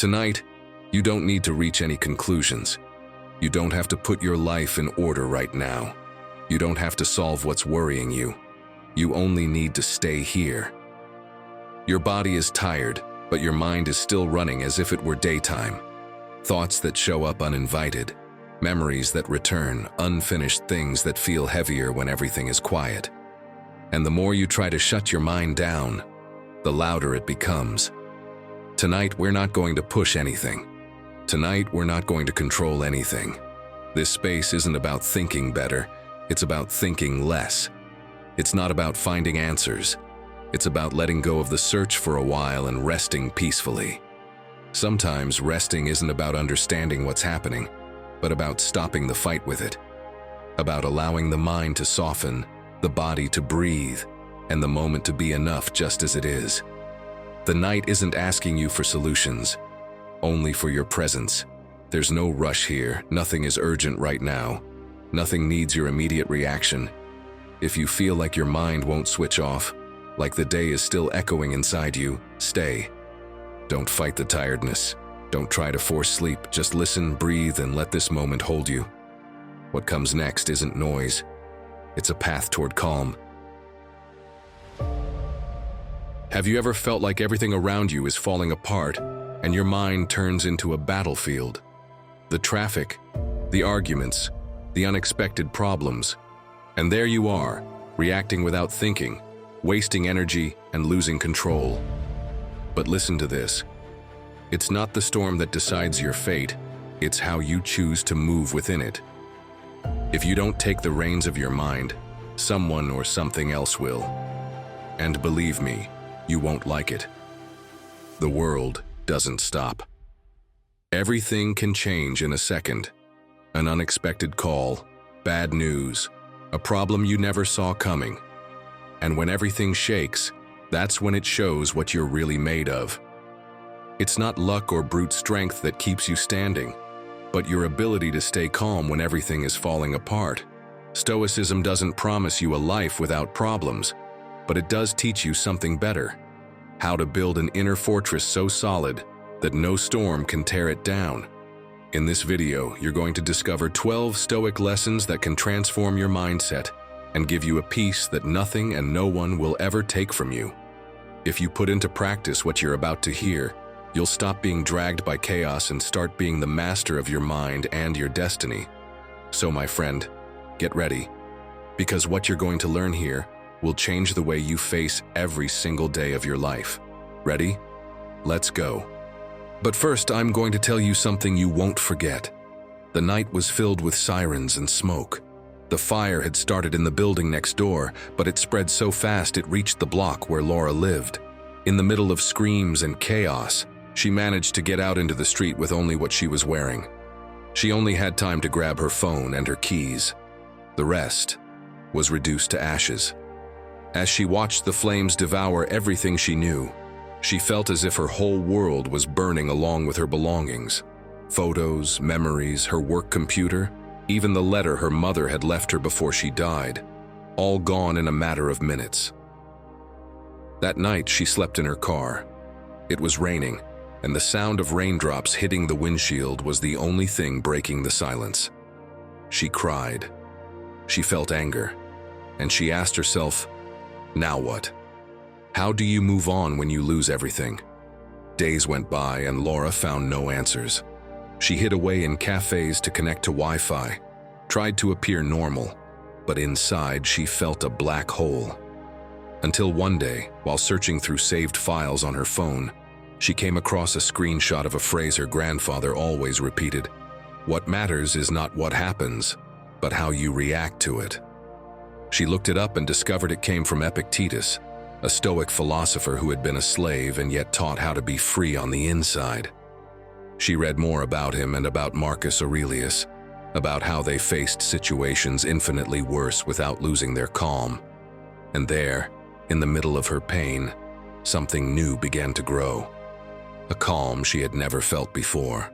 Tonight, you don't need to reach any conclusions. You don't have to put your life in order right now. You don't have to solve what's worrying you. You only need to stay here. Your body is tired, but your mind is still running as if it were daytime. Thoughts that show up uninvited, memories that return, unfinished things that feel heavier when everything is quiet. And the more you try to shut your mind down, the louder it becomes. Tonight, we're not going to push anything. Tonight, we're not going to control anything. This space isn't about thinking better, it's about thinking less. It's not about finding answers. It's about letting go of the search for a while and resting peacefully. Sometimes resting isn't about understanding what's happening, but about stopping the fight with it. About allowing the mind to soften, the body to breathe, and the moment to be enough just as it is. The night isn't asking you for solutions, only for your presence. There's no rush here, nothing is urgent right now. Nothing needs your immediate reaction. If you feel like your mind won't switch off, like the day is still echoing inside you, stay. Don't fight the tiredness. Don't try to force sleep. Just listen, breathe, and let this moment hold you. What comes next isn't noise. It's a path toward calm. Have you ever felt like everything around you is falling apart and your mind turns into a battlefield? The traffic, the arguments, the unexpected problems. And there you are, reacting without thinking, wasting energy and losing control. But listen to this. It's not the storm that decides your fate, it's how you choose to move within it. If you don't take the reins of your mind, someone or something else will. And believe me, you won't like it. The world doesn't stop. Everything can change in a second. An unexpected call, bad news, a problem you never saw coming. And when everything shakes, that's when it shows what you're really made of. It's not luck or brute strength that keeps you standing, but your ability to stay calm when everything is falling apart. Stoicism doesn't promise you a life without problems, but it does teach you something better: how to build an inner fortress so solid that no storm can tear it down. In this video, you're going to discover 12 Stoic lessons that can transform your mindset and give you a peace that nothing and no one will ever take from you. If you put into practice what you're about to hear, you'll stop being dragged by chaos and start being the master of your mind and your destiny. So, my friend, get ready, because what you're going to learn here will change the way you face every single day of your life. Ready? Let's go. But first, I'm going to tell you something you won't forget. The night was filled with sirens and smoke. The fire had started in the building next door, but it spread so fast it reached the block where Laura lived. In the middle of screams and chaos, she managed to get out into the street with only what she was wearing. She only had time to grab her phone and her keys. The rest was reduced to ashes. As she watched the flames devour everything she knew, she felt as if her whole world was burning along with her belongings. Photos, memories, her work computer, even the letter her mother had left her before she died, all gone in a matter of minutes. That night, she slept in her car. It was raining, and the sound of raindrops hitting the windshield was the only thing breaking the silence. She cried. She felt anger, and she asked herself, now what? How do you move on when you lose everything? Days went by and Laura found no answers. She hid away in cafes to connect to Wi-Fi, tried to appear normal, but inside she felt a black hole. Until one day, while searching through saved files on her phone, she came across a screenshot of a phrase her grandfather always repeated: "What matters is not what happens, but how you react to it." She looked it up and discovered it came from Epictetus, a Stoic philosopher who had been a slave and yet taught how to be free on the inside. She read more about him and about Marcus Aurelius, about how they faced situations infinitely worse without losing their calm. And there, in the middle of her pain, something new began to grow. A calm she had never felt before.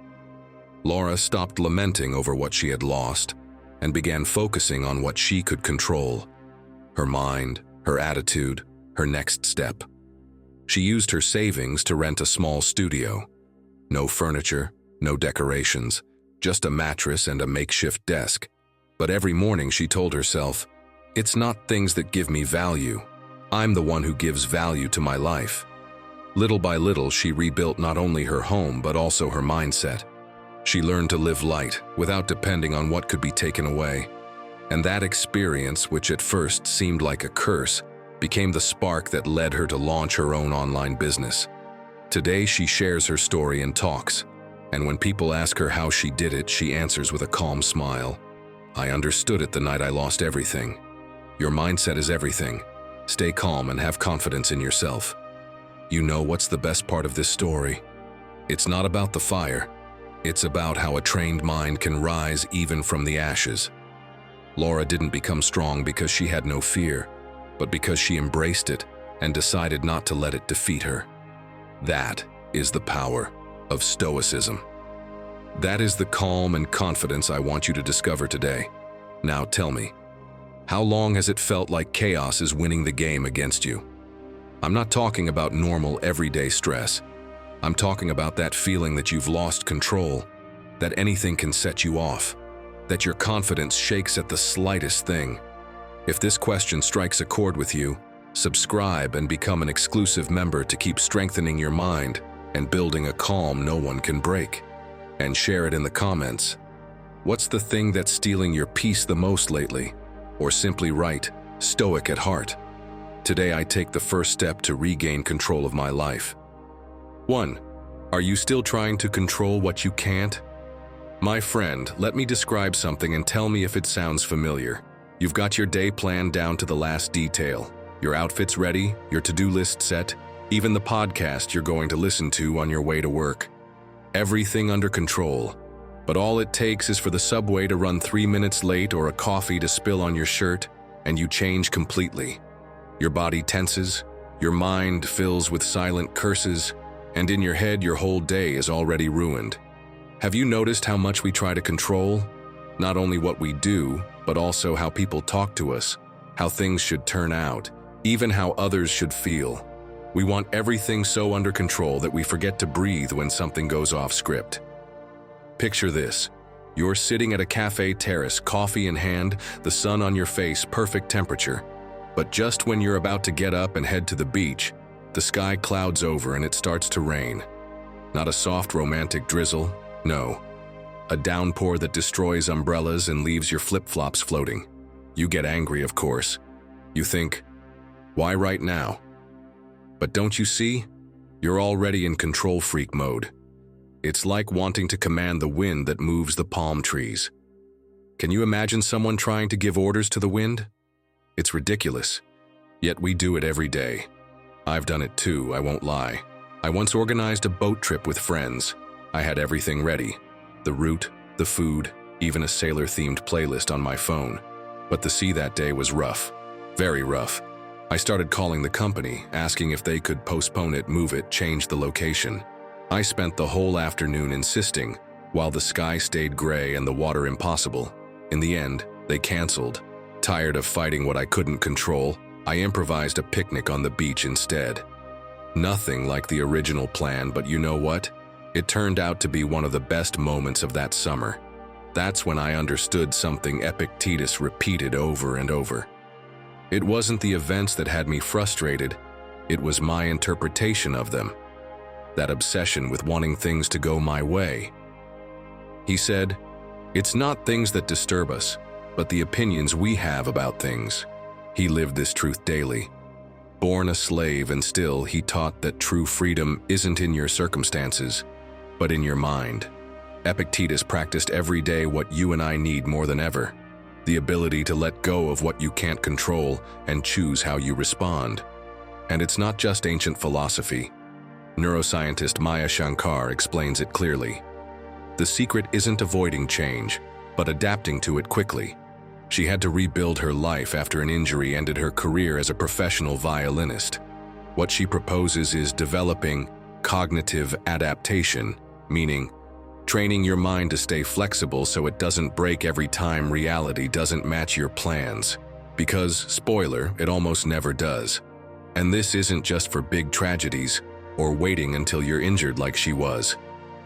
Laura stopped lamenting over what she had lost and began focusing on what she could control: her mind, her attitude, her next step. She used her savings to rent a small studio. No furniture, no decorations, just a mattress and a makeshift desk. But every morning she told herself, "It's not things that give me value. I'm the one who gives value to my life." Little by little, she rebuilt not only her home but also her mindset. She learned to live light without depending on what could be taken away. And that experience, which at first seemed like a curse, became the spark that led her to launch her own online business. Today, she shares her story in talks, and when people ask her how she did it, she answers with a calm smile. "I understood it the night I lost everything." Your mindset is everything. Stay calm and have confidence in yourself. You know what's the best part of this story? It's not about the fire. It's about how a trained mind can rise even from the ashes. Laura didn't become strong because she had no fear, but because she embraced it and decided not to let it defeat her. That is the power of Stoicism. That is the calm and confidence I want you to discover today. Now tell me, how long has it felt like chaos is winning the game against you? I'm not talking about normal, everyday stress. I'm talking about that feeling that you've lost control, that anything can set you off, that your confidence shakes at the slightest thing. If this question strikes a chord with you, subscribe and become an exclusive member to keep strengthening your mind and building a calm no one can break. And share it in the comments. What's the thing that's stealing your peace the most lately? Or simply write, "Stoic at heart." Today I take the first step to regain control of my life. 1. Are you still trying to control what you can't? My friend, let me describe something and tell me if it sounds familiar. You've got your day planned down to the last detail. Your outfit's ready, your to-do list set, even the podcast you're going to listen to on your way to work. Everything under control. But all it takes is for the subway to run 3 minutes late or a coffee to spill on your shirt, and you change completely. Your body tenses, your mind fills with silent curses, and in your head your whole day is already ruined. Have you noticed how much we try to control? Not only what we do, but also how people talk to us, how things should turn out, even how others should feel. We want everything so under control that we forget to breathe when something goes off script. Picture this. You're sitting at a cafe terrace, coffee in hand, the sun on your face, perfect temperature. But just when you're about to get up and head to the beach, the sky clouds over and it starts to rain. Not a soft romantic drizzle, no. A downpour that destroys umbrellas and leaves your flip-flops floating. You get angry, of course. You think, why right now? But don't you see? You're already in control freak mode. It's like wanting to command the wind that moves the palm trees. Can you imagine someone trying to give orders to the wind? It's ridiculous. Yet we do it every day. I've done it too, I won't lie. I once organized a boat trip with friends. I had everything ready. The route, the food, even a sailor-themed playlist on my phone. But the sea that day was rough. Very rough. I started calling the company, asking if they could postpone it, move it, change the location. I spent the whole afternoon insisting, while the sky stayed gray and the water impossible. In the end, they canceled. Tired of fighting what I couldn't control, I improvised a picnic on the beach instead. Nothing like the original plan, but you know what? It turned out to be one of the best moments of that summer. That's when I understood something Epictetus repeated over and over. It wasn't the events that had me frustrated, it was my interpretation of them. That obsession with wanting things to go my way. He said, "It's not things that disturb us, but the opinions we have about things." He lived this truth daily. Born a slave, and still he taught that true freedom isn't in your circumstances, but in your mind. Epictetus practiced every day what you and I need more than ever: the ability to let go of what you can't control and choose how you respond. And it's not just ancient philosophy. Neuroscientist Maya Shankar explains it clearly. The secret isn't avoiding change, but adapting to it quickly. She had to rebuild her life after an injury ended her career as a professional violinist. What she proposes is developing cognitive adaptation, meaning training your mind to stay flexible so it doesn't break every time reality doesn't match your plans. Because, spoiler, it almost never does. And this isn't just for big tragedies or waiting until you're injured like she was.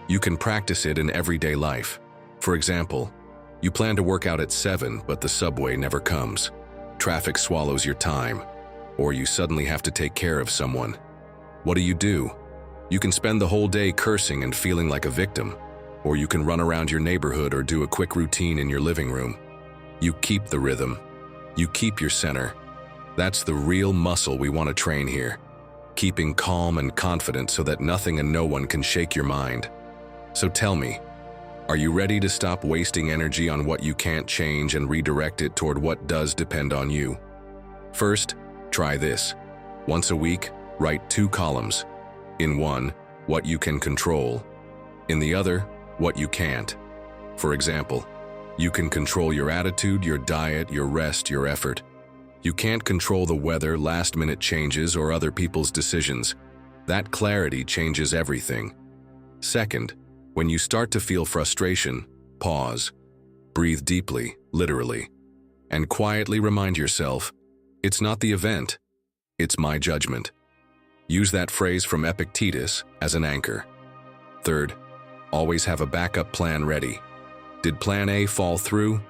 You can practice it in everyday life. For example, you plan to work out at 7, but the subway never comes. Traffic swallows your time, or you suddenly have to take care of someone. What do? You can spend the whole day cursing and feeling like a victim, or you can run around your neighborhood or do a quick routine in your living room. You keep the rhythm. You keep your center. That's the real muscle we want to train here. Keeping calm and confident so that nothing and no one can shake your mind. So tell me, are you ready to stop wasting energy on what you can't change and redirect it toward what does depend on you? First, try this. Once a week, write 2 columns. In one, what you can control. In the other, what you can't. For example, you can control your attitude, your diet, your rest, your effort. You can't control the weather, last-minute changes, or other people's decisions. That clarity changes everything. Second, when you start to feel frustration, pause. Breathe deeply, literally, and quietly remind yourself, it's not the event, it's my judgment. Use that phrase from Epictetus as an anchor. Third, always have a backup plan ready. Did plan A fall through?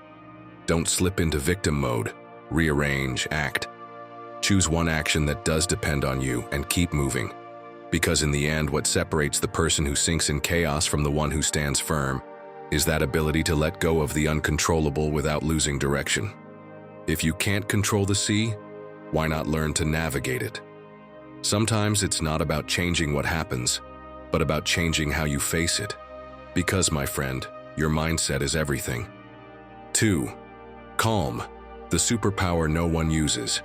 Don't slip into victim mode. Rearrange, act. Choose one action that does depend on you and keep moving. Because in the end, what separates the person who sinks in chaos from the one who stands firm is that ability to let go of the uncontrollable without losing direction. If you can't control the sea, why not learn to navigate it? Sometimes it's not about changing what happens, but about changing how you face it. Because, my friend, your mindset is everything. 2. Calm, the superpower no one uses.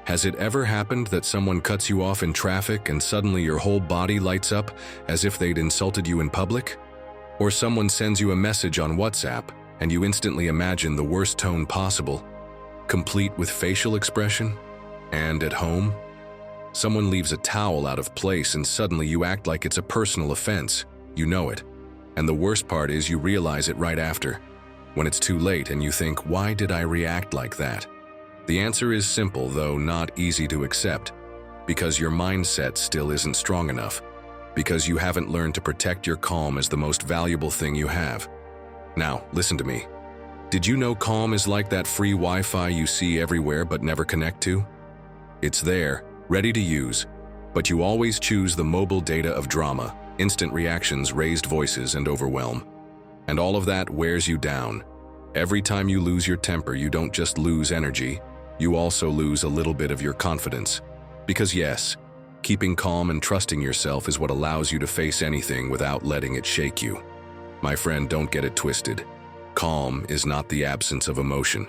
Has it ever happened that someone cuts you off in traffic and suddenly your whole body lights up as if they'd insulted you in public? Or someone sends you a message on WhatsApp and you instantly imagine the worst tone possible, complete with facial expression? And at home, someone leaves a towel out of place and suddenly you act like it's a personal offense. You know it. And the worst part is you realize it right after, when it's too late and you think, why did I react like that? The answer is simple, though not easy to accept, because your mindset still isn't strong enough, because you haven't learned to protect your calm as the most valuable thing you have. Now, listen to me. Did you know calm is like that free Wi-Fi you see everywhere but never connect to? It's there, ready to use, but you always choose the mobile data of drama, instant reactions, raised voices, and overwhelm. And all of that wears you down. Every time you lose your temper, you don't just lose energy, you also lose a little bit of your confidence. Because yes, keeping calm and trusting yourself is what allows you to face anything without letting it shake you. My friend, don't get it twisted. Calm is not the absence of emotion.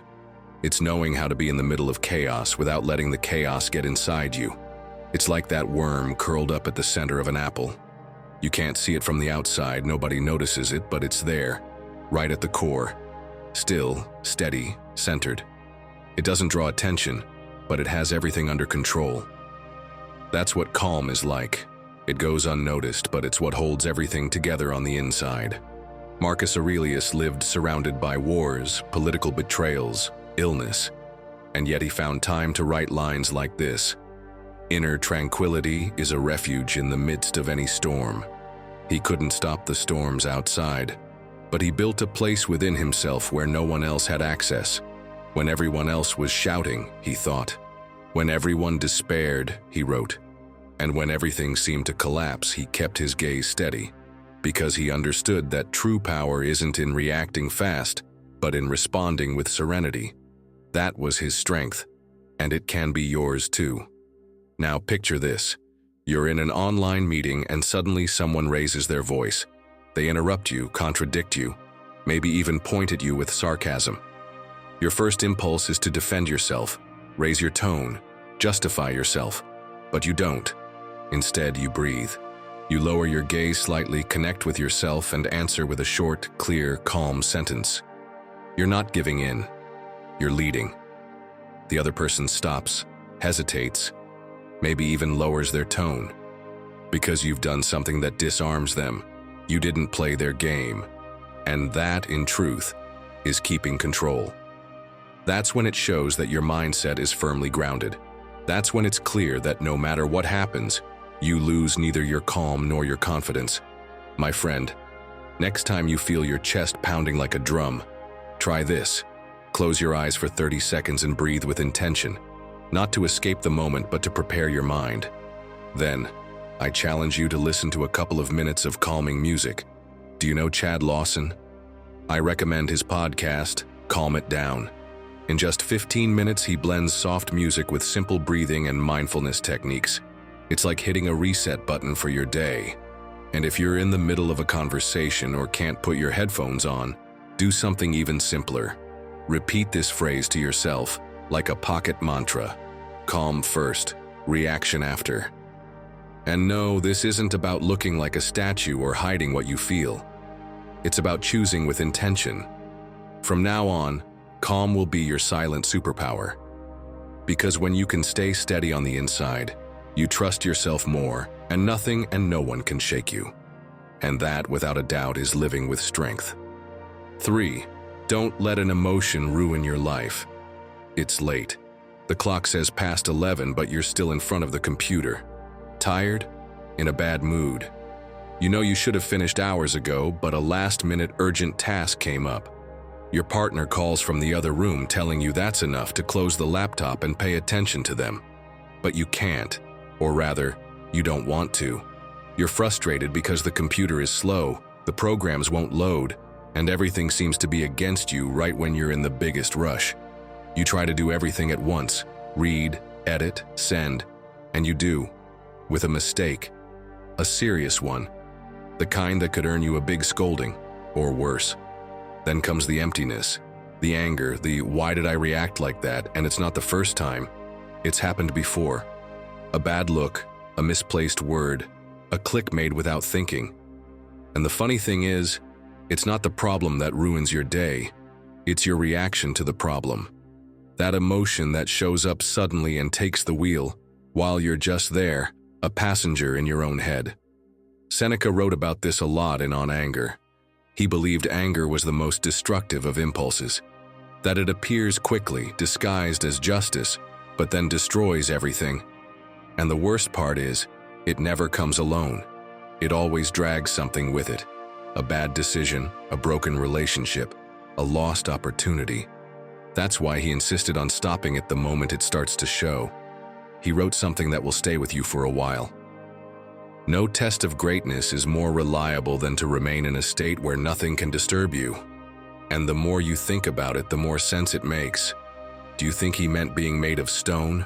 It's knowing how to be in the middle of chaos without letting the chaos get inside you. It's like that worm curled up at the center of an apple. You can't see it from the outside, nobody notices it, but it's there, right at the core. Still, steady, centered. It doesn't draw attention, but it has everything under control. That's what calm is like. It goes unnoticed, but it's what holds everything together on the inside. Marcus Aurelius lived surrounded by wars, political betrayals, illness, and yet he found time to write lines like this: "Inner tranquility is a refuge in the midst of any storm." He couldn't stop the storms outside, but he built a place within himself where no one else had access. When everyone else was shouting, he thought. When everyone despaired, he wrote. And when everything seemed to collapse, he kept his gaze steady, because he understood that true power isn't in reacting fast, but in responding with serenity. That was his strength, and it can be yours too. Now picture this. You're in an online meeting and suddenly someone raises their voice. They interrupt you, contradict you, maybe even point at you with sarcasm. Your first impulse is to defend yourself, raise your tone, justify yourself, but you don't. Instead, you breathe. You lower your gaze slightly, connect with yourself, and answer with a short, clear, calm sentence. You're not giving in. You're leading. The other person stops, hesitates, maybe even lowers their tone. Because you've done something that disarms them. You didn't play their game. And that, in truth, is keeping control. That's when it shows that your mindset is firmly grounded. That's when it's clear that no matter what happens, you lose neither your calm nor your confidence. My friend, Next time you feel your chest pounding like a drum, try this. Close your eyes for 30 seconds and breathe with intention, not to escape the moment but to prepare your mind. Then, I challenge you to listen to a couple of minutes of calming music. Do you know Chad Lawson? I recommend his podcast, Calm It Down. In just 15 minutes, he blends soft music with simple breathing and mindfulness techniques. It's like hitting a reset button for your day. And if you're in the middle of a conversation or can't put your headphones on, do something even simpler. Repeat this phrase to yourself, like a pocket mantra. Calm first, reaction after. And no, this isn't about looking like a statue or hiding what you feel. It's about choosing with intention. From now on, calm will be your silent superpower. Because when you can stay steady on the inside, you trust yourself more, and nothing and no one can shake you. And that, without a doubt, is living with strength. 3. Don't let an emotion ruin your life. It's late. The clock says past 11, but you're still in front of the computer. Tired? In a bad mood. You know you should have finished hours ago, but a last-minute urgent task came up. Your partner calls from the other room telling you that's enough to close the laptop and pay attention to them. But you can't, or rather, you don't want to. You're frustrated because the computer is slow, the programs won't load, and everything seems to be against you right when you're in the biggest rush. You try to do everything at once, read, edit, send, and you do, with a mistake, a serious one, the kind that could earn you a big scolding, or worse. Then comes the emptiness, the anger, the why did I react like that, and it's not the first time. It's happened before. A bad look, a misplaced word, a click made without thinking. And the funny thing is, it's not the problem that ruins your day, it's your reaction to the problem. That emotion that shows up suddenly and takes the wheel, while you're just there, a passenger in your own head. Seneca wrote about this a lot in On Anger. He believed anger was the most destructive of impulses, that it appears quickly, disguised as justice, but then destroys everything. And the worst part is, it never comes alone. It always drags something with it. A bad decision, a broken relationship, a lost opportunity. That's why he insisted on stopping it the moment it starts to show. He wrote something that will stay with you for a while. No test of greatness is more reliable than to remain in a state where nothing can disturb you. And the more you think about it, the more sense it makes. Do you think he meant being made of stone?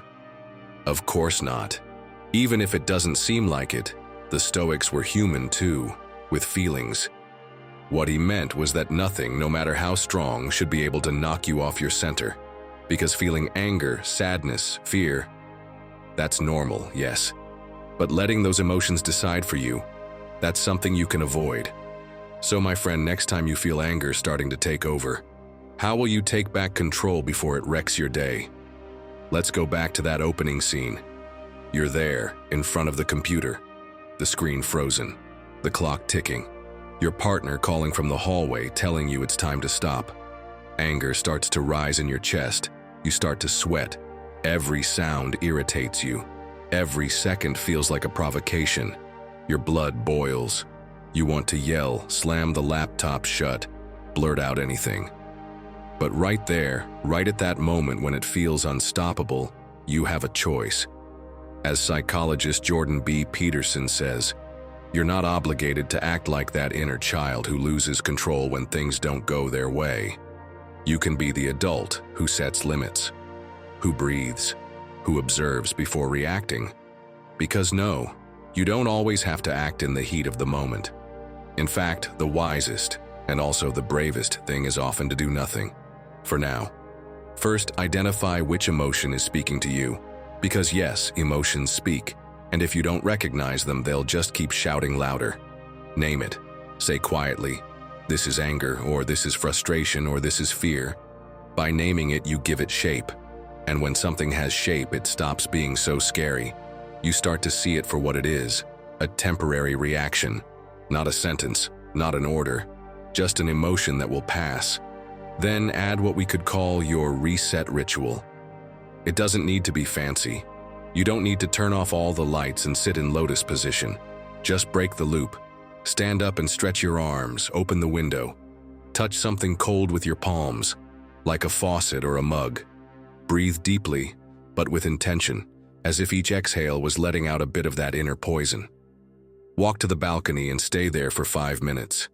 Of course not. Even if it doesn't seem like it, the Stoics were human too, with feelings. What he meant was that nothing, no matter how strong, should be able to knock you off your center. Because feeling anger, sadness, fear, that's normal, yes. But letting those emotions decide for you, that's something you can avoid. So my friend, next time you feel anger starting to take over, how will you take back control before it wrecks your day? Let's go back to that opening scene. You're there, in front of the computer, the screen frozen, the clock ticking, your partner calling from the hallway telling you it's time to stop. Anger starts to rise in your chest, you start to sweat, every sound irritates you. Every second feels like a provocation. Your blood boils. You want to yell, slam the laptop shut, blurt out anything. But right there, right at that moment when it feels unstoppable, you have a choice. As psychologist Jordan B. Peterson says, you're not obligated to act like that inner child who loses control when things don't go their way. You can be the adult who sets limits, who breathes, who observes before reacting. Because no, you don't always have to act in the heat of the moment. In fact, the wisest, and also the bravest thing is often to do nothing. For now. First, identify which emotion is speaking to you. Because yes, emotions speak, and if you don't recognize them, they'll just keep shouting louder. Name it. Say quietly, this is anger, or this is frustration, or this is fear. By naming it, you give it shape. And when something has shape, it stops being so scary. You start to see it for what it is, a temporary reaction, not a sentence, not an order, just an emotion that will pass. Then add what we could call your reset ritual. It doesn't need to be fancy. You don't need to turn off all the lights and sit in lotus position. Just break the loop. Stand up and stretch your arms, open the window. Touch something cold with your palms, like a faucet or a mug. Breathe deeply, but with intention, as if each exhale was letting out a bit of that inner poison. Walk to the balcony and stay there for 5 minutes.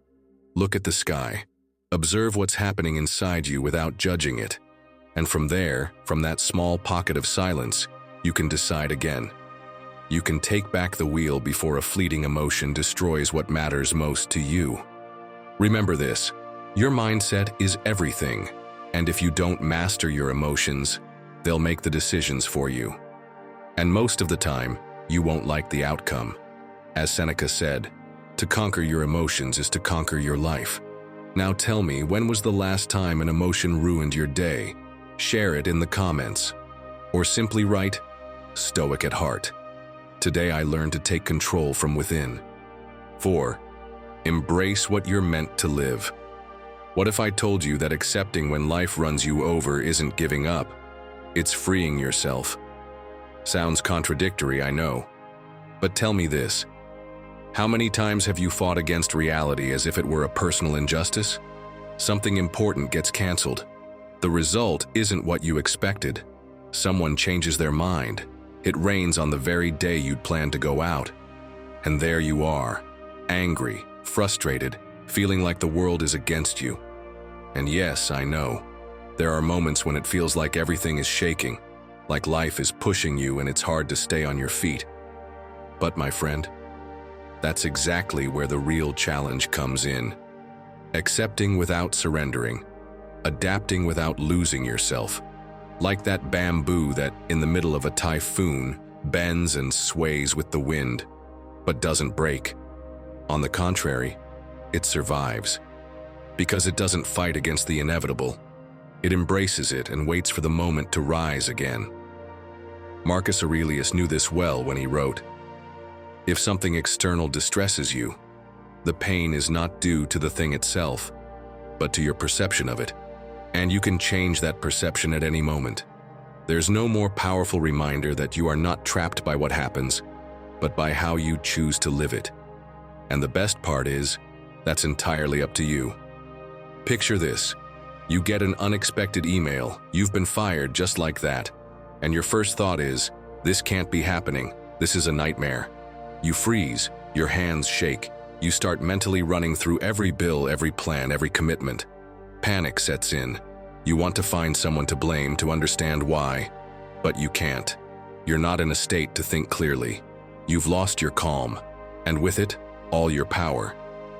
Look at the sky. Observe what's happening inside you without judging it. And from there, from that small pocket of silence, you can decide again. You can take back the wheel before a fleeting emotion destroys what matters most to you. Remember this, your mindset is everything, and if you don't master your emotions, they'll make the decisions for you. And most of the time, you won't like the outcome. As Seneca said, to conquer your emotions is to conquer your life. Now tell me, when was the last time an emotion ruined your day? Share it in the comments. Or simply write, Stoic at heart. Today I learned to take control from within. 4. Embrace what you're meant to live. What if I told you that accepting when life runs you over isn't giving up? It's freeing yourself. Sounds contradictory, I know. But tell me this. How many times have you fought against reality as if it were a personal injustice? Something important gets canceled. The result isn't what you expected. Someone changes their mind. It rains on the very day you'd planned to go out. And there you are, angry, frustrated, feeling like the world is against you. And yes, I know, there are moments when it feels like everything is shaking, like life is pushing you and it's hard to stay on your feet. But my friend, that's exactly where the real challenge comes in. Accepting without surrendering, adapting without losing yourself. Like that bamboo that, in the middle of a typhoon, bends and sways with the wind, but doesn't break. On the contrary, it survives. Because it doesn't fight against the inevitable. It embraces it and waits for the moment to rise again. Marcus Aurelius knew this well when he wrote, "If something external distresses you, the pain is not due to the thing itself, but to your perception of it. And you can change that perception at any moment. There's no more powerful reminder that you are not trapped by what happens, but by how you choose to live it. And the best part is, that's entirely up to you." Picture this. You get an unexpected email, you've been fired just like that, and your first thought is, this can't be happening, this is a nightmare. You freeze, your hands shake, you start mentally running through every bill, every plan, every commitment. Panic sets in. You want to find someone to blame, to understand why, but you can't. You're not in a state to think clearly. You've lost your calm, and with it, all your power.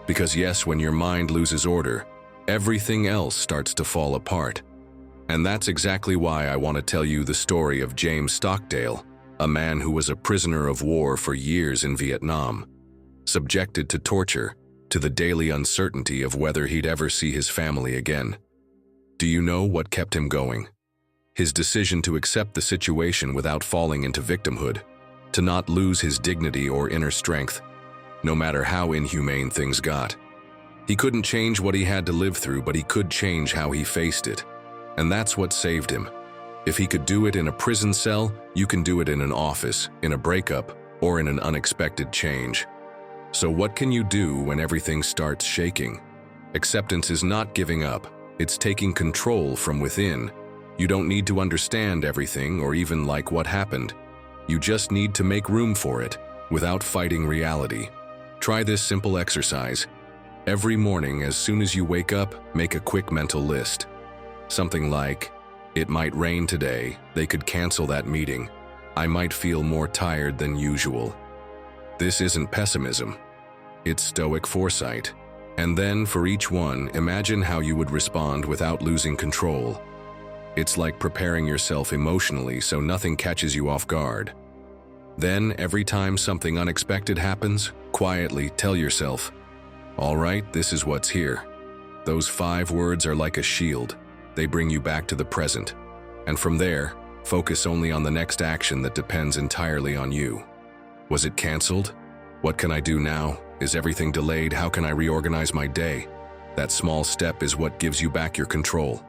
Because yes, when your mind loses order, everything else starts to fall apart. And that's exactly why I want to tell you the story of James Stockdale, a man who was a prisoner of war for years in Vietnam, subjected to torture, to the daily uncertainty of whether he'd ever see his family again. Do you know what kept him going? His decision to accept the situation without falling into victimhood, to not lose his dignity or inner strength, no matter how inhumane things got. He couldn't change what he had to live through, but he could change how he faced it. And that's what saved him. If he could do it in a prison cell, you can do it in an office, in a breakup, or in an unexpected change. So what can you do when everything starts shaking? Acceptance is not giving up. It's taking control from within. You don't need to understand everything or even like what happened. You just need to make room for it without fighting reality. Try this simple exercise. Every morning, as soon as you wake up, make a quick mental list. Something like, it might rain today, they could cancel that meeting. I might feel more tired than usual. This isn't pessimism. It's Stoic foresight. And then, for each one, imagine how you would respond without losing control. It's like preparing yourself emotionally so nothing catches you off guard. Then, every time something unexpected happens, quietly tell yourself, all right, this is what's here. Those 5 words are like a shield. They bring you back to the present. And from there, focus only on the next action that depends entirely on you. Was it canceled? What can I do now? Is everything delayed? How can I reorganize my day? That small step is what gives you back your control.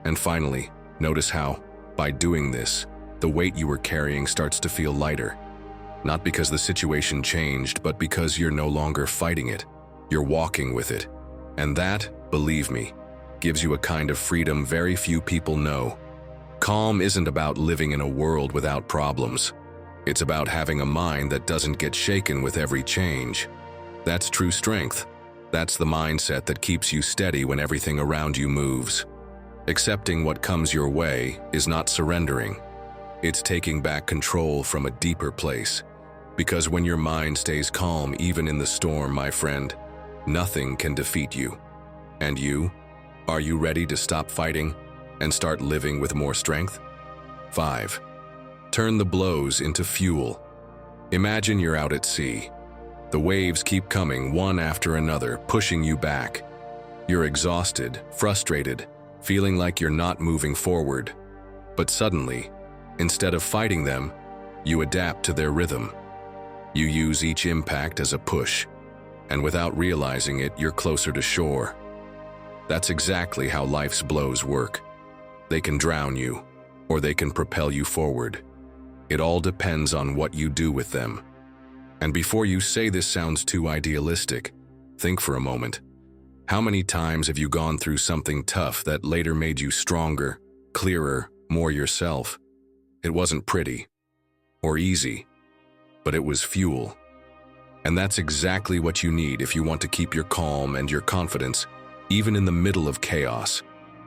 And finally, notice how, by doing this, the weight you were carrying starts to feel lighter. Not because the situation changed, but because you're no longer fighting it. You're walking with it. And that, believe me, gives you a kind of freedom very few people know. Calm isn't about living in a world without problems. It's about having a mind that doesn't get shaken with every change. That's true strength. That's the mindset that keeps you steady when everything around you moves. Accepting what comes your way is not surrendering. It's taking back control from a deeper place. Because when your mind stays calm even in the storm, my friend, nothing can defeat you. And you? Are you ready to stop fighting and start living with more strength? 5. Turn the blows into fuel. Imagine you're out at sea. The waves keep coming one after another, pushing you back. You're exhausted, frustrated, feeling like you're not moving forward. But suddenly, instead of fighting them, you adapt to their rhythm. You use each impact as a push, and without realizing it, you're closer to shore. That's exactly how life's blows work. They can drown you, or they can propel you forward. It all depends on what you do with them. And before you say this sounds too idealistic, think for a moment. How many times have you gone through something tough that later made you stronger, clearer, more yourself? It wasn't pretty or easy, but it was fuel. And that's exactly what you need if you want to keep your calm and your confidence, even in the middle of chaos,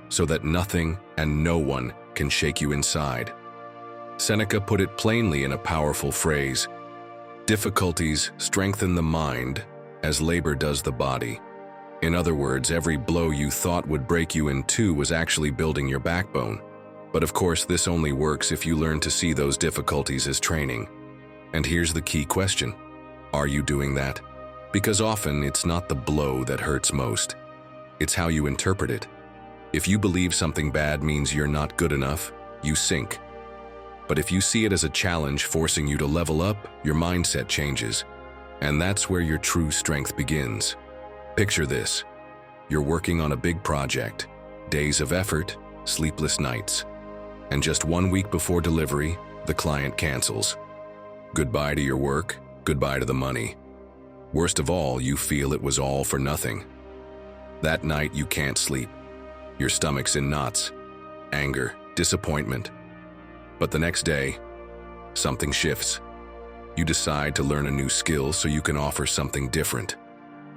so that nothing and no one can shake you inside. Seneca put it plainly in a powerful phrase: difficulties strengthen the mind as labor does the body. In other words, every blow you thought would break you in two was actually building your backbone. But of course, this only works if you learn to see those difficulties as training. And here's the key question: are you doing that? Because often it's not the blow that hurts most. It's how you interpret it. If you believe something bad means you're not good enough, you sink. But if you see it as a challenge forcing you to level up, your mindset changes. And that's where your true strength begins. Picture this. You're working on a big project, days of effort, sleepless nights. And just 1 week before delivery, the client cancels. Goodbye to your work, goodbye to the money. Worst of all, you feel it was all for nothing. That night you can't sleep. Your stomach's in knots. Anger, disappointment. But the next day, something shifts. You decide to learn a new skill so you can offer something different.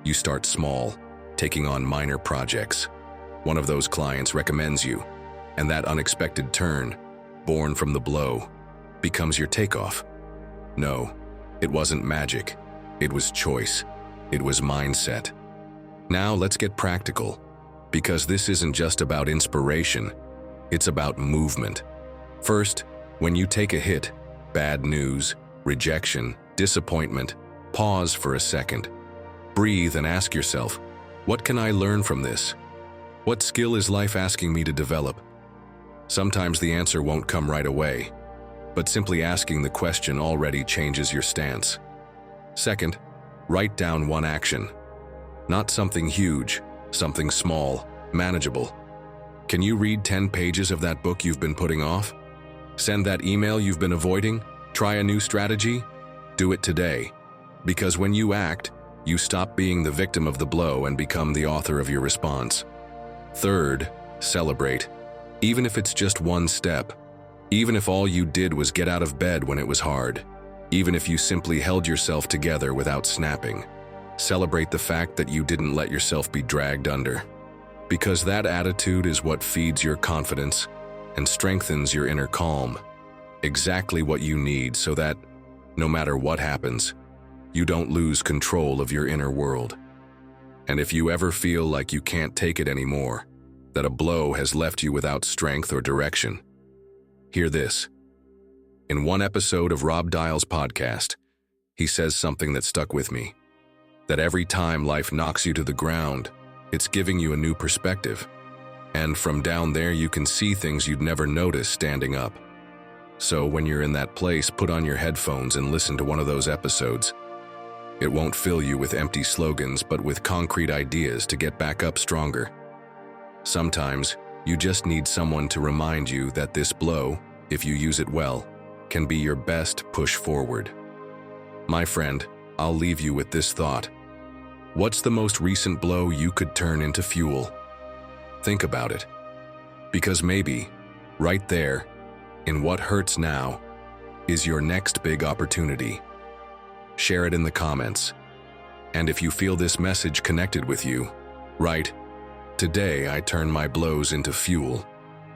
You start small, taking on minor projects. One of those clients recommends you, and that unexpected turn, born from the blow, becomes your takeoff. No, it wasn't magic. It was choice. It was mindset. Now let's get practical, because this isn't just about inspiration, it's about movement. First, when you take a hit, bad news, rejection, disappointment, pause for a second. Breathe and ask yourself, what can I learn from this? What skill is life asking me to develop? Sometimes the answer won't come right away, but simply asking the question already changes your stance. Second, write down one action. Not something huge, something small, manageable. Can you read 10 pages of that book you've been putting off? Send that email you've been avoiding? Try a new strategy? Do it today. Because when you act, you stop being the victim of the blow and become the author of your response. Third, celebrate. Even if it's just one step. Even if all you did was get out of bed when it was hard. Even if you simply held yourself together without snapping. Celebrate the fact that you didn't let yourself be dragged under. Because that attitude is what feeds your confidence and strengthens your inner calm. Exactly what you need so that, no matter what happens, you don't lose control of your inner world. And if you ever feel like you can't take it anymore, that a blow has left you without strength or direction, hear this. In one episode of Rob Dial's podcast, he says something that stuck with me. That every time life knocks you to the ground, it's giving you a new perspective. And from down there, you can see things you'd never notice standing up. So when you're in that place, put on your headphones and listen to one of those episodes. It won't fill you with empty slogans, but with concrete ideas to get back up stronger. Sometimes, you just need someone to remind you that this blow, if you use it well, can be your best push forward. My friend, I'll leave you with this thought. What's the most recent blow you could turn into fuel? Think about it. Because maybe, right there, in what hurts now, is your next big opportunity. Share it in the comments. And if you feel this message connected with you, write, "Today I turn my blows into fuel."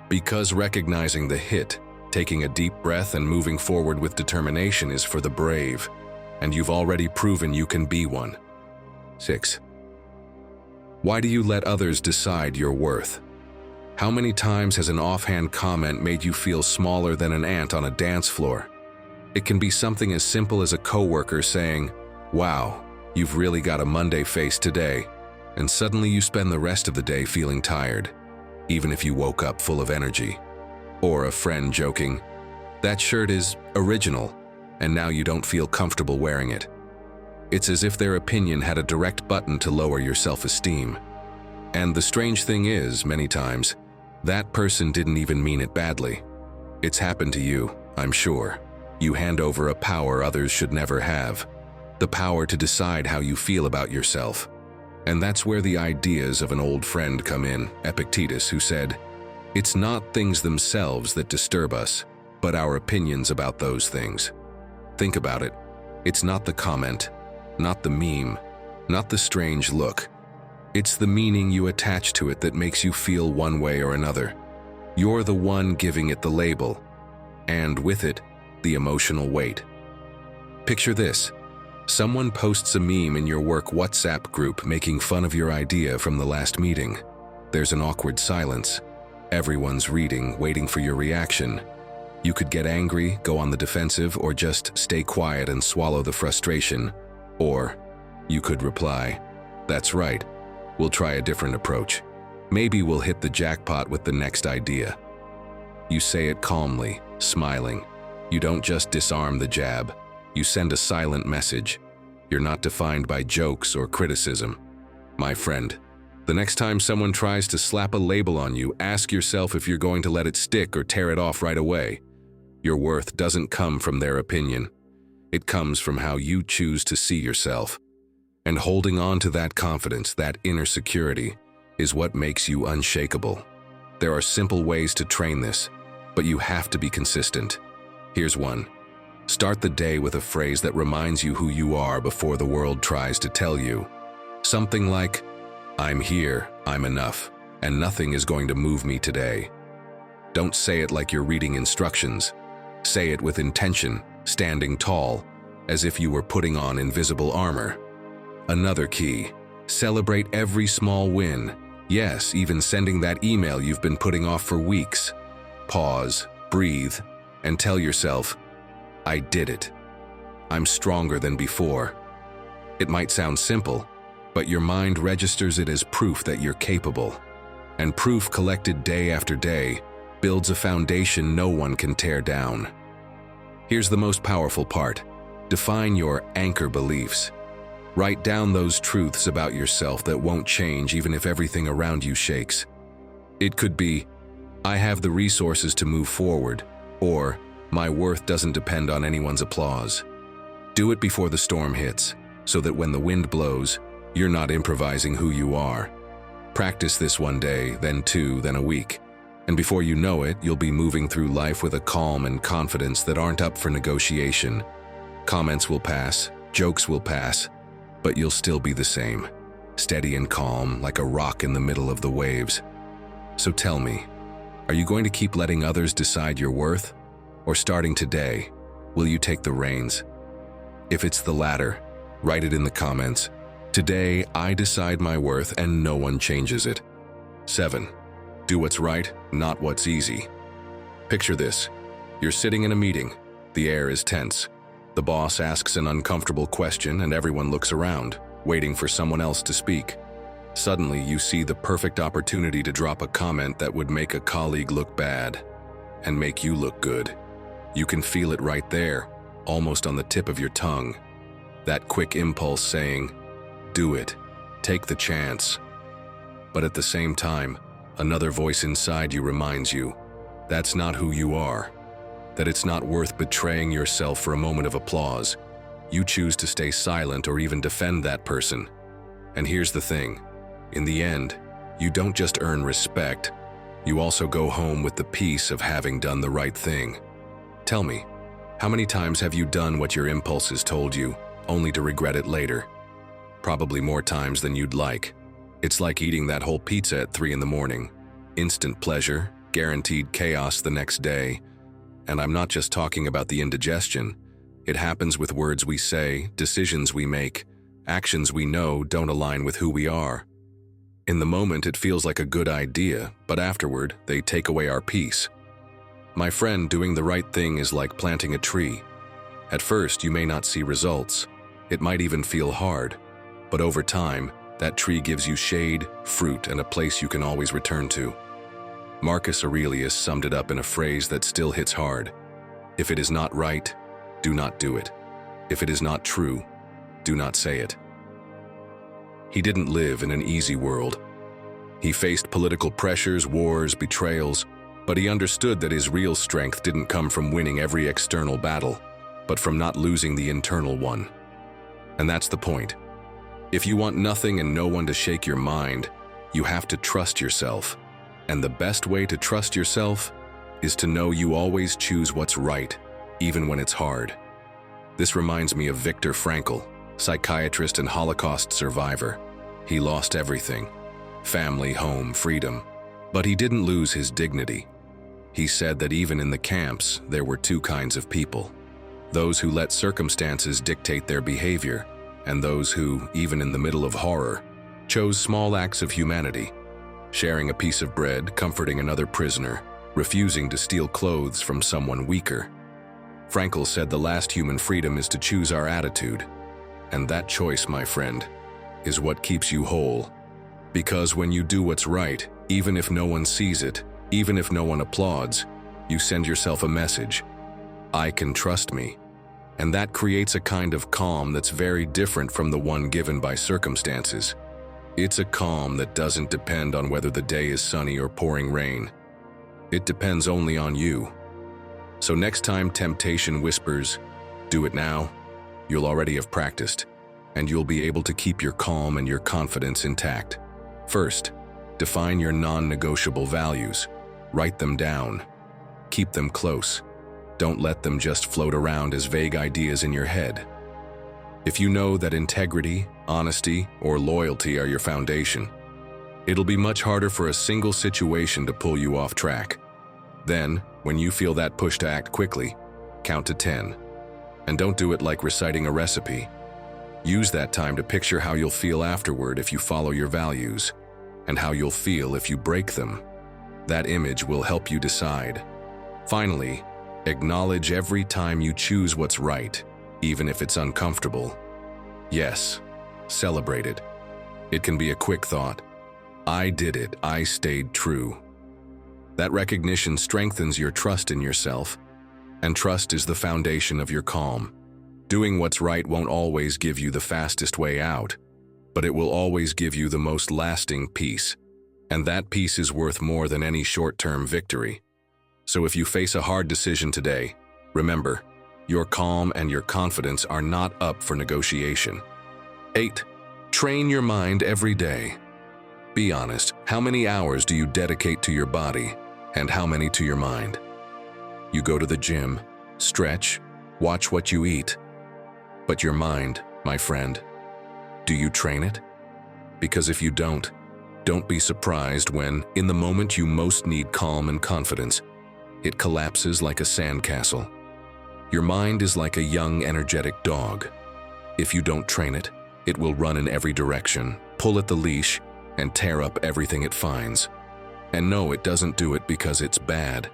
Because recognizing the hit, taking a deep breath and moving forward with determination is for the brave, and you've already proven you can be one. 6. Why do you let others decide your worth? How many times has an offhand comment made you feel smaller than an ant on a dance floor? It can be something as simple as a coworker saying, "Wow, you've really got a Monday face today," and suddenly you spend the rest of the day feeling tired, even if you woke up full of energy. Or a friend joking, "That shirt is original," and now you don't feel comfortable wearing it. It's as if their opinion had a direct button to lower your self-esteem. And the strange thing is, many times, that person didn't even mean it badly. It's happened to you, I'm sure. You hand over a power others should never have, the power to decide how you feel about yourself. And that's where the ideas of an old friend come in, Epictetus, who said, "It's not things themselves that disturb us, but our opinions about those things." Think about it. It's not the comment, not the meme, not the strange look. It's the meaning you attach to it that makes you feel one way or another. You're the one giving it the label, and with it, the emotional weight. Picture this. Someone posts a meme in your work WhatsApp group making fun of your idea from the last meeting. There's an awkward silence. Everyone's reading, waiting for your reaction. You could get angry, go on the defensive, or just stay quiet and swallow the frustration. Or you could reply, "That's right. We'll try a different approach. Maybe we'll hit the jackpot with the next idea." You say it calmly, smiling. You don't just disarm the jab. You send a silent message. You're not defined by jokes or criticism. My friend, the next time someone tries to slap a label on you, ask yourself if you're going to let it stick or tear it off right away. Your worth doesn't come from their opinion. It comes from how you choose to see yourself. And holding on to that confidence, that inner security, is what makes you unshakable. There are simple ways to train this, but you have to be consistent. Here's one. Start the day with a phrase that reminds you who you are before the world tries to tell you. Something like, "I'm here, I'm enough, and nothing is going to move me today." Don't say it like you're reading instructions. Say it with intention, standing tall, as if you were putting on invisible armor. Another key, celebrate every small win. Yes, even sending that email you've been putting off for weeks. Pause, breathe, and tell yourself, "I did it. I'm stronger than before." It might sound simple, but your mind registers it as proof that you're capable. And proof collected day after day builds a foundation no one can tear down. Here's the most powerful part. Define your anchor beliefs. Write down those truths about yourself that won't change even if everything around you shakes. It could be, "I have the resources to move forward," or "My worth doesn't depend on anyone's applause." Do it before the storm hits, so that when the wind blows, you're not improvising who you are. Practice this one day, then two, then a week. And before you know it, you'll be moving through life with a calm and confidence that aren't up for negotiation. Comments will pass, jokes will pass, but you'll still be the same, steady and calm, like a rock in the middle of the waves. So tell me, are you going to keep letting others decide your worth? Or starting today, will you take the reins? If it's the latter, write it in the comments. Today, I decide my worth and no one changes it. 7. Do what's right, not what's easy. Picture this. You're sitting in a meeting. The air is tense. The boss asks an uncomfortable question and everyone looks around, waiting for someone else to speak. Suddenly, you see the perfect opportunity to drop a comment that would make a colleague look bad and make you look good. You can feel it right there, almost on the tip of your tongue. That quick impulse saying, "Do it, take the chance." But at the same time, another voice inside you reminds you, that's not who you are, that it's not worth betraying yourself for a moment of applause. You choose to stay silent or even defend that person. And here's the thing. In the end, you don't just earn respect, you also go home with the peace of having done the right thing. Tell me, how many times have you done what your impulses told you, only to regret it later? Probably more times than you'd like. It's like eating that whole pizza at 3 in the morning. Instant pleasure, guaranteed chaos the next day. And I'm not just talking about the indigestion. It happens with words we say, decisions we make, actions we know don't align with who we are. In the moment, it feels like a good idea, but afterward, they take away our peace. My friend, doing the right thing is like planting a tree. At first, you may not see results. It might even feel hard. But over time, that tree gives you shade, fruit, and a place you can always return to. Marcus Aurelius summed it up in a phrase that still hits hard. If it is not right, do not do it. If it is not true, do not say it. He didn't live in an easy world. He faced political pressures, wars, betrayals, but he understood that his real strength didn't come from winning every external battle, but from not losing the internal one. And that's the point. If you want nothing and no one to shake your mind, you have to trust yourself. And the best way to trust yourself is to know you always choose what's right, even when it's hard. This reminds me of Viktor Frankl, psychiatrist and Holocaust survivor. He lost everything: family, home, freedom. But he didn't lose his dignity. He said that even in the camps, there were two kinds of people: those who let circumstances dictate their behavior, and those who, even in the middle of horror, chose small acts of humanity, sharing a piece of bread, comforting another prisoner, refusing to steal clothes from someone weaker. Frankl said the last human freedom is to choose our attitude. And that choice, my friend, is what keeps you whole. Because when you do what's right, even if no one sees it, even if no one applauds, you send yourself a message: I can trust me. And that creates a kind of calm that's very different from the one given by circumstances. It's a calm that doesn't depend on whether the day is sunny or pouring rain. It depends only on you. So next time temptation whispers, "Do it now," you'll already have practiced, and you'll be able to keep your calm and your confidence intact. First, define your non-negotiable values. Write them down. Keep them close. Don't let them just float around as vague ideas in your head. If you know that integrity, honesty, or loyalty are your foundation, it'll be much harder for a single situation to pull you off track. Then, when you feel that push to act quickly, count to 10. And don't do it like reciting a recipe. Use that time to picture how you'll feel afterward if you follow your values, and how you'll feel if you break them. That image will help you decide. Finally, acknowledge every time you choose what's right, even if it's uncomfortable. Yes, celebrate it. It can be a quick thought: I did it, I stayed true. That recognition strengthens your trust in yourself, and trust is the foundation of your calm. Doing what's right won't always give you the fastest way out, but it will always give you the most lasting peace. And that peace is worth more than any short-term victory. So if you face a hard decision today, remember, your calm and your confidence are not up for negotiation. 8. Train your mind every day. Be honest, how many hours do you dedicate to your body, and how many to your mind? You go to the gym, stretch, watch what you eat. But your mind, my friend, do you train it? Because if you don't be surprised when, in the moment you most need calm and confidence, it collapses like a sandcastle. Your mind is like a young, energetic dog. If you don't train it, it will run in every direction, pull at the leash, and tear up everything it finds. And no, it doesn't do it because it's bad.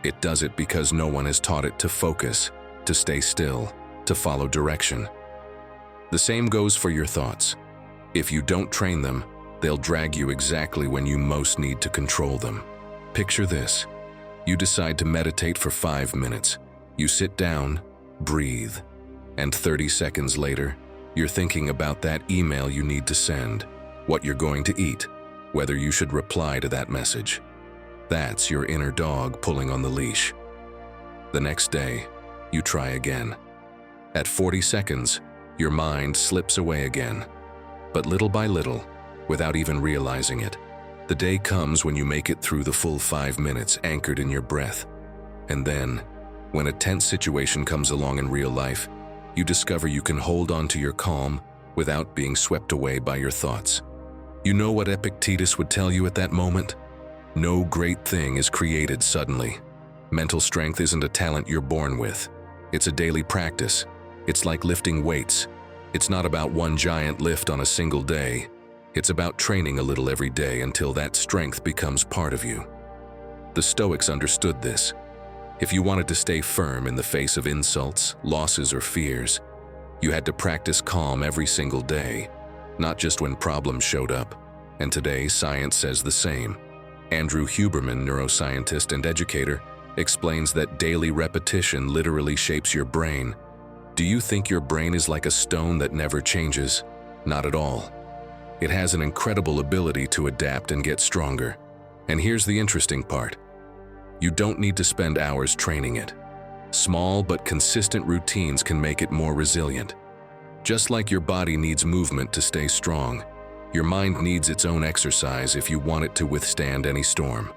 It does it because no one has taught it to focus, to stay still, to follow direction. The same goes for your thoughts. If you don't train them, they'll drag you exactly when you most need to control them. Picture this. You decide to meditate for 5 minutes. You sit down, breathe, and 30 seconds later, you're thinking about that email you need to send, what you're going to eat, whether you should reply to that message. That's your inner dog pulling on the leash. The next day, you try again. At 40 seconds, your mind slips away again. But little by little, without even realizing it, the day comes when you make it through the full 5 minutes anchored in your breath. And then, when a tense situation comes along in real life, you discover you can hold on to your calm without being swept away by your thoughts. You know what Epictetus would tell you at that moment? No great thing is created suddenly. Mental strength isn't a talent you're born with. It's a daily practice. It's like lifting weights. It's not about one giant lift on a single day. It's about training a little every day until that strength becomes part of you. The Stoics understood this. If you wanted to stay firm in the face of insults, losses, or fears, you had to practice calm every single day, not just when problems showed up. And today, science says the same. Andrew Huberman, neuroscientist and educator, explains that daily repetition literally shapes your brain. Do you think your brain is like a stone that never changes? Not at all. It has an incredible ability to adapt and get stronger. And here's the interesting part. You don't need to spend hours training it. Small but consistent routines can make it more resilient. Just like your body needs movement to stay strong, your mind needs its own exercise if you want it to withstand any storm.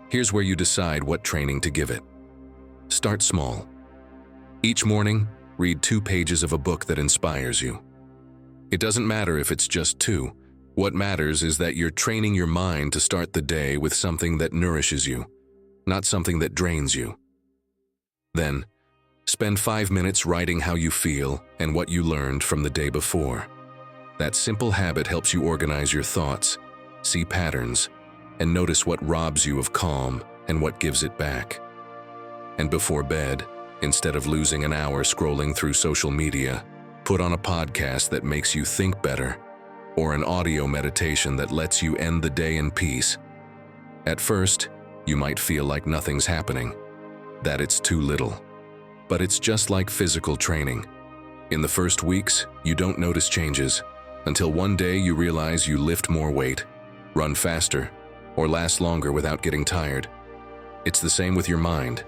Here's where you decide what training to give it. Start small. Each morning, read 2 pages of a book that inspires you. It doesn't matter if it's just 2. What matters is that you're training your mind to start the day with something that nourishes you, not something that drains you. Then, spend 5 minutes writing how you feel and what you learned from the day before. That simple habit helps you organize your thoughts, see patterns, and notice what robs you of calm and what gives it back. And before bed, instead of losing an hour scrolling through social media, put on a podcast that makes you think better, or an audio meditation that lets you end the day in peace. At first, you might feel like nothing's happening, that it's too little. But it's just like physical training. In the first weeks, you don't notice changes, until one day you realize you lift more weight, run faster, or last longer without getting tired. It's the same with your mind.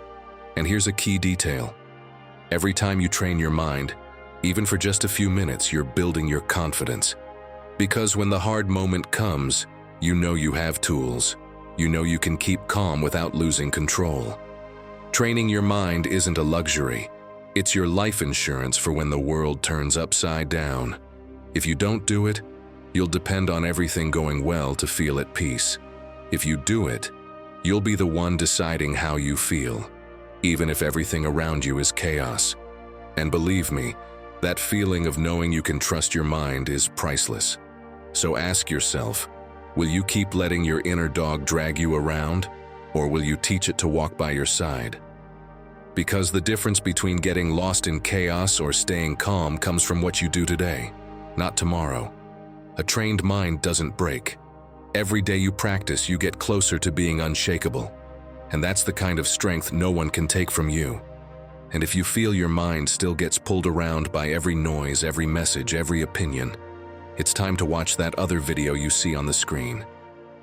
And here's a key detail. Every time you train your mind, even for just a few minutes, you're building your confidence. Because when the hard moment comes, you know you have tools. You know you can keep calm without losing control. Training your mind isn't a luxury. It's your life insurance for when the world turns upside down. If you don't do it, you'll depend on everything going well to feel at peace. If you do it, you'll be the one deciding how you feel, even if everything around you is chaos. And believe me, that feeling of knowing you can trust your mind is priceless. So ask yourself, will you keep letting your inner dog drag you around, or will you teach it to walk by your side? Because the difference between getting lost in chaos or staying calm comes from what you do today, not tomorrow. A trained mind doesn't break. Every day you practice, you get closer to being unshakable. And that's the kind of strength no one can take from you. And if you feel your mind still gets pulled around by every noise, every message, every opinion, it's time to watch that other video you see on the screen.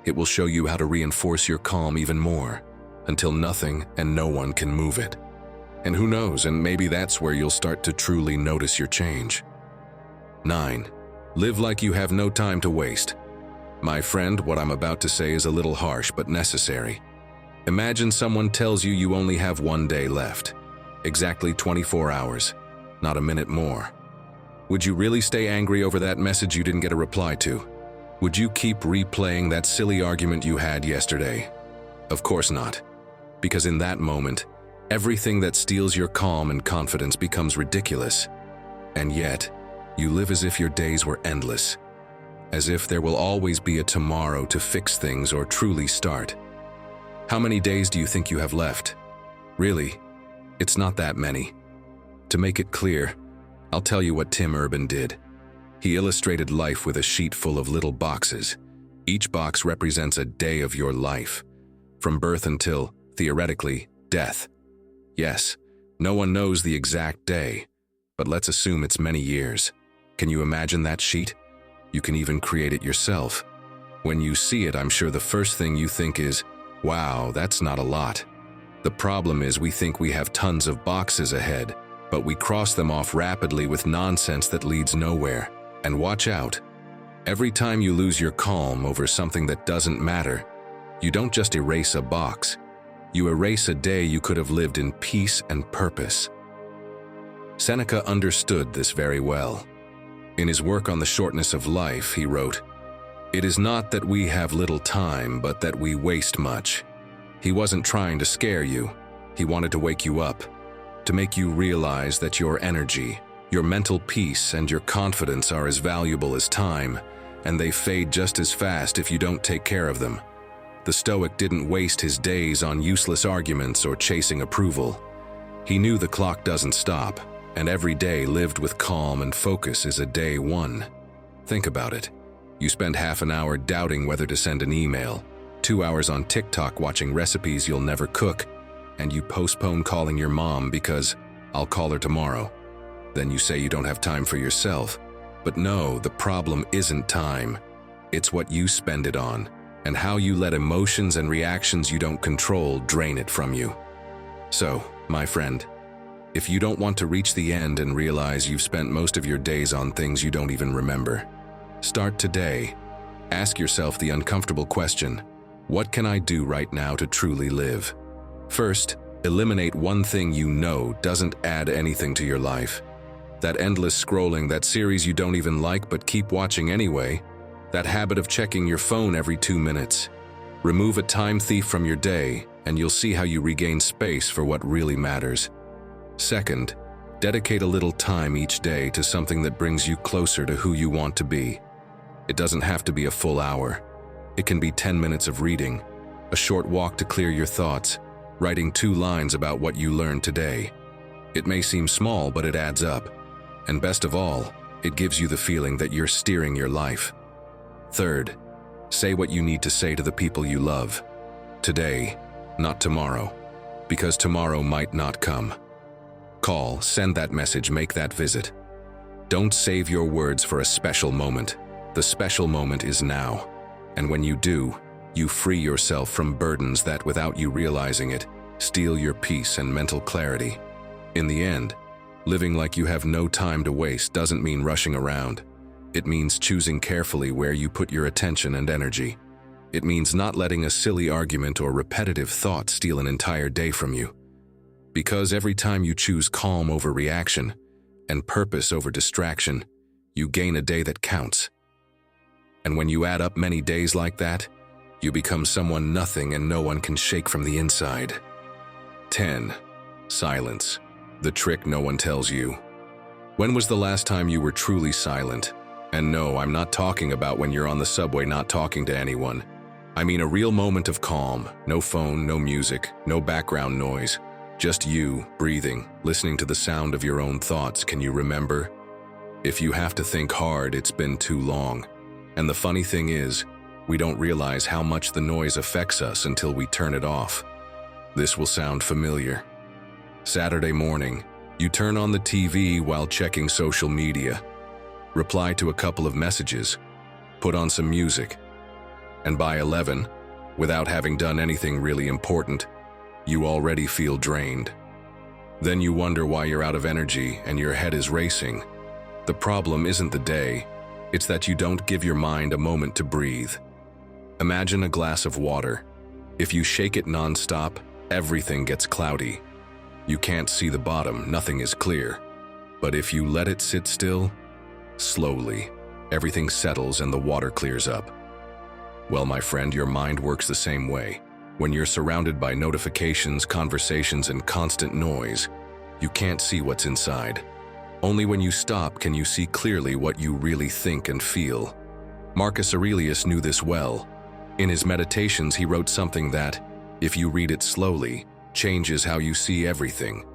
It will show you how to reinforce your calm even more, until nothing and no one can move it. And who knows, and maybe that's where you'll start to truly notice your change. 9. Live like you have no time to waste. My friend, what I'm about to say is a little harsh but necessary. Imagine someone tells you you only have 1 day left. Exactly 24 hours, not a minute more. Would you really stay angry over that message you didn't get a reply to? Would you keep replaying that silly argument you had yesterday? Of course not. Because in that moment, everything that steals your calm and confidence becomes ridiculous. And yet, you live as if your days were endless. As if there will always be a tomorrow to fix things or truly start. How many days do you think you have left? Really, it's not that many. To make it clear, I'll tell you what Tim Urban did. He illustrated life with a sheet full of little boxes. Each box represents a day of your life, from birth until, theoretically, death. Yes, no one knows the exact day, but let's assume it's many years. Can you imagine that sheet? You can even create it yourself. When you see it, I'm sure the first thing you think is, wow, that's not a lot. The problem is we think we have tons of boxes ahead, but we cross them off rapidly with nonsense that leads nowhere. And watch out, Every time you lose your calm over something that doesn't matter, you don't just erase a box, you erase a day you could have lived in peace and purpose. Seneca understood this very well. In his work on the shortness of life, he wrote, "It is not that we have little time, but that we waste much." He wasn't trying to scare you. He wanted to wake you up, to make you realize that your energy, your mental peace, and your confidence are as valuable as time, and they fade just as fast if you don't take care of them. The Stoic didn't waste his days on useless arguments or chasing approval. He knew the clock doesn't stop, and every day lived with calm and focus is a day won. Think about it. You spend half an hour doubting whether to send an email, 2 hours on TikTok watching recipes you'll never cook, and you postpone calling your mom because "I'll call her tomorrow." Then you say you don't have time for yourself. But no, the problem isn't time. It's what you spend it on, and how you let emotions and reactions you don't control drain it from you. So, my friend, if you don't want to reach the end and realize you've spent most of your days on things you don't even remember, start today. Ask yourself the uncomfortable question, what can I do right now to truly live? First, eliminate one thing you know doesn't add anything to your life. That endless scrolling, that series you don't even like but keep watching anyway, that habit of checking your phone every 2 minutes. Remove a time thief from your day, and you'll see how you regain space for what really matters. Second, dedicate a little time each day to something that brings you closer to who you want to be. It doesn't have to be a full hour. It can be 10 minutes of reading, a short walk to clear your thoughts, writing 2 lines about what you learned today. It may seem small, but it adds up. And best of all, it gives you the feeling that you're steering your life. Third, say what you need to say to the people you love. Today, not tomorrow, because tomorrow might not come. Call, send that message, make that visit. Don't save your words for a special moment. The special moment is now. And when you do, you free yourself from burdens that, without you realizing it, steal your peace and mental clarity. In the end, living like you have no time to waste doesn't mean rushing around. It means choosing carefully where you put your attention and energy. It means not letting a silly argument or repetitive thought steal an entire day from you. Because every time you choose calm over reaction and purpose over distraction, you gain a day that counts. And when you add up many days like that, you become someone nothing and no one can shake from the inside. 10. Silence. The trick no one tells you. When was the last time you were truly silent? And no, I'm not talking about when you're on the subway not talking to anyone. I mean a real moment of calm, no phone, no music, no background noise. Just you, breathing, listening to the sound of your own thoughts. Can you remember? If you have to think hard, it's been too long. And the funny thing is, we don't realize how much the noise affects us until we turn it off. This will sound familiar. Saturday morning, you turn on the TV while checking social media, reply to a couple of messages, put on some music, and by 11, without having done anything really important, you already feel drained. Then you wonder why you're out of energy and your head is racing. The problem isn't the day, it's that you don't give your mind a moment to breathe. Imagine a glass of water. If you shake it non-stop, everything gets cloudy. You can't see the bottom, nothing is clear. But if you let it sit still, slowly, everything settles and the water clears up. Well, my friend, your mind works the same way. When you're surrounded by notifications, conversations, and constant noise, you can't see what's inside. Only when you stop can you see clearly what you really think and feel. Marcus Aurelius knew this well. In his meditations, he wrote something that, if you read it slowly, changes how you see everything.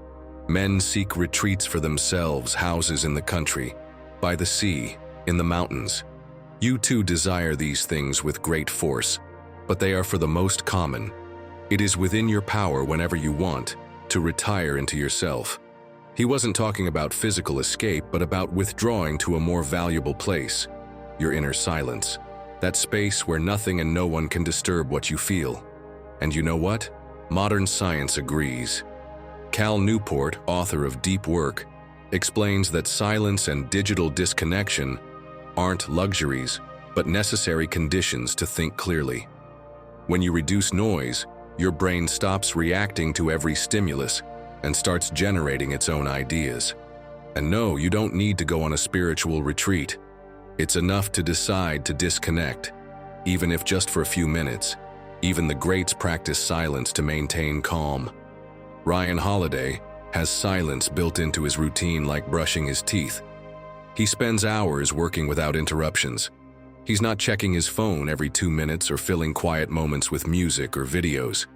Men seek retreats for themselves, houses in the country, by the sea, in the mountains. You too desire these things with great force, but they are for the most common. It is within your power whenever you want to retire into yourself. He wasn't talking about physical escape, but about withdrawing to a more valuable place, your inner silence, that space where nothing and no one can disturb what you feel. And you know what? Modern science agrees. Cal Newport, author of Deep Work, explains that silence and digital disconnection aren't luxuries, but necessary conditions to think clearly. When you reduce noise, your brain stops reacting to every stimulus and starts generating its own ideas. And no, you don't need to go on a spiritual retreat. It's enough to decide to disconnect, even if just for a few minutes. Even the greats practice silence to maintain calm. Ryan Holiday has silence built into his routine like brushing his teeth. He spends hours working without interruptions. He's not checking his phone every 2 minutes or filling quiet moments with music or videos.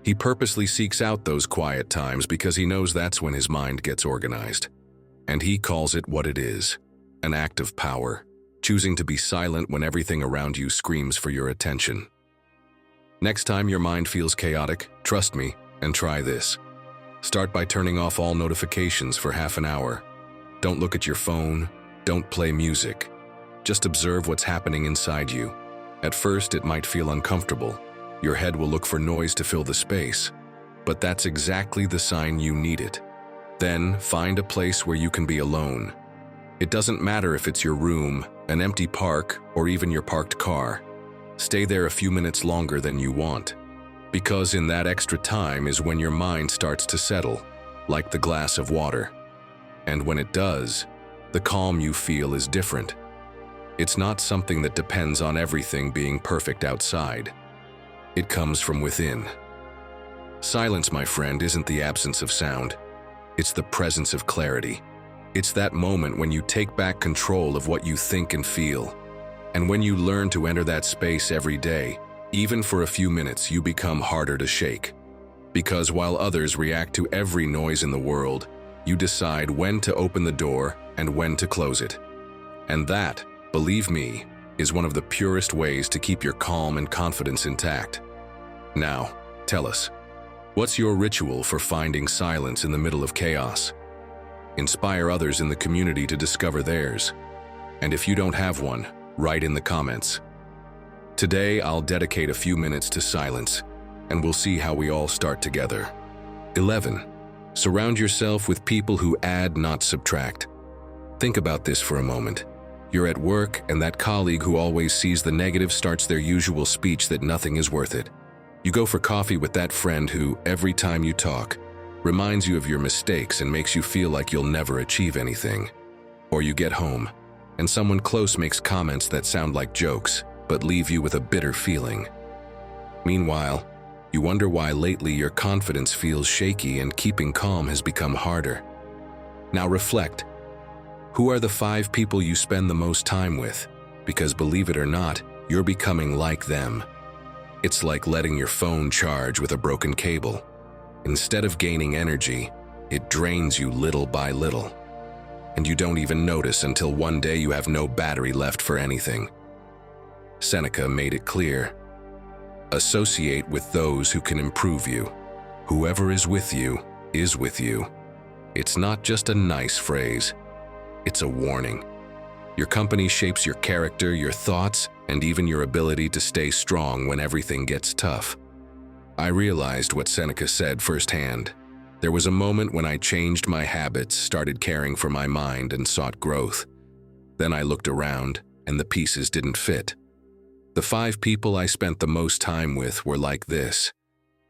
He purposely seeks out those quiet times because he knows that's when his mind gets organized. And he calls it what it is, an act of power, choosing to be silent when everything around you screams for your attention. Next time your mind feels chaotic, trust me and try this. Start by turning off all notifications for half an hour. Don't look at your phone, don't play music. Just observe what's happening inside you. At first, it might feel uncomfortable. Your head will look for noise to fill the space. But that's exactly the sign you need it. Then, find a place where you can be alone. It doesn't matter if it's your room, an empty park, or even your parked car. Stay there a few minutes longer than you want. Because in that extra time is when your mind starts to settle, like the glass of water. And when it does, the calm you feel is different. It's not something that depends on everything being perfect outside. It comes from within. Silence, my friend, isn't the absence of sound. It's the presence of clarity. It's that moment when you take back control of what you think and feel. And when you learn to enter that space every day, even for a few minutes, you become harder to shake. Because while others react to every noise in the world, you decide when to open the door and when to close it. And that, believe me, is one of the purest ways to keep your calm and confidence intact. Now, tell us, what's your ritual for finding silence in the middle of chaos? Inspire others in the community to discover theirs. And if you don't have one, write in the comments. Today, I'll dedicate a few minutes to silence, and we'll see how we all start together. 11. Surround yourself with people who add, not subtract. Think about this for a moment. You're at work, and that colleague who always sees the negative starts their usual speech that nothing is worth it. You go for coffee with that friend who, every time you talk, reminds you of your mistakes and makes you feel like you'll never achieve anything. Or you get home, and someone close makes comments that sound like jokes, but leave you with a bitter feeling. Meanwhile, you wonder why lately your confidence feels shaky and keeping calm has become harder. Now reflect. Who are the 5 people you spend the most time with? Because believe it or not, you're becoming like them. It's like letting your phone charge with a broken cable. Instead of gaining energy, it drains you little by little. And you don't even notice until one day you have no battery left for anything. Seneca made it clear. Associate with those who can improve you. Whoever is with you is with you. It's not just a nice phrase. It's a warning. Your company shapes your character, your thoughts, and even your ability to stay strong when everything gets tough. I realized what Seneca said firsthand. There was a moment when I changed my habits, started caring for my mind, and sought growth. Then I looked around, and the pieces didn't fit. The 5 people I spent the most time with were like this.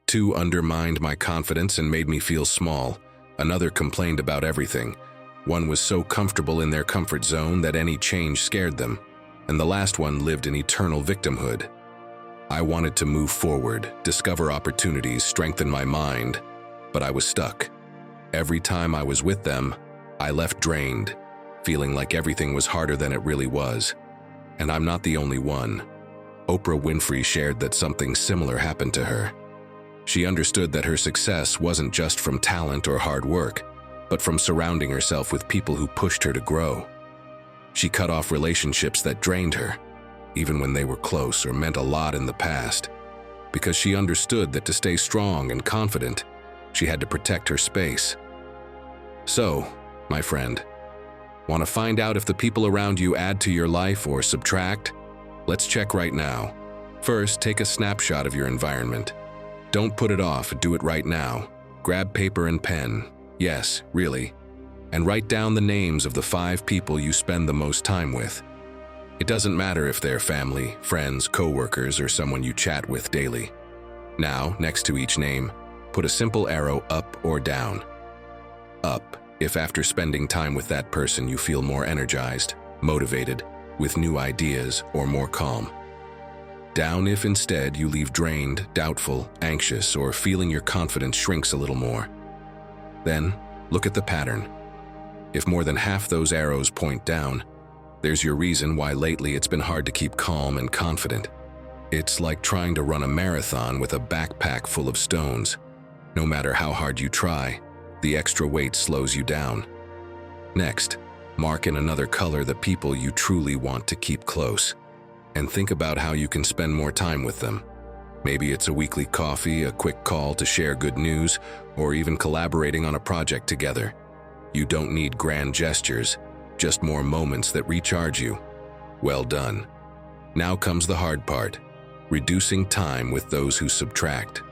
2 undermined my confidence and made me feel small. Another complained about everything. One was so comfortable in their comfort zone that any change scared them. And the last one lived in eternal victimhood. I wanted to move forward, discover opportunities, strengthen my mind, but I was stuck. Every time I was with them, I left drained, feeling like everything was harder than it really was. And I'm not the only one. Oprah Winfrey shared that something similar happened to her. She understood that her success wasn't just from talent or hard work, but from surrounding herself with people who pushed her to grow. She cut off relationships that drained her, even when they were close or meant a lot in the past, because she understood that to stay strong and confident, she had to protect her space. So, my friend, want to find out if the people around you add to your life or subtract? Let's check right now. First, take a snapshot of your environment. Don't put it off, do it right now. Grab paper and pen. Yes, really. And write down the names of the 5 people you spend the most time with. It doesn't matter if they're family, friends, coworkers, or someone you chat with daily. Now, next to each name, put a simple arrow up or down. Up, if after spending time with that person you feel more energized, motivated, with new ideas, or more calm. Down if instead you leave drained, doubtful, anxious, or feeling your confidence shrinks a little more. Then, look at the pattern. If more than half those arrows point down, there's your reason why lately it's been hard to keep calm and confident. It's like trying to run a marathon with a backpack full of stones. No matter how hard you try, the extra weight slows you down. Next, mark in another color the people you truly want to keep close. And think about how you can spend more time with them. Maybe it's a weekly coffee, a quick call to share good news, or even collaborating on a project together. You don't need grand gestures, just more moments that recharge you. Well done. Now comes the hard part, reducing time with those who subtract.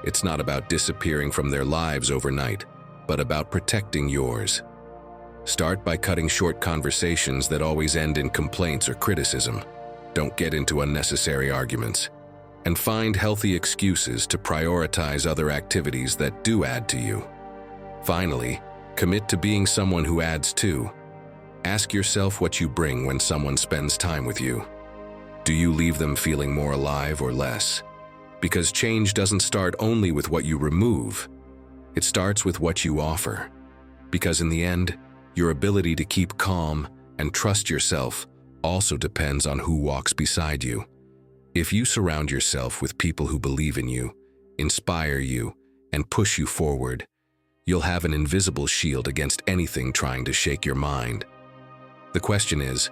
It's not about disappearing from their lives overnight, but about protecting yours. Start by cutting short conversations that always end in complaints or criticism. Don't get into unnecessary arguments. And find healthy excuses to prioritize other activities that do add to you. Finally, commit to being someone who adds too. Ask yourself what you bring when someone spends time with you. Do you leave them feeling more alive or less? Because change doesn't start only with what you remove. It starts with what you offer. Because in the end, your ability to keep calm and trust yourself also depends on who walks beside you. If you surround yourself with people who believe in you, inspire you, and push you forward, you'll have an invisible shield against anything trying to shake your mind. The question is,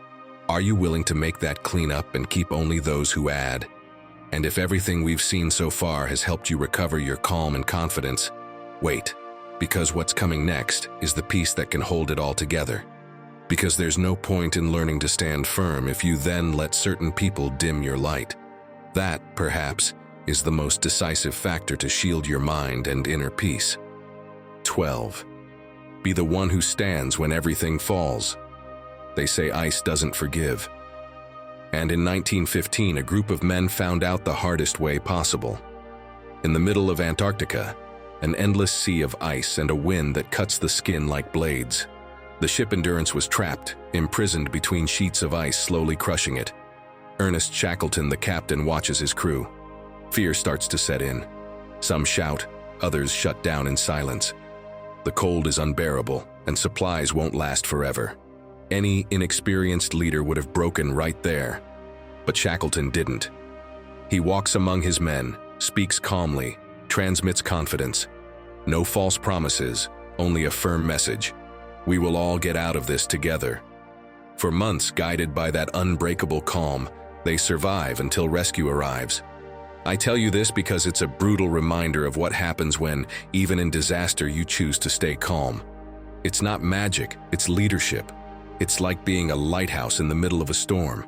are you willing to make that cleanup and keep only those who add? And if everything we've seen so far has helped you recover your calm and confidence, wait, because what's coming next is the piece that can hold it all together. Because there's no point in learning to stand firm if you then let certain people dim your light. That, perhaps, is the most decisive factor to shield your mind and inner peace. 12. Be the one who stands when everything falls. They say ice doesn't forgive. And in 1915, a group of men found out the hardest way possible. In the middle of Antarctica, an endless sea of ice and a wind that cuts the skin like blades. The ship Endurance was trapped, imprisoned between sheets of ice slowly crushing it. Ernest Shackleton, the captain, watches his crew. Fear starts to set in. Some shout, others shut down in silence. The cold is unbearable, and supplies won't last forever. Any inexperienced leader would have broken right there. But Shackleton didn't. He walks among his men, speaks calmly, transmits confidence. No false promises, only a firm message. We will all get out of this together. For months, guided by that unbreakable calm, they survive until rescue arrives. I tell you this because it's a brutal reminder of what happens when, even in disaster, you choose to stay calm. It's not magic, it's leadership. It's like being a lighthouse in the middle of a storm.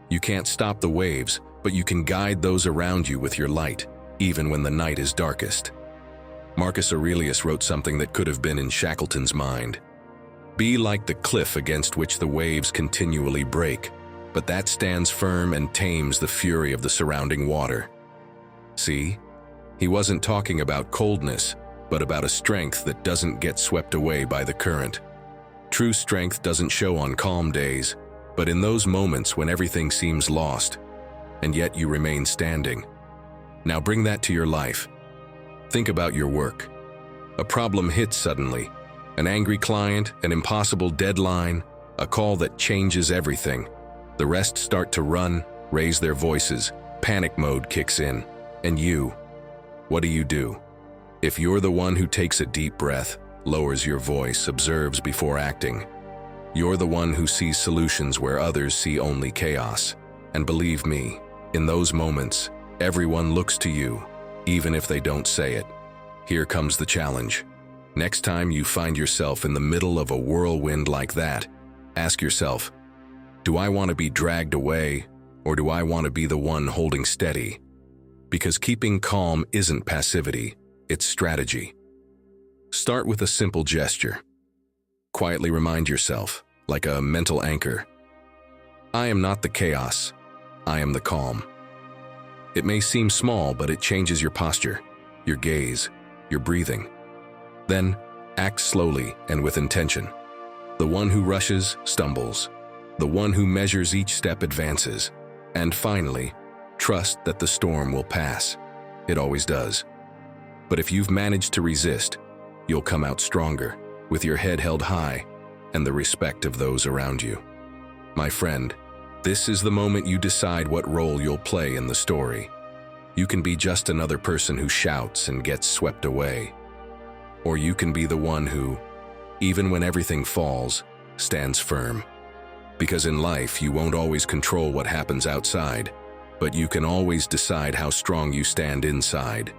You can't stop the waves, but you can guide those around you with your light, even when the night is darkest. Marcus Aurelius wrote something that could have been in Shackleton's mind. Be like the cliff against which the waves continually break, but that stands firm and tames the fury of the surrounding water. See? He wasn't talking about coldness, but about a strength that doesn't get swept away by the current. True strength doesn't show on calm days, but in those moments when everything seems lost, and yet you remain standing. Now bring that to your life. Think about your work. A problem hits suddenly. An angry client, an impossible deadline, a call that changes everything. The rest start to run, raise their voices, panic mode kicks in. And you, what do? If you're the one who takes a deep breath, lowers your voice, observes before acting, you're the one who sees solutions where others see only chaos. And believe me, in those moments, everyone looks to you, even if they don't say it. Here comes the challenge. Next time you find yourself in the middle of a whirlwind like that, ask yourself, do I want to be dragged away, or do I want to be the one holding steady? Because keeping calm isn't passivity, it's strategy. Start with a simple gesture. Quietly remind yourself, like a mental anchor. I am not the chaos. I am the calm. It may seem small, but it changes your posture, your gaze, your breathing. Then, act slowly and with intention. The one who rushes stumbles. The one who measures each step advances. And finally, trust that the storm will pass. It always does. But if you've managed to resist, you'll come out stronger, with your head held high and the respect of those around you. My friend, this is the moment you decide what role you'll play in the story. You can be just another person who shouts and gets swept away. Or you can be the one who, even when everything falls, stands firm. Because in life, you won't always control what happens outside, but you can always decide how strong you stand inside.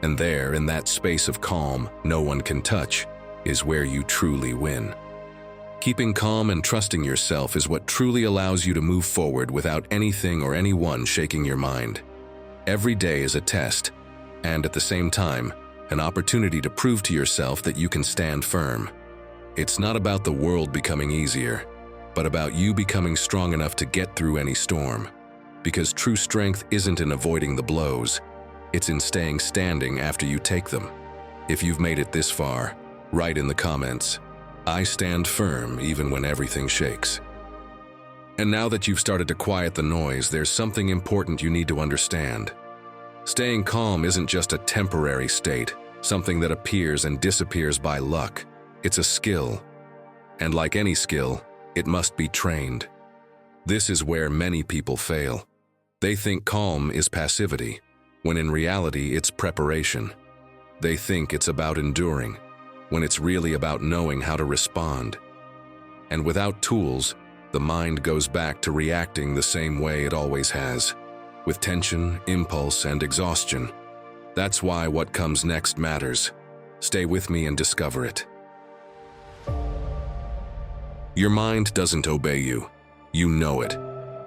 And there, in that space of calm no one can touch, is where you truly win. Keeping calm and trusting yourself is what truly allows you to move forward without anything or anyone shaking your mind. Every day is a test, and at the same time, an opportunity to prove to yourself that you can stand firm. It's not about the world becoming easier, but about you becoming strong enough to get through any storm. Because true strength isn't in avoiding the blows, it's in staying standing after you take them. If you've made it this far, write in the comments, "I stand firm even when everything shakes." And now that you've started to quiet the noise, there's something important you need to understand. Staying calm isn't just a temporary state, something that appears and disappears by luck. It's a skill. And like any skill, it must be trained. This is where many people fail. They think calm is passivity, when in reality it's preparation. They think it's about enduring, when it's really about knowing how to respond. And without tools, the mind goes back to reacting the same way it always has, with tension, impulse, and exhaustion. That's why what comes next matters. Stay with me and discover it. Your mind doesn't obey you. You know it.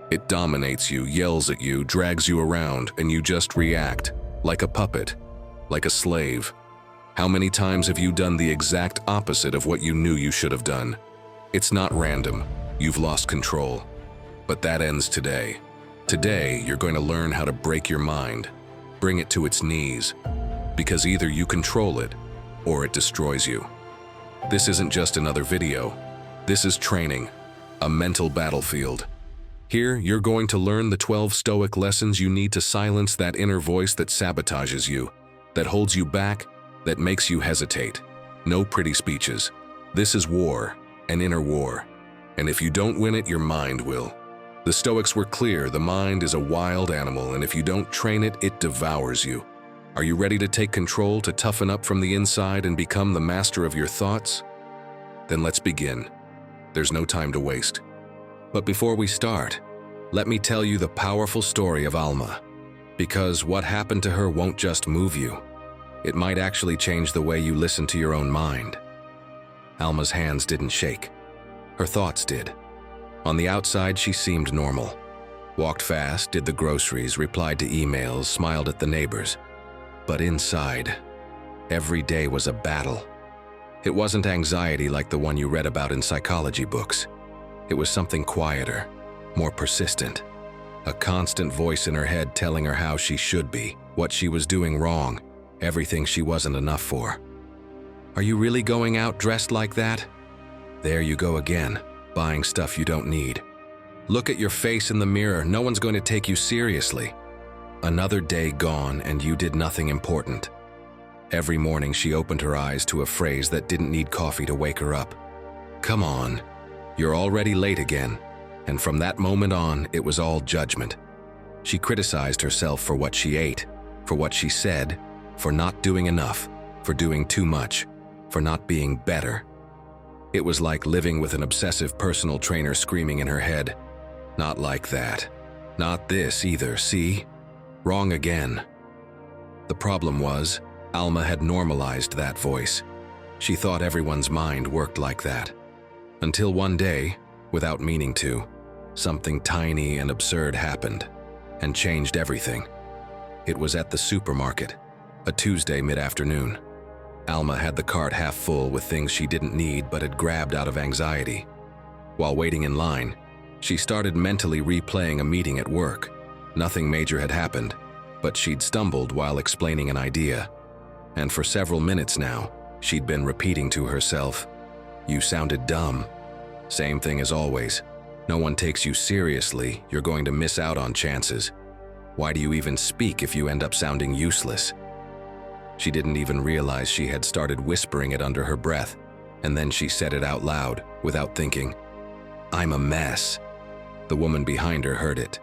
It dominates you, yells at you, drags you around, and you just react, like a puppet, like a slave. How many times have you done the exact opposite of what you knew you should have done? It's not random. You've lost control. But that ends today. Today, you're going to learn how to break your mind, bring it to its knees, because either you control it or it destroys you. This isn't just another video. This is training, a mental battlefield. Here, you're going to learn the 12 Stoic lessons you need to silence that inner voice that sabotages you, that holds you back, that makes you hesitate. No pretty speeches. This is war, an inner war. And if you don't win it, your mind will. The Stoics were clear, the mind is a wild animal, and if you don't train it, it devours you. Are you ready to take control, to toughen up from the inside and become the master of your thoughts? Then let's begin. There's no time to waste. But before we start, let me tell you the powerful story of Alma. Because what happened to her won't just move you. It might actually change the way you listen to your own mind. Alma's hands didn't shake. Her thoughts did. On the outside, she seemed normal. Walked fast, did the groceries, replied to emails, smiled at the neighbors. But inside, every day was a battle. It wasn't anxiety like the one you read about in psychology books. It was something quieter, more persistent. A constant voice in her head telling her how she should be, what she was doing wrong, everything she wasn't enough for. Are you really going out dressed like that? There you go again, buying stuff you don't need. Look at your face in the mirror, no one's going to take you seriously. Another day gone and you did nothing important. Every morning she opened her eyes to a phrase that didn't need coffee to wake her up. Come on, you're already late again. And from that moment on, it was all judgment. She criticized herself for what she ate, for what she said, for not doing enough, for doing too much, for not being better. It was like living with an obsessive personal trainer screaming in her head, "Not like that. Not this either, see? Wrong again." The problem was, Alma had normalized that voice. She thought everyone's mind worked like that. Until one day, without meaning to, something tiny and absurd happened and changed everything. It was at the supermarket, a Tuesday mid-afternoon. Alma had the cart half full with things she didn't need but had grabbed out of anxiety. While waiting in line, She started mentally replaying a meeting at work. Nothing major had happened, but she'd stumbled while explaining an idea. And for several minutes now, she'd been repeating to herself, "You sounded dumb." Same thing as always. No one takes you seriously, you're going to miss out on chances. Why do you even speak if you end up sounding useless? She didn't even realize she had started whispering it under her breath, and then she said it out loud, without thinking. "I'm a mess." The woman behind her heard it.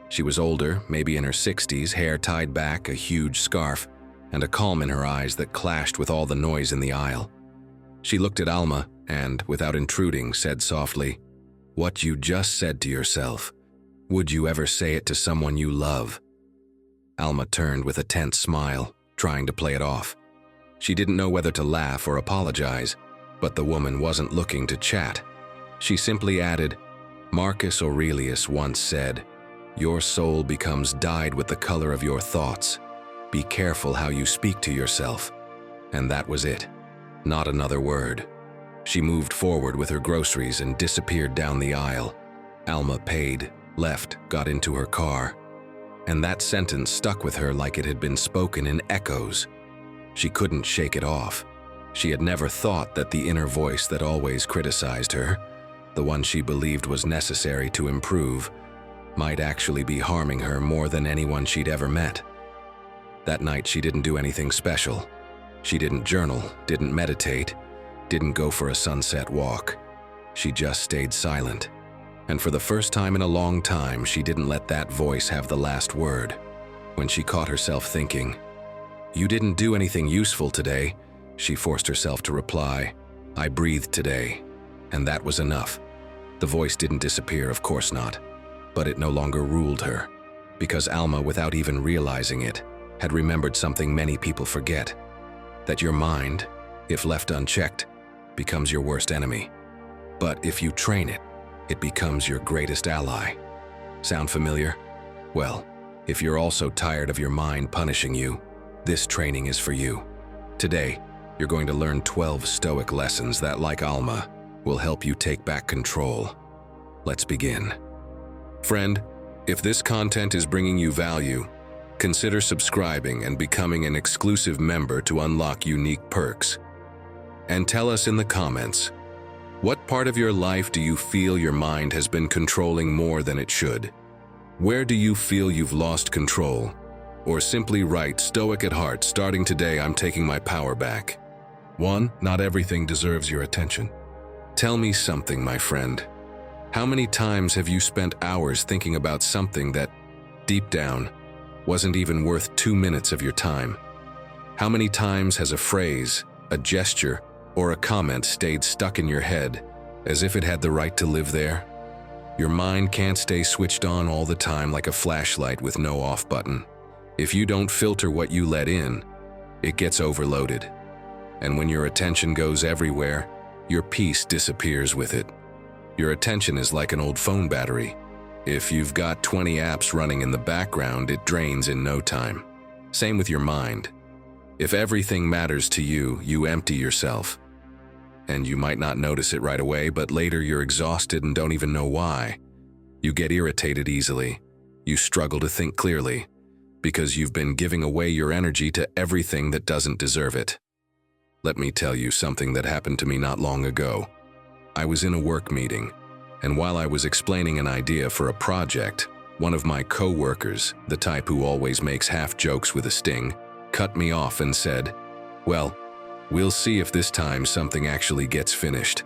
She was older, maybe in her 60s, hair tied back, a huge scarf, and a calm in her eyes that clashed with all the noise in the aisle. She looked at Alma and, without intruding, said softly, "What you just said to yourself, would you ever say it to someone you love?" Alma turned with a tense smile, trying to play it off. She didn't know whether to laugh or apologize, but the woman wasn't looking to chat. She simply added, "Marcus Aurelius once said, 'Your soul becomes dyed with the color of your thoughts. Be careful how you speak to yourself.'" And that was it. Not another word. She moved forward with her groceries and disappeared down the aisle. Alma paid, left, got into her car. And that sentence stuck with her like it had been spoken in echoes. She couldn't shake it off. She had never thought that the inner voice that always criticized her, the one she believed was necessary to improve, might actually be harming her more than anyone she'd ever met. That night she didn't do anything special. She didn't journal, didn't meditate, didn't go for a sunset walk. She just stayed silent. And for the first time in a long time, she didn't let that voice have the last word. When she caught herself thinking, "You didn't do anything useful today," she forced herself to reply, "I breathed today." And that was enough. The voice didn't disappear, of course not. But it no longer ruled her. Because Alma, without even realizing it, had remembered something many people forget. That your mind, if left unchecked, becomes your worst enemy. But if you train it, it becomes your greatest ally. Sound familiar? Well, if you're also tired of your mind punishing you, this training is for you. Today, you're going to learn 12 Stoic lessons that, like Alma, will help you take back control. Let's begin. Friend, if this content is bringing you value, consider subscribing and becoming an exclusive member to unlock unique perks. And tell us in the comments, what part of your life do you feel your mind has been controlling more than it should? Where do you feel you've lost control? Or simply write, "Stoic at heart, starting today I'm taking my power back." 1. Not everything deserves your attention. Tell me something, my friend. How many times have you spent hours thinking about something that, deep down, wasn't even worth 2 minutes of your time? How many times has a phrase, a gesture, or a comment stayed stuck in your head, as if it had the right to live there? Your mind can't stay switched on all the time like a flashlight with no off button. If you don't filter what you let in, it gets overloaded. And when your attention goes everywhere, your peace disappears with it. Your attention is like an old phone battery. If you've got 20 apps running in the background, it drains in no time. Same with your mind. If everything matters to you, you empty yourself. And you might not notice it right away, but later you're exhausted and don't even know why. You get irritated easily. You struggle to think clearly, because you've been giving away your energy to everything that doesn't deserve it. Let me tell you something that happened to me not long ago. I was in a work meeting, and while I was explaining an idea for a project, one of my co-workers, the type who always makes half jokes with a sting, cut me off and said, "Well, we'll see if this time something actually gets finished."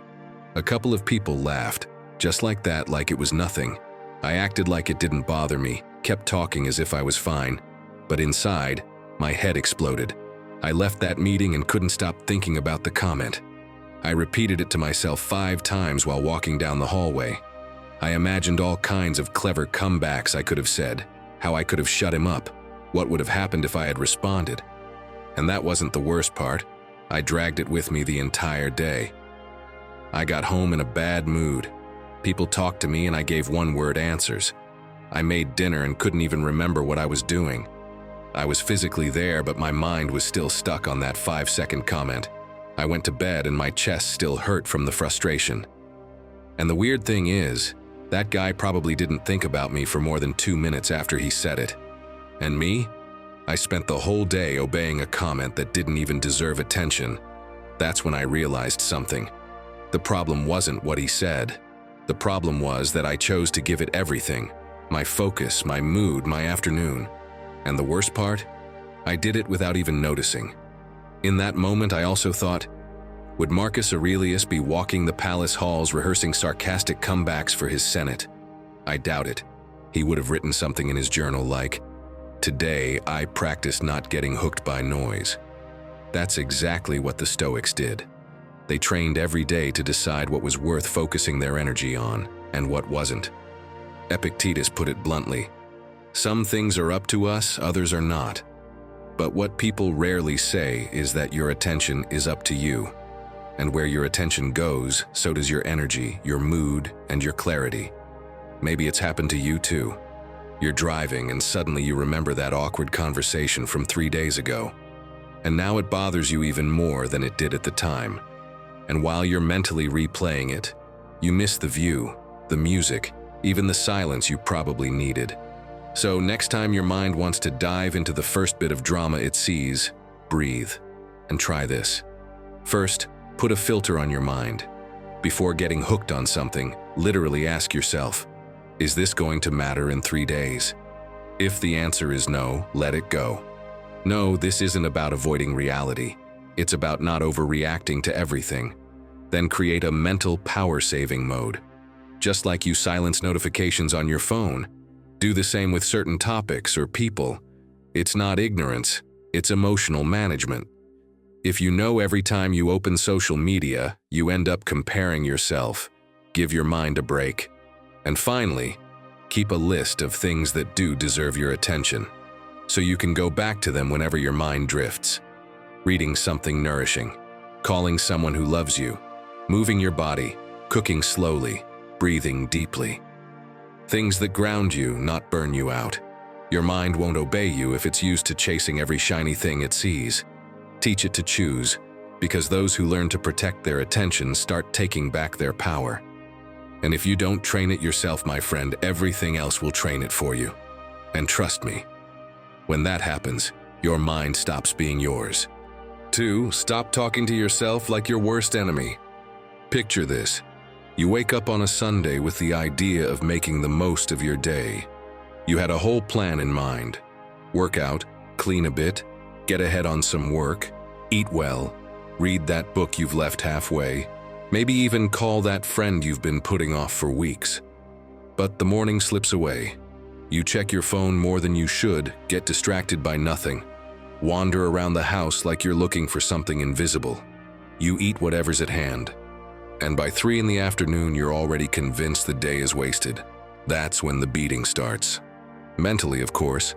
A couple of people laughed, just like that, like it was nothing. I acted like it didn't bother me, kept talking as if I was fine, but inside, my head exploded. I left that meeting and couldn't stop thinking about the comment. I repeated it to myself 5 times while walking down the hallway. I imagined all kinds of clever comebacks I could have said, how I could have shut him up, what would have happened if I had responded. And that wasn't the worst part. I dragged it with me the entire day. I got home in a bad mood. People talked to me and I gave one-word answers. I made dinner and couldn't even remember what I was doing. I was physically there, but my mind was still stuck on that 5-second comment. I went to bed and my chest still hurt from the frustration. And the weird thing is, That guy probably didn't think about me for more than 2 minutes after he said it. And me? I spent the whole day obeying a comment that didn't even deserve attention. That's when I realized something. The problem wasn't what he said. The problem was that I chose to give it everything. My focus, my mood, my afternoon. And the worst part? I did it without even noticing. In that moment, I also thought, would Marcus Aurelius be walking the palace halls rehearsing sarcastic comebacks for his Senate? I doubt it. He would have written something in his journal like, "Today, I practice not getting hooked by noise." That's exactly what the Stoics did. They trained every day to decide what was worth focusing their energy on and what wasn't. Epictetus put it bluntly, "Some things are up to us, others are not." But what people rarely say is that your attention is up to you. And where your attention goes, so does your energy, your mood, and your clarity. Maybe it's happened to you too. You're driving and suddenly you remember that awkward conversation from 3 days ago. And now it bothers you even more than it did at the time. And while you're mentally replaying it, you miss the view, the music, even the silence you probably needed. So next time your mind wants to dive into the first bit of drama it sees, breathe and try this. First, put a filter on your mind. Before getting hooked on something, literally ask yourself, is this going to matter in 3 days? If the answer is no, let it go. No, this isn't about avoiding reality. It's about not overreacting to everything. Then create a mental power-saving mode. Just like you silence notifications on your phone, do the same with certain topics or people. It's not ignorance, it's emotional management. If you know every time you open social media, you end up comparing yourself, give your mind a break. And finally, keep a list of things that do deserve your attention, so you can go back to them whenever your mind drifts. Reading something nourishing, calling someone who loves you, moving your body, cooking slowly, breathing deeply. Things that ground you, not burn you out. Your mind won't obey you if it's used to chasing every shiny thing it sees. Teach it to choose, because those who learn to protect their attention start taking back their power. And if you don't train it yourself, my friend, everything else will train it for you. And trust me, when that happens, your mind stops being yours. 2. Stop talking to yourself like your worst enemy. Picture this. You wake up on a Sunday with the idea of making the most of your day. You had a whole plan in mind. Work out, clean a bit, get ahead on some work, eat well, read that book you've left halfway, maybe even call that friend you've been putting off for weeks. But the morning slips away. You check your phone more than you should, get distracted by nothing, wander around the house like you're looking for something invisible. You eat whatever's at hand. And by 3 in the afternoon, you're already convinced the day is wasted. That's when the beating starts. Mentally, of course.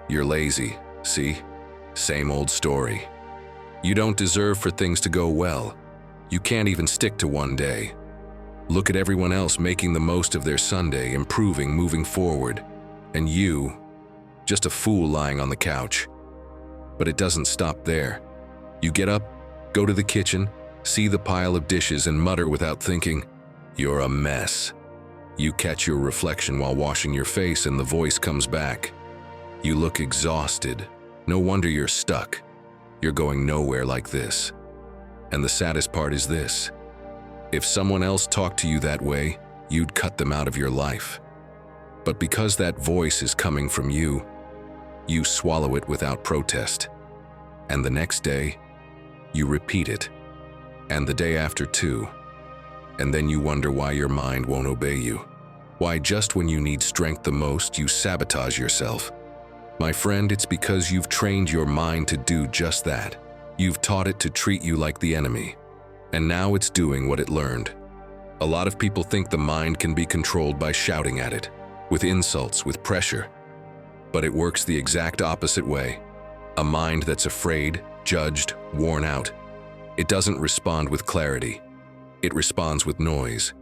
You're lazy, see? Same old story. You don't deserve for things to go well. You can't even stick to one day. Look at everyone else making the most of their Sunday, improving, moving forward. And you, just a fool lying on the couch. But it doesn't stop there. You get up, go to the kitchen, see the pile of dishes and mutter without thinking, "You're a mess." You catch your reflection while washing your face and the voice comes back. You look exhausted. No wonder you're stuck. You're going nowhere like this. And the saddest part is this. If someone else talked to you that way, you'd cut them out of your life. But because that voice is coming from you, you swallow it without protest. And the next day, you repeat it. And the day after too. And then you wonder why your mind won't obey you. Why just when you need strength the most, you sabotage yourself. My friend, it's because you've trained your mind to do just that. You've taught it to treat you like the enemy. And now it's doing what it learned. A lot of people think the mind can be controlled by shouting at it, with insults, with pressure. But it works the exact opposite way. A mind that's afraid, judged, worn out. It doesn't respond with clarity. It responds with noise.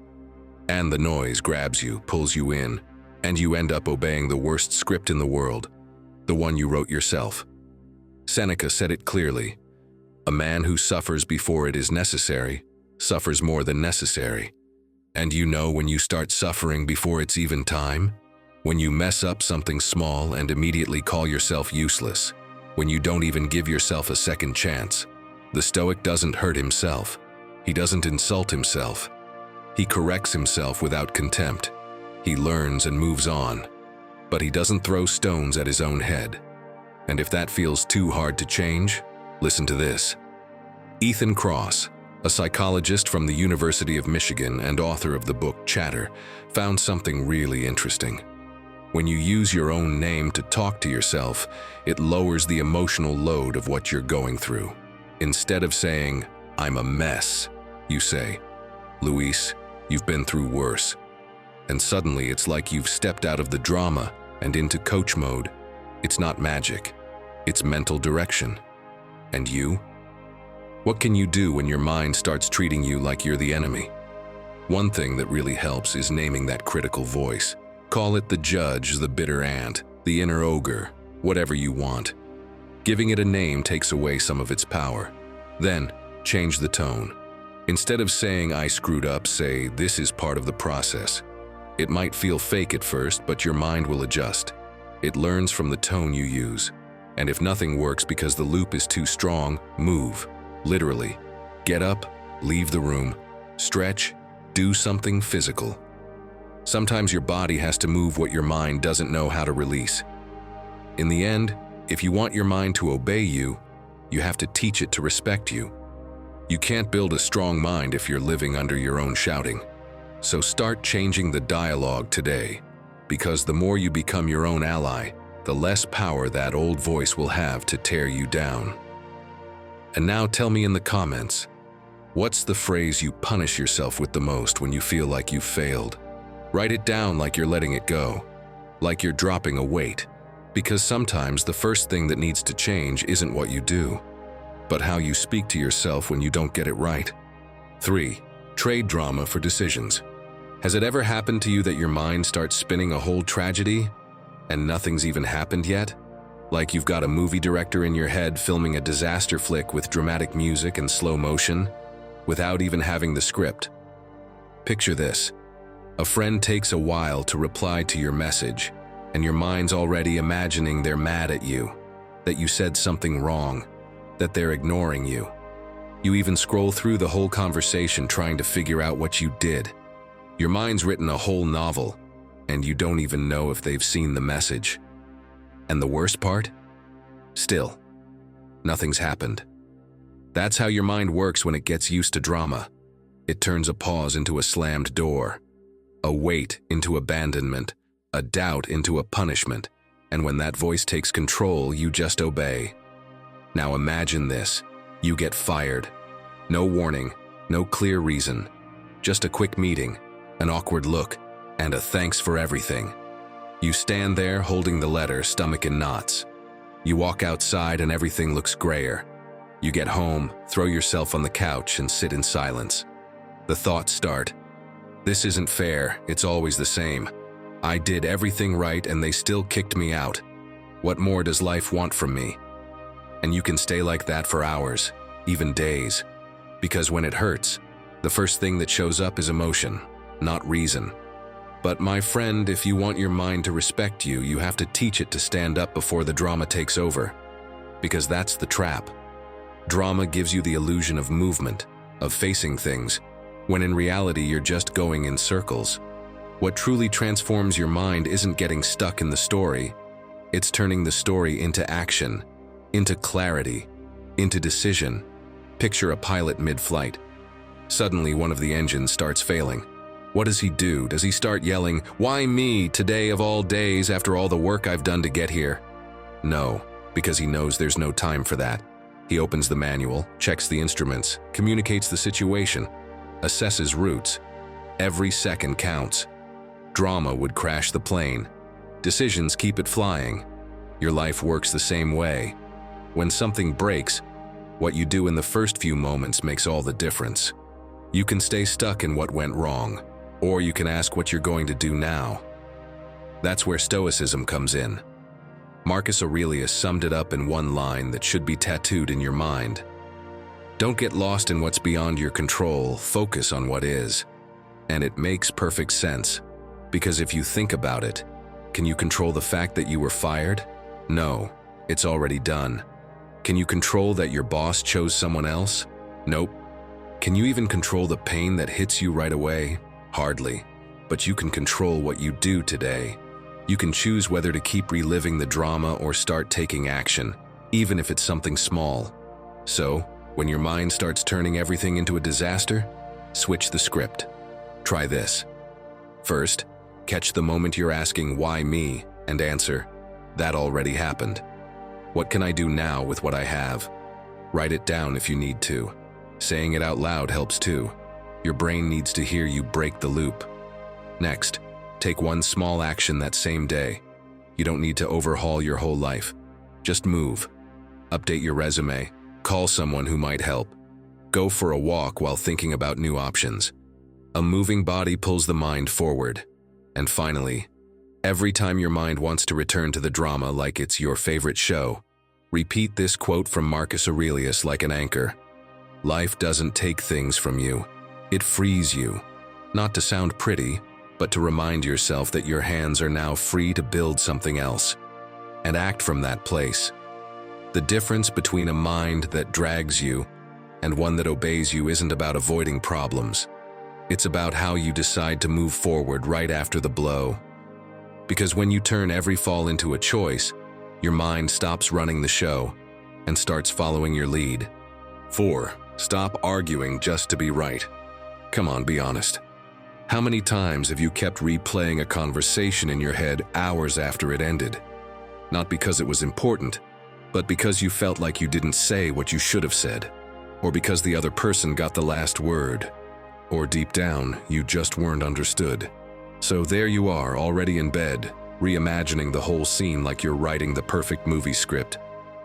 And the noise grabs you, pulls you in, and you end up obeying the worst script in the world, the one you wrote yourself. Seneca said it clearly. A man who suffers before it is necessary suffers more than necessary. And you know when you start suffering before it's even time? When you mess up something small and immediately call yourself useless. When you don't even give yourself a second chance. The Stoic doesn't hurt himself. He doesn't insult himself. He corrects himself without contempt. He learns and moves on. But he doesn't throw stones at his own head. And if that feels too hard to change, listen to this. Ethan Kross, a psychologist from the University of Michigan and author of the book Chatter, found something really interesting. When you use your own name to talk to yourself, it lowers the emotional load of what you're going through. Instead of saying, "I'm a mess," you say, "Luis, you've been through worse." And suddenly it's like you've stepped out of the drama and into coach mode. It's not magic, it's mental direction. And you? What can you do when your mind starts treating you like you're the enemy? One thing that really helps is naming that critical voice. Call it the judge, the bitter ant, the inner ogre, whatever you want. Giving it a name takes away some of its power. Then, change the tone. Instead of saying, "I screwed up," say, "This is part of the process." It might feel fake at first, but your mind will adjust. It learns from the tone you use. And if nothing works because the loop is too strong, move. Literally. Get up, leave the room, stretch, do something physical. Sometimes your body has to move what your mind doesn't know how to release. In the end, if you want your mind to obey you, you have to teach it to respect you. You can't build a strong mind if you're living under your own shouting. So start changing the dialogue today, because the more you become your own ally, the less power that old voice will have to tear you down. And now tell me in the comments, what's the phrase you punish yourself with the most when you feel like you've failed? Write it down like you're letting it go, like you're dropping a weight, because sometimes the first thing that needs to change isn't what you do, but how you speak to yourself when you don't get it right. 3. Trade drama for decisions. Has it ever happened to you that your mind starts spinning a whole tragedy and nothing's even happened yet? Like you've got a movie director in your head filming a disaster flick with dramatic music and slow motion without even having the script. Picture this. A friend takes a while to reply to your message, and your mind's already imagining they're mad at you, that you said something wrong, that they're ignoring you. You even scroll through the whole conversation trying to figure out what you did. Your mind's written a whole novel, and you don't even know if they've seen the message. And the worst part? Still, nothing's happened. That's how your mind works when it gets used to drama. It turns a pause into a slammed door, a wait into abandonment, a doubt into a punishment, and when that voice takes control, you just obey. Now imagine this. You get fired. No warning, no clear reason. Just a quick meeting, an awkward look, and a thanks for everything. You stand there holding the letter, stomach in knots. You walk outside and everything looks grayer. You get home, throw yourself on the couch and sit in silence. The thoughts start. This isn't fair, it's always the same. I did everything right and they still kicked me out. What more does life want from me? And you can stay like that for hours, even days. Because when it hurts, the first thing that shows up is emotion, not reason. But my friend, if you want your mind to respect you, you have to teach it to stand up before the drama takes over. Because that's the trap. Drama gives you the illusion of movement, of facing things, when in reality you're just going in circles. What truly transforms your mind isn't getting stuck in the story, it's turning the story into action, into clarity, into decision. Picture a pilot mid-flight. Suddenly one of the engines starts failing. What does he do? Does he start yelling, "Why me, today of all days, after all the work I've done to get here?" No, because he knows there's no time for that. He opens the manual, checks the instruments, communicates the situation, assesses routes. Every second counts. Drama would crash the plane. Decisions keep it flying. Your life works the same way. When something breaks, what you do in the first few moments makes all the difference. You can stay stuck in what went wrong, or you can ask what you're going to do now. That's where Stoicism comes in. Marcus Aurelius summed it up in one line that should be tattooed in your mind. Don't get lost in what's beyond your control, focus on what is. And it makes perfect sense. Because if you think about it, can you control the fact that you were fired? No, it's already done. Can you control that your boss chose someone else? Nope. Can you even control the pain that hits you right away? Hardly. But you can control what you do today. You can choose whether to keep reliving the drama or start taking action, even if it's something small. So, when your mind starts turning everything into a disaster, switch the script. Try this. First, catch the moment you're asking, "Why me?" and answer, "That already happened. What can I do now with what I have?" Write it down if you need to. Saying it out loud helps too. Your brain needs to hear you break the loop. Next, take one small action that same day. You don't need to overhaul your whole life. Just move. Update your resume. Call someone who might help. Go for a walk while thinking about new options. A moving body pulls the mind forward. And finally, every time your mind wants to return to the drama like it's your favorite show, repeat this quote from Marcus Aurelius like an anchor. Life doesn't take things from you. It frees you. Not to sound pretty, but to remind yourself that your hands are now free to build something else. And act from that place. The difference between a mind that drags you and one that obeys you isn't about avoiding problems. It's about how you decide to move forward right after the blow. Because when you turn every fall into a choice, your mind stops running the show and starts following your lead. 4. Stop arguing just to be right. Come on, be honest. How many times have you kept replaying a conversation in your head hours after it ended? Not because it was important, but because you felt like you didn't say what you should have said, or because the other person got the last word, or deep down, you just weren't understood. So there you are, already in bed, reimagining the whole scene like you're writing the perfect movie script,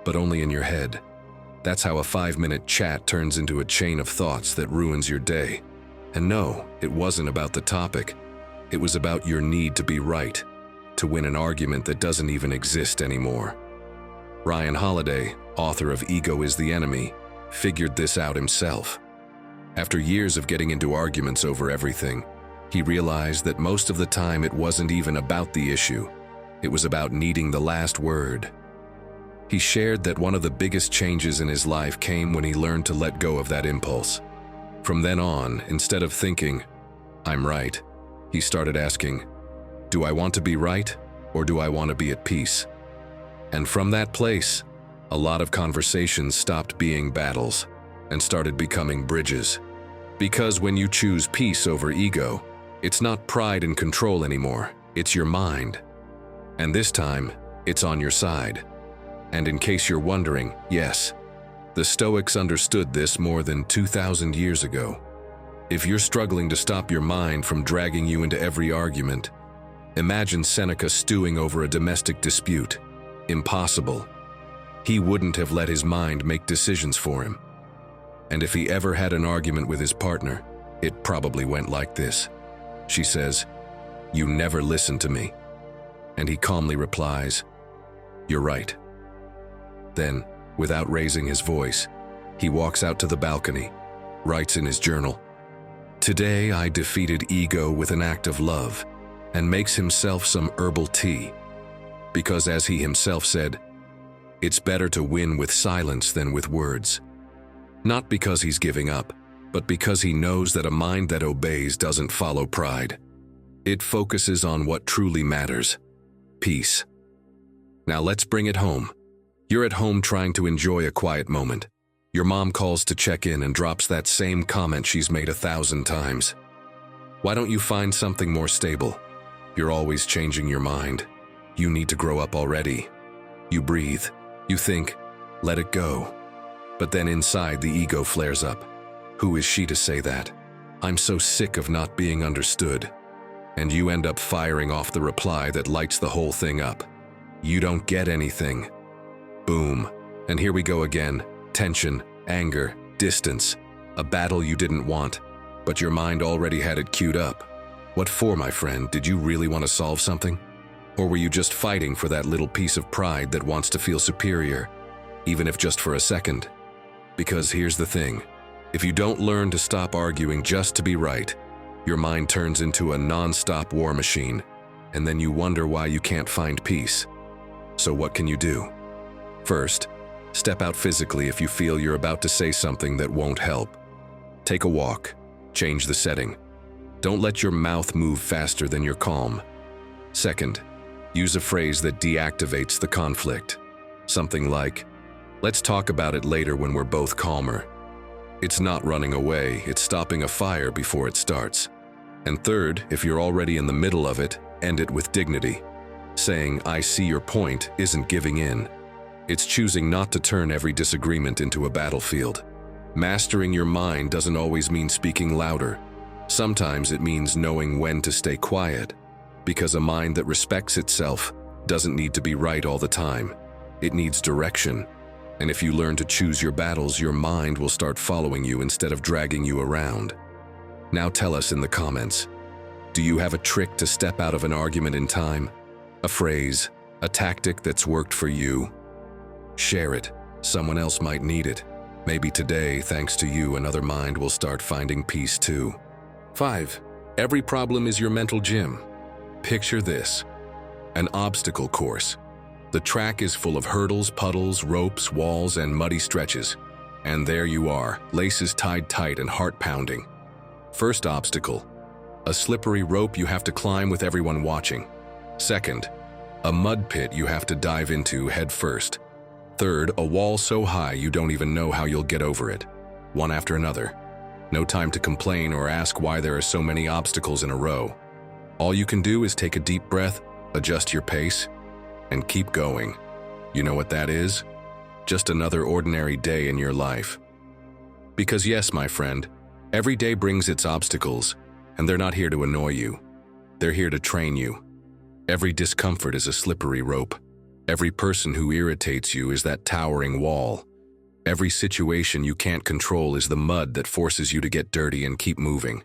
but only in your head. That's how a 5-minute chat turns into a chain of thoughts that ruins your day. And no, it wasn't about the topic. It was about your need to be right, to win an argument that doesn't even exist anymore. Ryan Holiday, author of Ego is the Enemy, figured this out himself. After years of getting into arguments over everything, he realized that most of the time it wasn't even about the issue. It was about needing the last word. He shared that one of the biggest changes in his life came when he learned to let go of that impulse. From then on, instead of thinking, "I'm right," he started asking, "Do I want to be right, or do I want to be at peace?" And from that place, a lot of conversations stopped being battles and started becoming bridges. Because when you choose peace over ego, it's not pride and control anymore, it's your mind. And this time, it's on your side. And in case you're wondering, yes, the Stoics understood this more than 2,000 years ago. If you're struggling to stop your mind from dragging you into every argument, imagine Seneca stewing over a domestic dispute. Impossible. He wouldn't have let his mind make decisions for him. And if he ever had an argument with his partner, it probably went like this. She says, "You never listen to me." And he calmly replies, "You're right." Then, without raising his voice, he walks out to the balcony, writes in his journal, "Today I defeated ego with an act of love," and makes himself some herbal tea. Because as he himself said, it's better to win with silence than with words. Not because he's giving up, but because he knows that a mind that obeys doesn't follow pride. It focuses on what truly matters: peace. Now let's bring it home. You're at home trying to enjoy a quiet moment. Your mom calls to check in and drops that same comment she's made 1,000 times. Why don't you find something more stable? You're always changing your mind. You need to grow up already. You breathe. You think, let it go. But then inside the ego flares up. Who is she to say that? I'm so sick of not being understood. And you end up firing off the reply that lights the whole thing up. You don't get anything. Boom. And here we go again. Tension, anger, distance. A battle you didn't want, but your mind already had it queued up. What for, my friend? Did you really want to solve something? Or were you just fighting for that little piece of pride that wants to feel superior, even if just for a second? Because here's the thing. If you don't learn to stop arguing just to be right, Your mind turns into a non-stop war machine, and then you wonder why you can't find peace. So what can you do? First, step out physically if you feel you're about to say something that won't help. Take a walk. Change the setting. Don't let your mouth move faster than you're calm. Second, use a phrase that deactivates the conflict. Something like, "Let's talk about it later when we're both calmer." It's not running away, it's stopping a fire before it starts. And third, if you're already in the middle of it, end it with dignity. Saying, "I see your point," isn't giving in. It's choosing not to turn every disagreement into a battlefield. Mastering your mind doesn't always mean speaking louder. Sometimes it means knowing when to stay quiet, because a mind that respects itself doesn't need to be right all the time. It needs direction. And if you learn to choose your battles, your mind will start following you instead of dragging you around. Now tell us in the comments, do you have a trick to step out of an argument in time? A phrase, a tactic that's worked for you? Share it. Someone else might need it. Maybe today, thanks to you, another mind will start finding peace too. 5. Every problem is your mental gym. Picture this: an obstacle course. The track is full of hurdles, puddles, ropes, walls, and muddy stretches. And there you are, laces tied tight and heart pounding. First obstacle: a slippery rope you have to climb with everyone watching. Second, a mud pit you have to dive into head first. Third, a wall so high you don't even know how you'll get over it. One after another. No time to complain or ask why there are so many obstacles in a row. All you can do is take a deep breath, adjust your pace, and keep going. You know what that is? Just another ordinary day in your life. Because yes, my friend, every day brings its obstacles, and they're not here to annoy you. They're here to train you. Every discomfort is a slippery rope. Every person who irritates you is that towering wall. Every situation you can't control is the mud that forces you to get dirty and keep moving.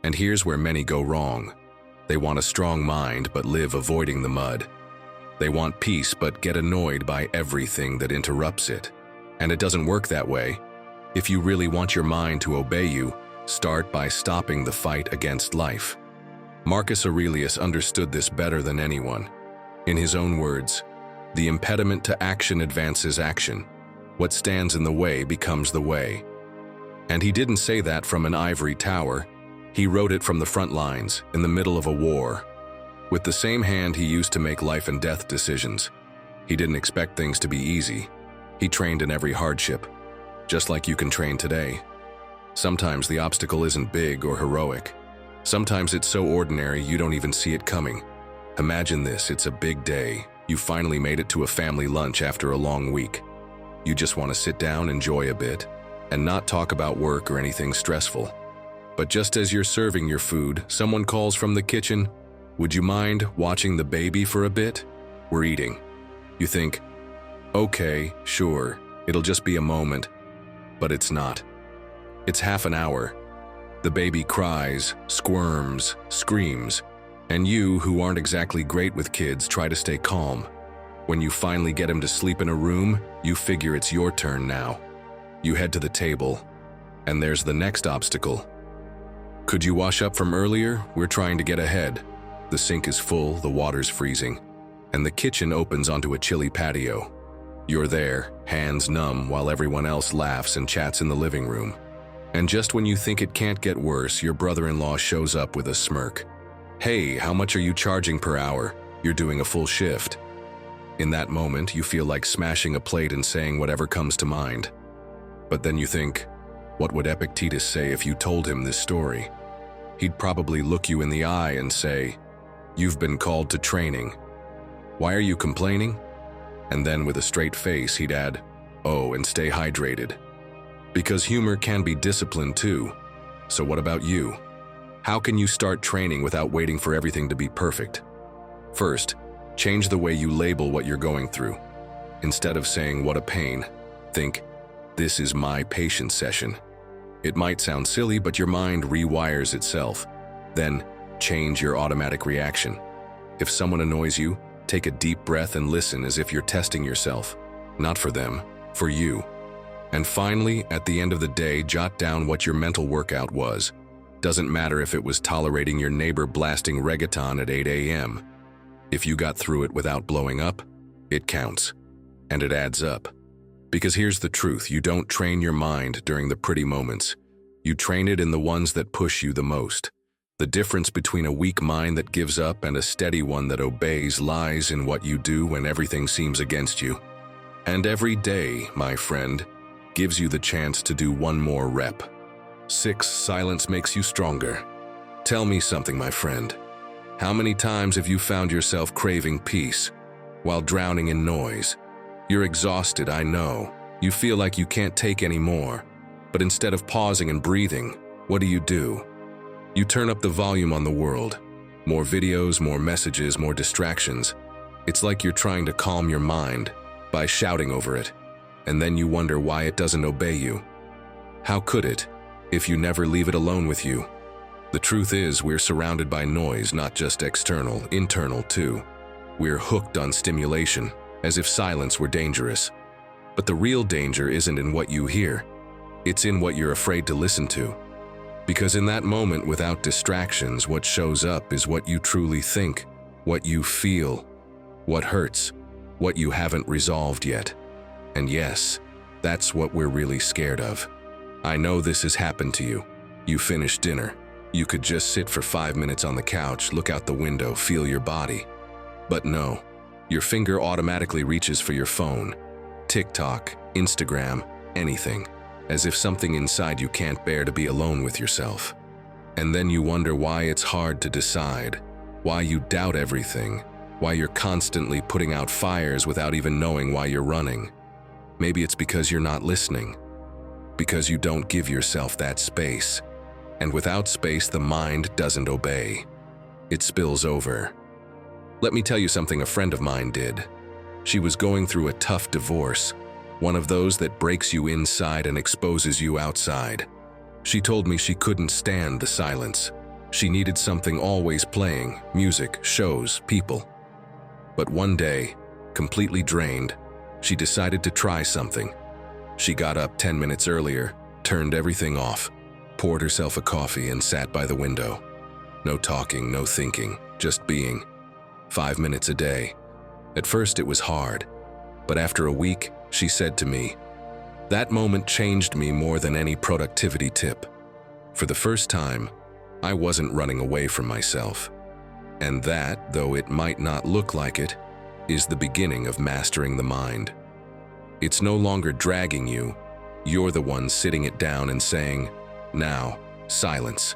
And here's where many go wrong. They want a strong mind but live avoiding the mud. They want peace but get annoyed by everything that interrupts it. And it doesn't work that way. If you really want your mind to obey you, start by stopping the fight against life. Marcus Aurelius understood this better than anyone. In his own words, "The impediment to action advances action. What stands in the way becomes the way." And he didn't say that from an ivory tower. He wrote it from the front lines, in the middle of a war. With the same hand he used to make life and death decisions. He didn't expect things to be easy. He trained in every hardship, just like you can train today. Sometimes the obstacle isn't big or heroic. Sometimes it's so ordinary you don't even see it coming. Imagine this, it's a big day. You finally made it to a family lunch after a long week. You just want to sit down, enjoy a bit, and not talk about work or anything stressful. But just as you're serving your food, someone calls from the kitchen, "Would you mind watching the baby for a bit? We're eating." You think, "Okay, sure, it'll just be a moment." But it's not. It's half an hour. The baby cries, squirms, screams, and you, who aren't exactly great with kids, try to stay calm. When you finally get him to sleep in a room, you figure it's your turn now. You head to the table, and there's the next obstacle. "Could you wash up from earlier? We're trying to get ahead." The sink is full, the water's freezing, and the kitchen opens onto a chilly patio. You're there, hands numb, while everyone else laughs and chats in the living room. And just when you think it can't get worse, your brother-in-law shows up with a smirk. "Hey, how much are you charging per hour? You're doing a full shift." In that moment, you feel like smashing a plate and saying whatever comes to mind. But then you think, what would Epictetus say if you told him this story? He'd probably look you in the eye and say, "You've been called to training. Why are you complaining?" And then with a straight face, he'd add, "Oh, and stay hydrated." Because humor can be discipline too. So what about you? How can you start training without waiting for everything to be perfect? First, change the way you label what you're going through. Instead of saying, "What a pain," think, "This is my patience session." It might sound silly, but your mind rewires itself. Then, change your automatic reaction. If someone annoys you, take a deep breath and listen as if you're testing yourself. Not for them, for you. And finally, at the end of the day, jot down what your mental workout was. Doesn't matter if it was tolerating your neighbor blasting reggaeton at 8 a.m. If you got through it without blowing up, it counts. And it adds up. Because here's the truth, you don't train your mind during the pretty moments. You train it in the ones that push you the most. The difference between a weak mind that gives up and a steady one that obeys lies in what you do when everything seems against you. And every day, my friend, gives you the chance to do one more rep. 6. Silence makes you stronger. Tell me something, my friend. How many times have you found yourself craving peace while drowning in noise? You're exhausted, I know. You feel like you can't take any more. But instead of pausing and breathing, what do? You turn up the volume on the world. More videos, more messages, more distractions. It's like you're trying to calm your mind by shouting over it. And then you wonder why it doesn't obey you. How could it, if you never leave it alone with you? The truth is, we're surrounded by noise, not just external, internal too. We're hooked on stimulation, as if silence were dangerous. But the real danger isn't in what you hear. It's in what you're afraid to listen to. Because in that moment, without distractions, what shows up is what you truly think, what you feel, what hurts, what you haven't resolved yet. And yes, that's what we're really scared of. I know this has happened to you. You finish dinner. You could just sit for 5 minutes on the couch, look out the window, feel your body. But no, your finger automatically reaches for your phone. TikTok, Instagram, anything. As if something inside you can't bear to be alone with yourself. And then you wonder why it's hard to decide, why you doubt everything, why you're constantly putting out fires without even knowing why you're running. Maybe it's because you're not listening, because you don't give yourself that space. And without space, the mind doesn't obey. It spills over. Let me tell you something a friend of mine did. She was going through a tough divorce, one of those that breaks you inside and exposes you outside. She told me she couldn't stand the silence. She needed something always playing, music, shows, people. But one day, completely drained, she decided to try something. She got up 10 minutes earlier, turned everything off, poured herself a coffee and sat by the window. No talking, no thinking, just being. 5 minutes a day. At first it was hard, but after a week, she said to me, "That moment changed me more than any productivity tip. For the first time, I wasn't running away from myself." And that, though it might not look like it, is the beginning of mastering the mind. It's no longer dragging you. You're the one sitting it down and saying, "Now, silence."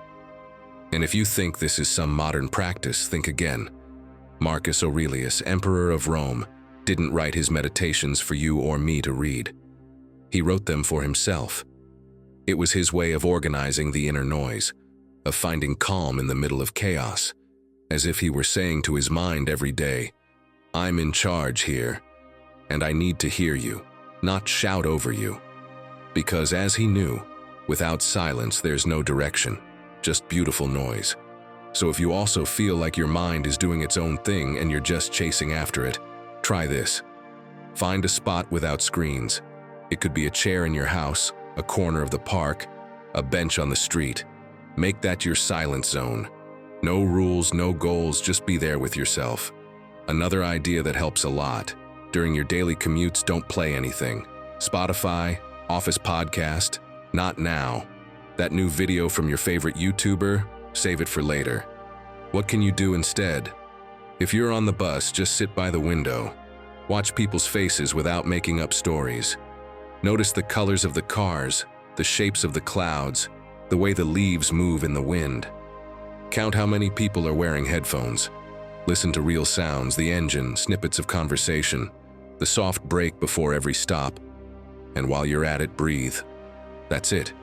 And if you think this is some modern practice, think again. Marcus Aurelius, Emperor of Rome, didn't write his meditations for you or me to read. He wrote them for himself. It was his way of organizing the inner noise, of finding calm in the middle of chaos, as if he were saying to his mind every day, "I'm in charge here, and I need to hear you, not shout over you." Because as he knew, without silence there's no direction, just beautiful noise. So if you also feel like your mind is doing its own thing and you're just chasing after it, try this. Find a spot without screens. It could be a chair in your house, a corner of the park, a bench on the street. Make that your silence zone. No rules, no goals, just be there with yourself. Another idea that helps a lot. During your daily commutes, don't play anything. Spotify, Office podcast, not now. That new video from your favorite YouTuber, save it for later. What can you do instead? If you're on the bus, just sit by the window. Watch people's faces without making up stories. Notice the colors of the cars, the shapes of the clouds, the way the leaves move in the wind. Count how many people are wearing headphones. Listen to real sounds, the engine, snippets of conversation, the soft brake before every stop. And while you're at it, breathe. That's it.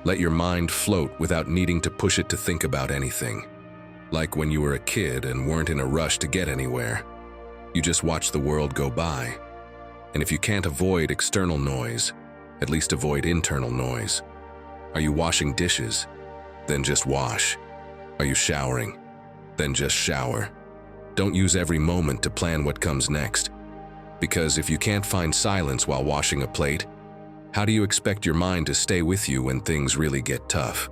Let your mind float without needing to push it to think about anything. Like when you were a kid and weren't in a rush to get anywhere. You just watch the world go by. And if you can't avoid external noise, at least avoid internal noise. Are you washing dishes? Then just wash. Are you showering? Then just shower. Don't use every moment to plan what comes next. Because if you can't find silence while washing a plate, how do you expect your mind to stay with you when things really get tough?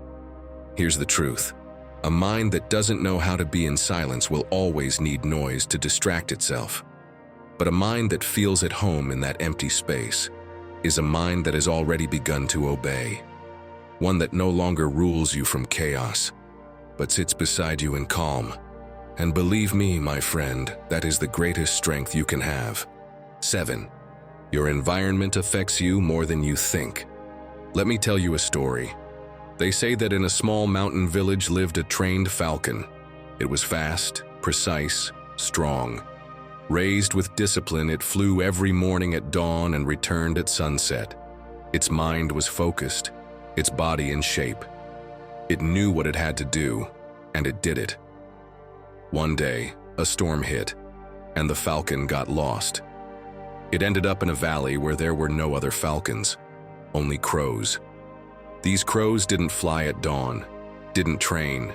Here's the truth. A mind that doesn't know how to be in silence will always need noise to distract itself. But a mind that feels at home in that empty space is a mind that has already begun to obey. One that no longer rules you from chaos, but sits beside you in calm. And believe me, my friend, that is the greatest strength you can have. 7. Your environment affects you more than you think. Let me tell you a story. They say that in a small mountain village lived a trained falcon. It was fast, precise, strong. Raised with discipline, it flew every morning at dawn and returned at sunset. Its mind was focused, its body in shape. It knew what it had to do, and it did it. One day, a storm hit, and the falcon got lost. It ended up in a valley where there were no other falcons, only crows. These crows didn't fly at dawn, didn't train,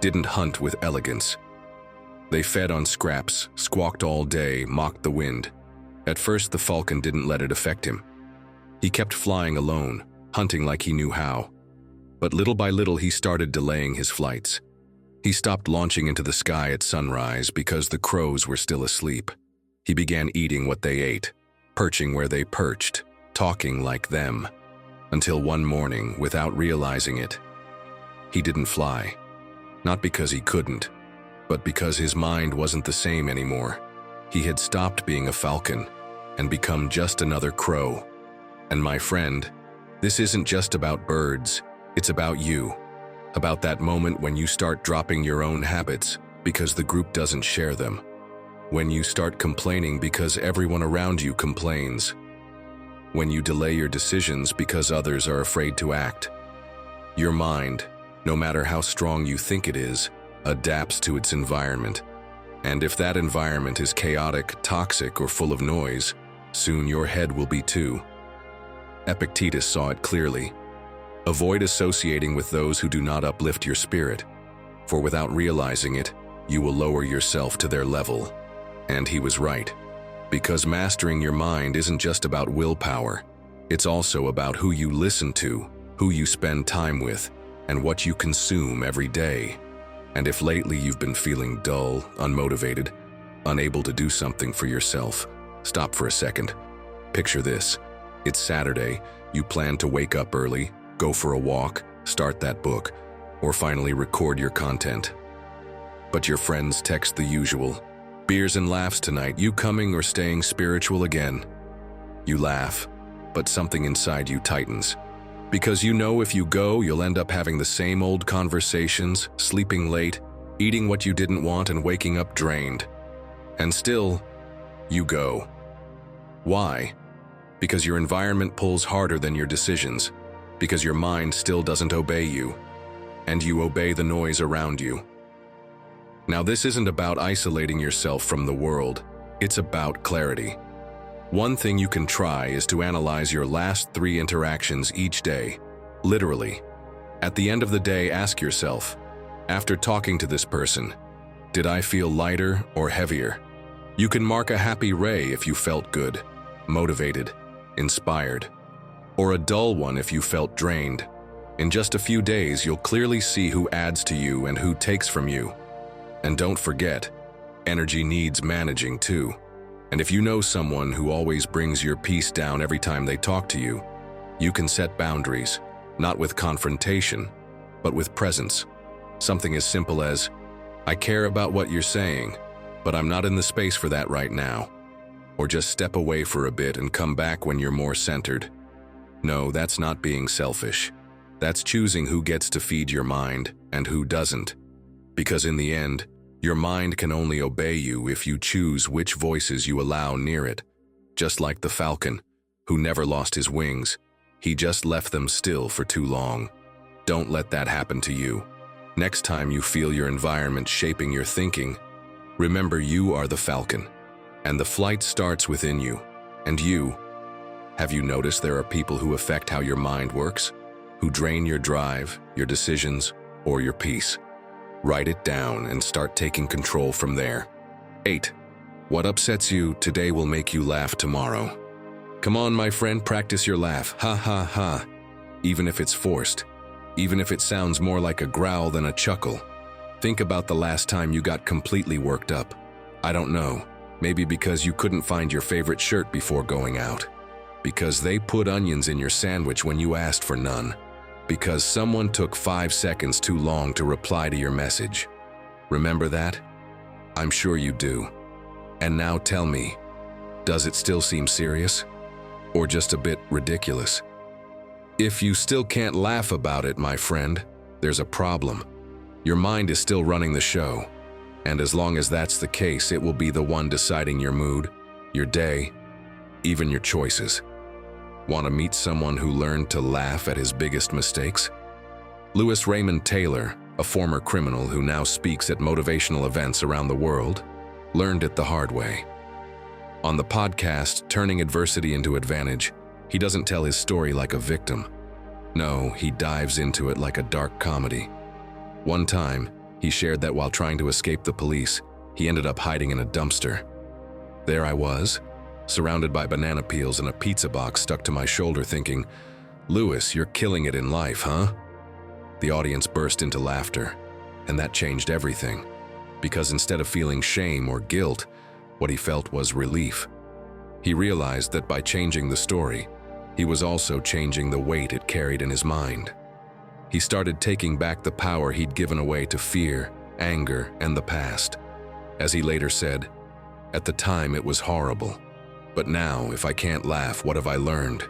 didn't hunt with elegance. They fed on scraps, squawked all day, mocked the wind. At first, the falcon didn't let it affect him. He kept flying alone, hunting like he knew how. But little by little, he started delaying his flights. He stopped launching into the sky at sunrise because the crows were still asleep. He began eating what they ate, perching where they perched, talking like them. Until one morning, without realizing it, he didn't fly. Not because he couldn't, but because his mind wasn't the same anymore. He had stopped being a falcon and become just another crow. And my friend, this isn't just about birds, it's about you. About that moment when you start dropping your own habits because the group doesn't share them. When you start complaining because everyone around you complains. When you delay your decisions because others are afraid to act. Your mind, no matter how strong you think it is, adapts to its environment. And if that environment is chaotic, toxic, or full of noise, soon your head will be too. Epictetus saw it clearly. Avoid associating with those who do not uplift your spirit, for without realizing it, you will lower yourself to their level. And he was right. Because mastering your mind isn't just about willpower, it's also about who you listen to, who you spend time with, and what you consume every day. And if lately you've been feeling dull, unmotivated, unable to do something for yourself, stop for a second. Picture this. It's Saturday, you plan to wake up early, go for a walk, start that book, or finally record your content. But your friends text the usual. Beers and laughs tonight, you coming or staying spiritual again? You laugh, but something inside you tightens. Because you know if you go, you'll end up having the same old conversations, sleeping late, eating what you didn't want and waking up drained. And still, you go. Why? Because your environment pulls harder than your decisions. Because your mind still doesn't obey you. And you obey the noise around you. Now, this isn't about isolating yourself from the world. It's about clarity. One thing you can try is to analyze your last 3 interactions each day. Literally. At the end of the day, ask yourself, after talking to this person, did I feel lighter or heavier? You can mark a happy ray if you felt good, motivated, inspired, or a dull one if you felt drained. In just a few days, you'll clearly see who adds to you and who takes from you. And don't forget, energy needs managing too. And if you know someone who always brings your peace down every time they talk to you, you can set boundaries, not with confrontation, but with presence. Something as simple as, I care about what you're saying, but I'm not in the space for that right now. Or just step away for a bit and come back when you're more centered. No, that's not being selfish. That's choosing who gets to feed your mind and who doesn't. Because in the end, your mind can only obey you if you choose which voices you allow near it. Just like the falcon, who never lost his wings, he just left them still for too long. Don't let that happen to you. Next time you feel your environment shaping your thinking, remember you are the falcon, and the flight starts within you. And you, have you noticed there are people who affect how your mind works? Who drain your drive, your decisions, or your peace? Write it down and start taking control from there. 8. What upsets you today will make you laugh tomorrow. Come on, my friend, practice your laugh. Ha ha ha. Even if it's forced. even if it sounds more like a growl than a chuckle. Think about the last time you got completely worked up. I don't know, maybe because you couldn't find your favorite shirt before going out. Because they put onions in your sandwich when you asked for none. Because someone took 5 seconds too long to reply to your message. Remember that? I'm sure you do. And now tell me, does it still seem serious? Or just a bit ridiculous? If you still can't laugh about it, my friend, there's a problem. Your mind is still running the show. And as long as that's the case, it will be the one deciding your mood, your day, even your choices. Want to meet someone who learned to laugh at his biggest mistakes? Louis Raymond Taylor, a former criminal who now speaks at motivational events around the world, learned it the hard way. On the podcast, Turning Adversity into Advantage, he doesn't tell his story like a victim. No, he dives into it like a dark comedy. One time, he shared that while trying to escape the police, he ended up hiding in a dumpster. There I was, surrounded by banana peels and a pizza box stuck to my shoulder, thinking, "Louis, you're killing it in life, huh?" The audience burst into laughter, and that changed everything. Because instead of feeling shame or guilt, what he felt was relief. He realized that by changing the story, he was also changing the weight it carried in his mind. He started taking back the power he'd given away to fear, anger, and the past. As he later said, "At the time it was horrible. But now, if I can't laugh, what have I learned?"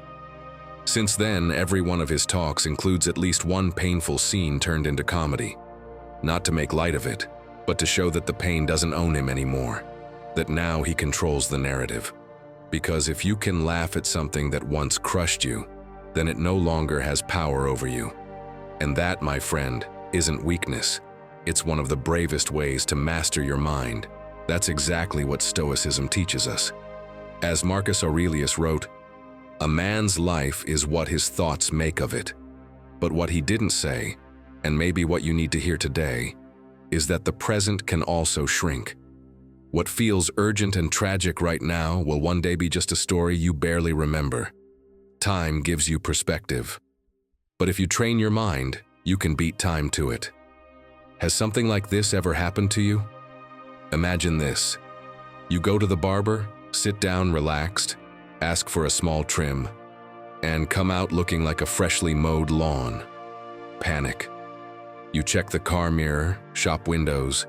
Since then, every one of his talks includes at least one painful scene turned into comedy. Not to make light of it, but to show that the pain doesn't own him anymore. That now he controls the narrative. Because if you can laugh at something that once crushed you, then it no longer has power over you. And that, my friend, isn't weakness. It's one of the bravest ways to master your mind. That's exactly what Stoicism teaches us. As Marcus Aurelius wrote, "A man's life is what his thoughts make of it." But what he didn't say, and maybe what you need to hear today, is that the present can also shrink. What feels urgent and tragic right now will one day be just a story you barely remember. Time gives you perspective. But if you train your mind, you can beat time to it. Has something like this ever happened to you? Imagine this. You go to the barber, sit down relaxed, ask for a small trim, and come out looking like a freshly mowed lawn. Panic. You check the car mirror, shop windows,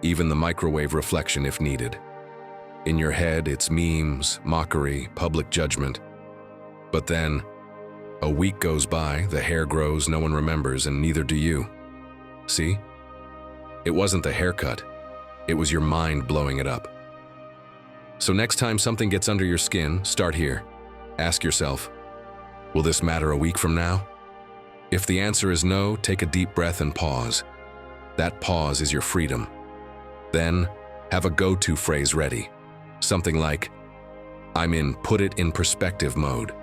even the microwave reflection if needed. In your head, it's memes, mockery, public judgment. But then, a week goes by, the hair grows, no one remembers, and neither do you. See? It wasn't the haircut. It was your mind blowing it up. So next time something gets under your skin, start here. Ask yourself, will this matter a week from now? If the answer is no, take a deep breath and pause. That pause is your freedom. Then, have a go-to phrase ready. Something like, "I'm in put it in perspective mode."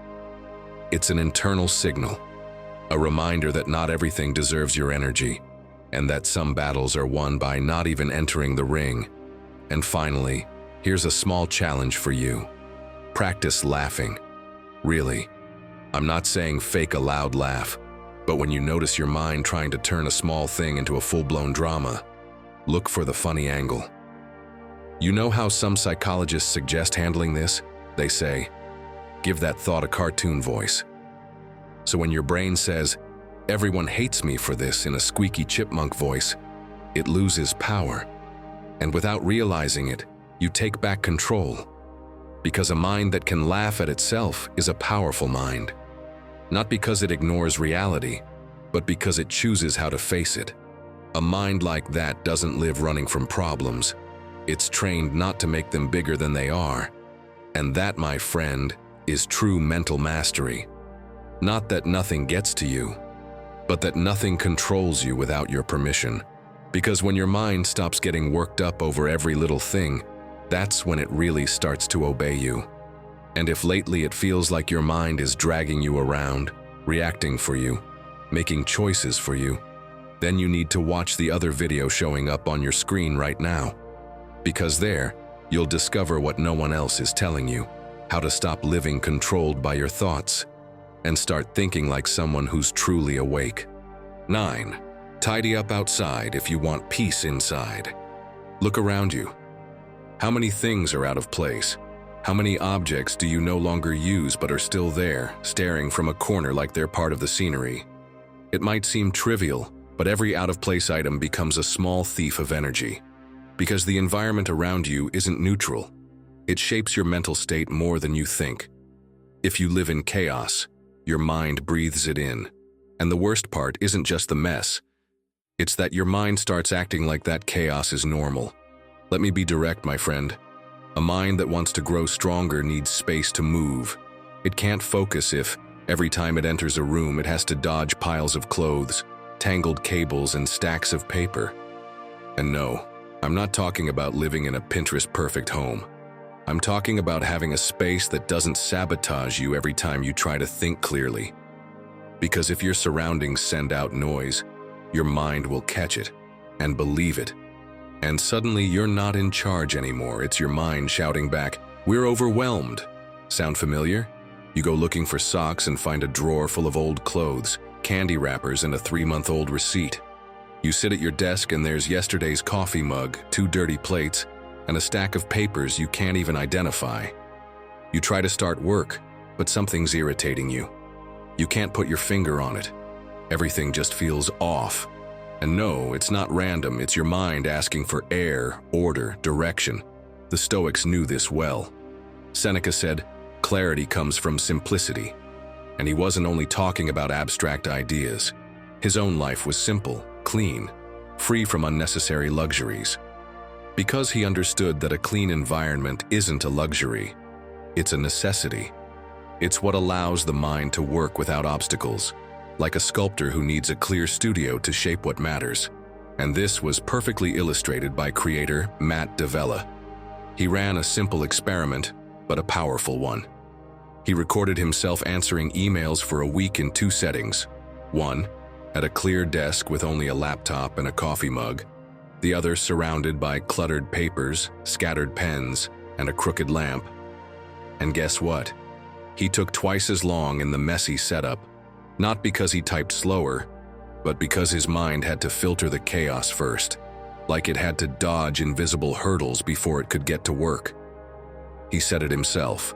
It's an internal signal, a reminder that not everything deserves your energy, and that some battles are won by not even entering the ring. And finally, here's a small challenge for you. Practice laughing. Really. I'm not saying fake a loud laugh, but when you notice your mind trying to turn a small thing into a full-blown drama, look for the funny angle. You know how some psychologists suggest handling this? They say, give that thought a cartoon voice. So when your brain says, "Everyone hates me for this," in a squeaky chipmunk voice, it loses power. And without realizing it, you take back control. Because a mind that can laugh at itself is a powerful mind. Not because it ignores reality, but because it chooses how to face it. A mind like that doesn't live running from problems. It's trained not to make them bigger than they are. And that, my friend, is true mental mastery. Not that nothing gets to you, but that nothing controls you without your permission. Because when your mind stops getting worked up over every little thing, that's when it really starts to obey you. And if lately it feels like your mind is dragging you around, reacting for you, making choices for you, then you need to watch the other video showing up on your screen right now. Because there, you'll discover what no one else is telling you, how to stop living controlled by your thoughts, and start thinking like someone who's truly awake. 9. Tidy up outside if you want peace inside. Look around you. How many things are out of place? How many objects do you no longer use but are still there, staring from a corner like they're part of the scenery? It might seem trivial, but every out-of-place item becomes a small thief of energy. Because the environment around you isn't neutral. It shapes your mental state more than you think. If you live in chaos, your mind breathes it in. And the worst part isn't just the mess. It's that your mind starts acting like that chaos is normal. Let me be direct, my friend. A mind that wants to grow stronger needs space to move. It can't focus if, every time it enters a room, it has to dodge piles of clothes, tangled cables, and stacks of paper. And no, I'm not talking about living in a Pinterest-perfect home. I'm talking about having a space that doesn't sabotage you every time you try to think clearly. Because if your surroundings send out noise, your mind will catch it and believe it. And suddenly you're not in charge anymore. It's your mind shouting back, "We're overwhelmed." Sound familiar? You go looking for socks and find a drawer full of old clothes, candy wrappers, and a 3-month-old receipt. You sit at your desk and there's yesterday's coffee mug, 2 dirty plates, and a stack of papers you can't even identify. You try to start work, but something's irritating you. You can't put your finger on it. Everything just feels off. And no, it's not random, it's your mind asking for air, order, direction. The Stoics knew this well. Seneca said, "Clarity comes from simplicity." And he wasn't only talking about abstract ideas. His own life was simple, clean, free from unnecessary luxuries. Because he understood that a clean environment isn't a luxury, it's a necessity. It's what allows the mind to work without obstacles, like a sculptor who needs a clear studio to shape what matters. And this was perfectly illustrated by creator Matt D'Avella. He ran a simple experiment, but a powerful one. He recorded himself answering emails for a week in 2 settings. One, at a clear desk with only a laptop and a coffee mug. The other surrounded by cluttered papers, scattered pens, and a crooked lamp. And guess what? He took twice as long in the messy setup, not because he typed slower, but because his mind had to filter the chaos first, like it had to dodge invisible hurdles before it could get to work. He said it himself.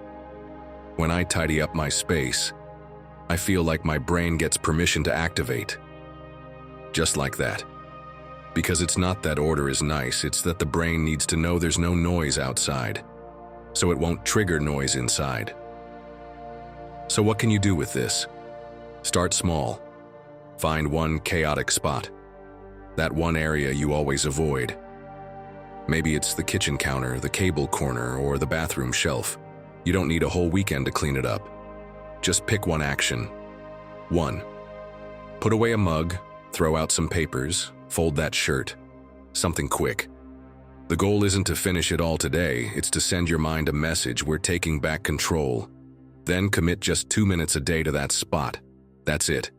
"When I tidy up my space, I feel like my brain gets permission to activate." Just like that. Because it's not that order is nice, it's that the brain needs to know there's no noise outside, so it won't trigger noise inside. So what can you do with this? Start small. Find one chaotic spot. That one area you always avoid. Maybe it's the kitchen counter, the cable corner, or the bathroom shelf. You don't need a whole weekend to clean it up. Just pick one action. 1. Put away a mug, throw out some papers, fold that shirt. Something quick. The goal isn't to finish it all today, it's to send your mind a message: we're taking back control. Then commit just 2 minutes a day to that spot. That's it.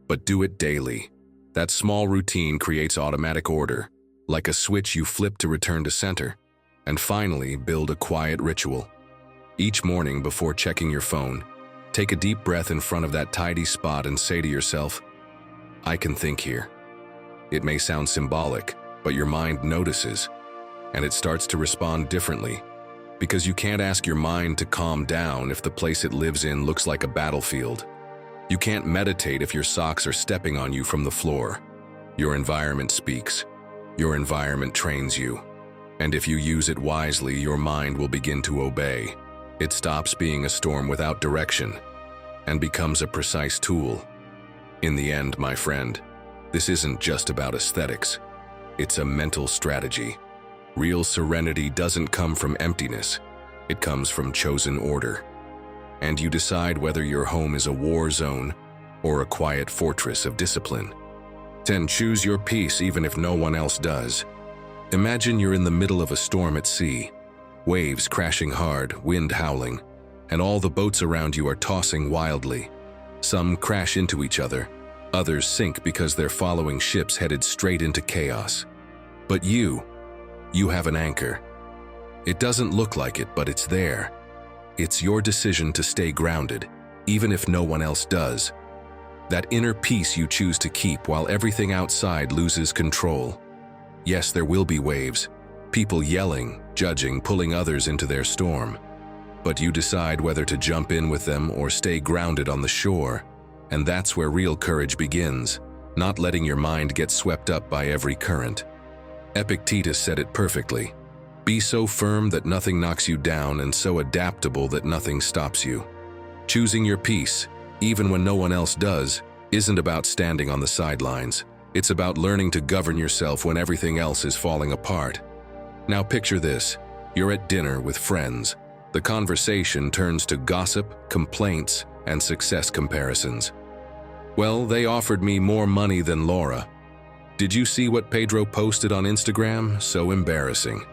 But do it daily. That small routine creates automatic order, like a switch you flip to return to center. And finally, build a quiet ritual. Each morning before checking your phone, take a deep breath in front of that tidy spot and say to yourself, "I can think here." It may sound symbolic, but your mind notices, and it starts to respond differently. Because you can't ask your mind to calm down if the place it lives in looks like a battlefield. You can't meditate if your socks are stepping on you from the floor. Your environment speaks. Your environment trains you. And if you use it wisely, your mind will begin to obey. It stops being a storm without direction and becomes a precise tool. In the end, my friend, this isn't just about aesthetics. It's a mental strategy. Real serenity doesn't come from emptiness. It comes from chosen order. And you decide whether your home is a war zone or a quiet fortress of discipline. 10. Choose your peace even if no one else does. Imagine you're in the middle of a storm at sea. Waves crashing hard, wind howling, and all the boats around you are tossing wildly. Some crash into each other, others sink because they're following ships headed straight into chaos. But you have an anchor. It doesn't look like it, but it's there. It's your decision to stay grounded, even if no one else does. That inner peace you choose to keep while everything outside loses control. Yes, there will be waves, people yelling, judging, pulling others into their storm. But you decide whether to jump in with them or stay grounded on the shore. And that's where real courage begins, not letting your mind get swept up by every current. Epictetus said it perfectly. Be so firm that nothing knocks you down and so adaptable that nothing stops you. Choosing your peace, even when no one else does, isn't about standing on the sidelines. It's about learning to govern yourself when everything else is falling apart. Now picture this. You're at dinner with friends. The conversation turns to gossip, complaints, and success comparisons. Well, they offered me more money than Laura. Did you see what Pedro posted on Instagram? So embarrassing.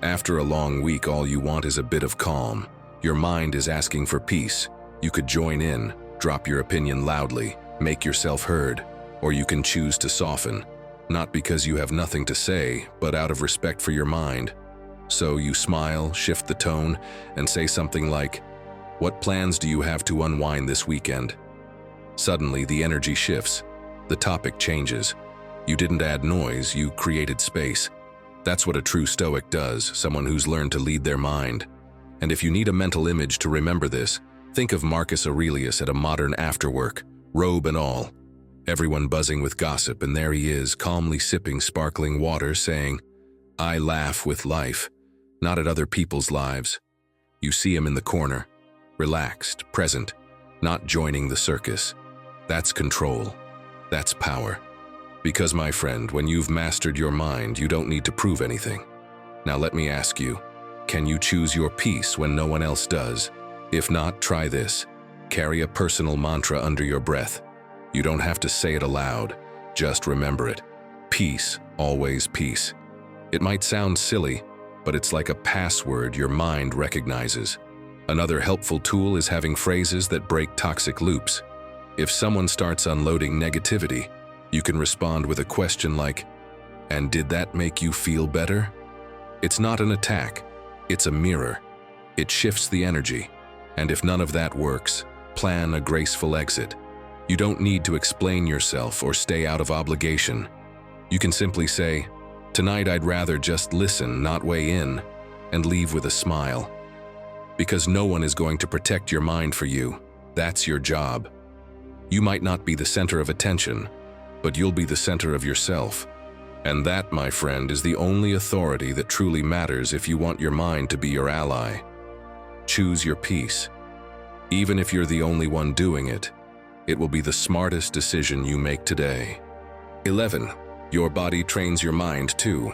After a long week, all you want is a bit of calm. Your mind is asking for peace. You could join in, drop your opinion loudly, make yourself heard, or you can choose to soften, not because you have nothing to say, but out of respect for your mind. So you smile, shift the tone, and say something like, "What plans do you have to unwind this weekend?" Suddenly, the energy shifts. The topic changes. You didn't add noise, you created space. That's what a true Stoic does, someone who's learned to lead their mind. And if you need a mental image to remember this, think of Marcus Aurelius at a modern afterwork, robe and all. Everyone buzzing with gossip, and there he is, calmly sipping sparkling water, saying, "I laugh with life, not at other people's lives." You see him in the corner, relaxed, present, not joining the circus. That's control. That's power. Because, my friend, when you've mastered your mind, you don't need to prove anything. Now let me ask you, can you choose your peace when no one else does? If not, try this. Carry a personal mantra under your breath. You don't have to say it aloud, just remember it. Peace, always peace. It might sound silly, but it's like a password your mind recognizes. Another helpful tool is having phrases that break toxic loops. If someone starts unloading negativity, you can respond with a question like, "And did that make you feel better?" It's not an attack, it's a mirror. It shifts the energy. And if none of that works, plan a graceful exit. You don't need to explain yourself or stay out of obligation. You can simply say, "Tonight I'd rather just listen, not weigh in," and leave with a smile. Because no one is going to protect your mind for you. That's your job. You might not be the center of attention, but you'll be the center of yourself. And that, my friend, is the only authority that truly matters if you want your mind to be your ally. Choose your peace. Even if you're the only one doing it, it will be the smartest decision you make today. 11. Your body trains your mind too.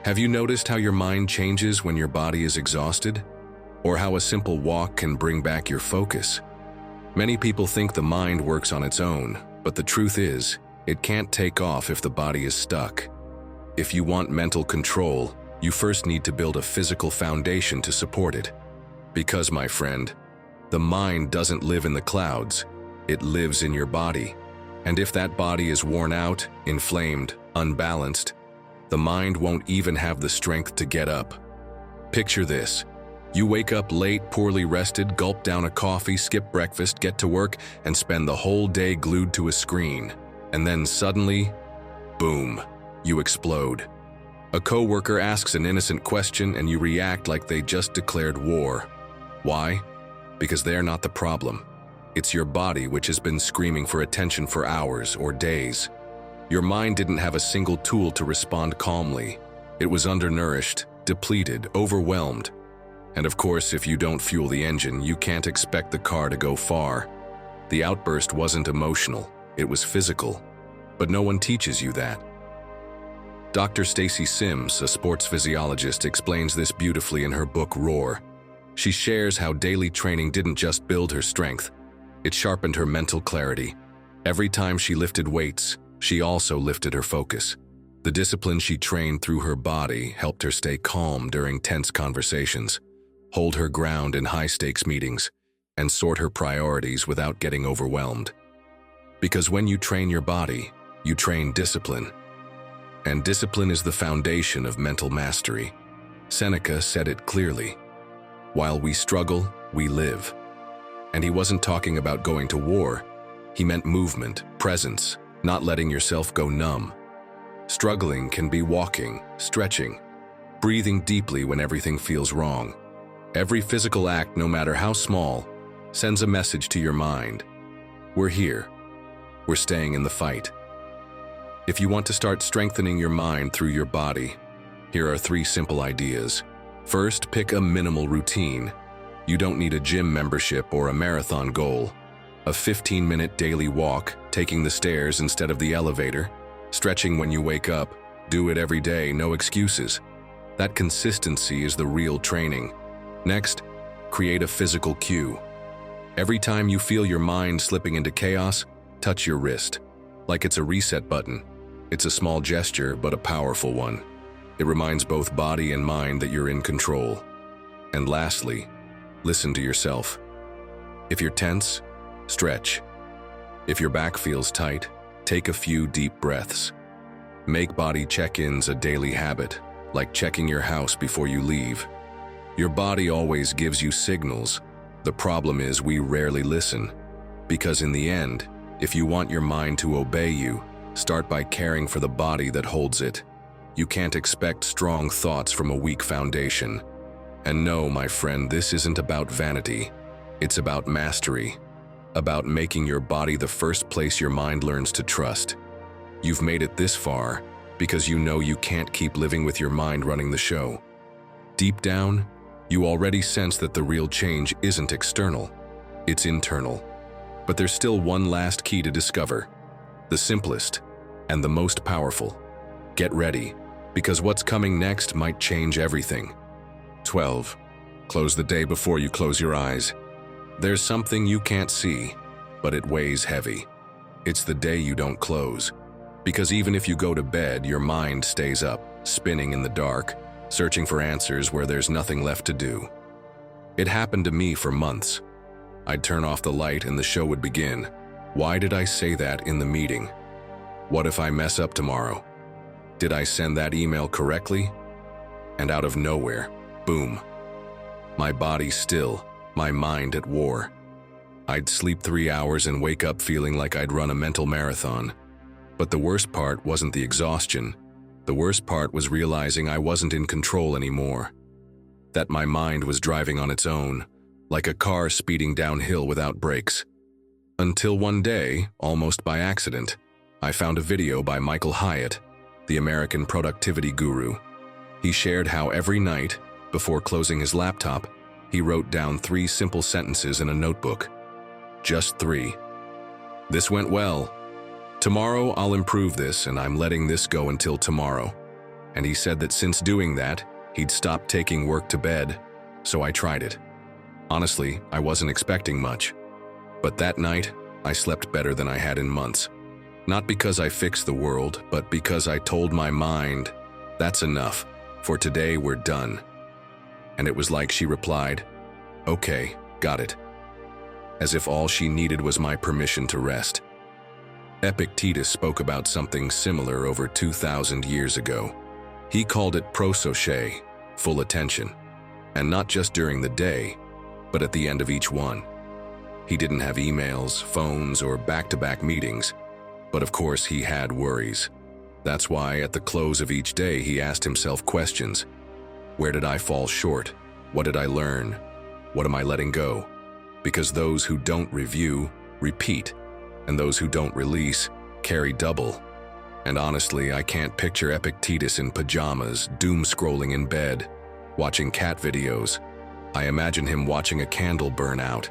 Have you noticed how your mind changes when your body is exhausted? Or how a simple walk can bring back your focus? Many people think the mind works on its own, but the truth is, it can't take off if the body is stuck. If you want mental control, you first need to build a physical foundation to support it. Because, my friend, the mind doesn't live in the clouds, it lives in your body. And if that body is worn out, inflamed, unbalanced, the mind won't even have the strength to get up. Picture this. You wake up late, poorly rested, gulp down a coffee, skip breakfast, get to work, and spend the whole day glued to a screen. And then suddenly, boom, you explode. A coworker asks an innocent question and you react like they just declared war. Why? Because they're not the problem. It's your body which has been screaming for attention for hours or days. Your mind didn't have a single tool to respond calmly. It was undernourished, depleted, overwhelmed. And of course, if you don't fuel the engine, you can't expect the car to go far. The outburst wasn't emotional, it was physical. But no one teaches you that. Dr. Stacy Sims, a sports physiologist, explains this beautifully in her book Roar. She shares how daily training didn't just build her strength, it sharpened her mental clarity. Every time she lifted weights, she also lifted her focus. The discipline she trained through her body helped her stay calm during tense conversations, hold her ground in high-stakes meetings, and sort her priorities without getting overwhelmed. Because when you train your body, you train discipline. And discipline is the foundation of mental mastery. Seneca said it clearly. While we struggle, we live. And he wasn't talking about going to war. He meant movement, presence, not letting yourself go numb. Struggling can be walking, stretching, breathing deeply when everything feels wrong. Every physical act, no matter how small, sends a message to your mind. We're here. We're staying in the fight. If you want to start strengthening your mind through your body, here are 3 simple ideas. First, pick a minimal routine. You don't need a gym membership or a marathon goal. A 15-minute daily walk, taking the stairs instead of the elevator, stretching when you wake up, do it every day, no excuses. That consistency is the real training. Next, create a physical cue. Every time you feel your mind slipping into chaos, touch your wrist. Like it's a reset button. It's a small gesture, but a powerful one. It reminds both body and mind that you're in control. And lastly, listen to yourself. If you're tense, stretch. If your back feels tight, take a few deep breaths. Make body check-ins a daily habit, like checking your house before you leave. Your body always gives you signals. The problem is we rarely listen. Because in the end, if you want your mind to obey you, start by caring for the body that holds it. You can't expect strong thoughts from a weak foundation. And no, my friend, this isn't about vanity. It's about mastery. About making your body the first place your mind learns to trust. You've made it this far because you know you can't keep living with your mind running the show. Deep down, you already sense that the real change isn't external, it's internal. But there's still one last key to discover. The simplest and the most powerful. Get ready, because what's coming next might change everything. 12. Close the day before you close your eyes. There's something you can't see, but it weighs heavy. It's the day you don't close. Because even if you go to bed, your mind stays up, spinning in the dark, searching for answers where there's nothing left to do. It happened to me for months. I'd turn off the light and the show would begin. Why did I say that in the meeting? What if I mess up tomorrow? Did I send that email correctly? And out of nowhere, boom. My body still, my mind at war. I'd sleep 3 hours and wake up feeling like I'd run a mental marathon. But the worst part wasn't the exhaustion. The worst part was realizing I wasn't in control anymore. That my mind was driving on its own, like a car speeding downhill without brakes. Until one day, almost by accident, I found a video by Michael Hyatt, the American productivity guru. He shared how every night, before closing his laptop, he wrote down 3 simple sentences in a notebook. Just 3. This went well. Tomorrow I'll improve this, and I'm letting this go until tomorrow. And he said that since doing that, he'd stopped taking work to bed, so I tried it. Honestly, I wasn't expecting much. But that night, I slept better than I had in months. Not because I fixed the world, but because I told my mind, that's enough. For today, we're done. And it was like she replied, okay, got it. As if all she needed was my permission to rest. Epictetus spoke about something similar over 2,000 years ago. He called it prosophe, full attention. And not just during the day, but at the end of each one. He didn't have emails, phones, or back-to-back meetings. But of course, he had worries. That's why at the close of each day, he asked himself questions. Where did I fall short? What did I learn? What am I letting go? Because those who don't review, repeat. And those who don't release, carry double. And honestly, I can't picture Epictetus in pajamas, doom-scrolling in bed, watching cat videos. I imagine him watching a candle burn out,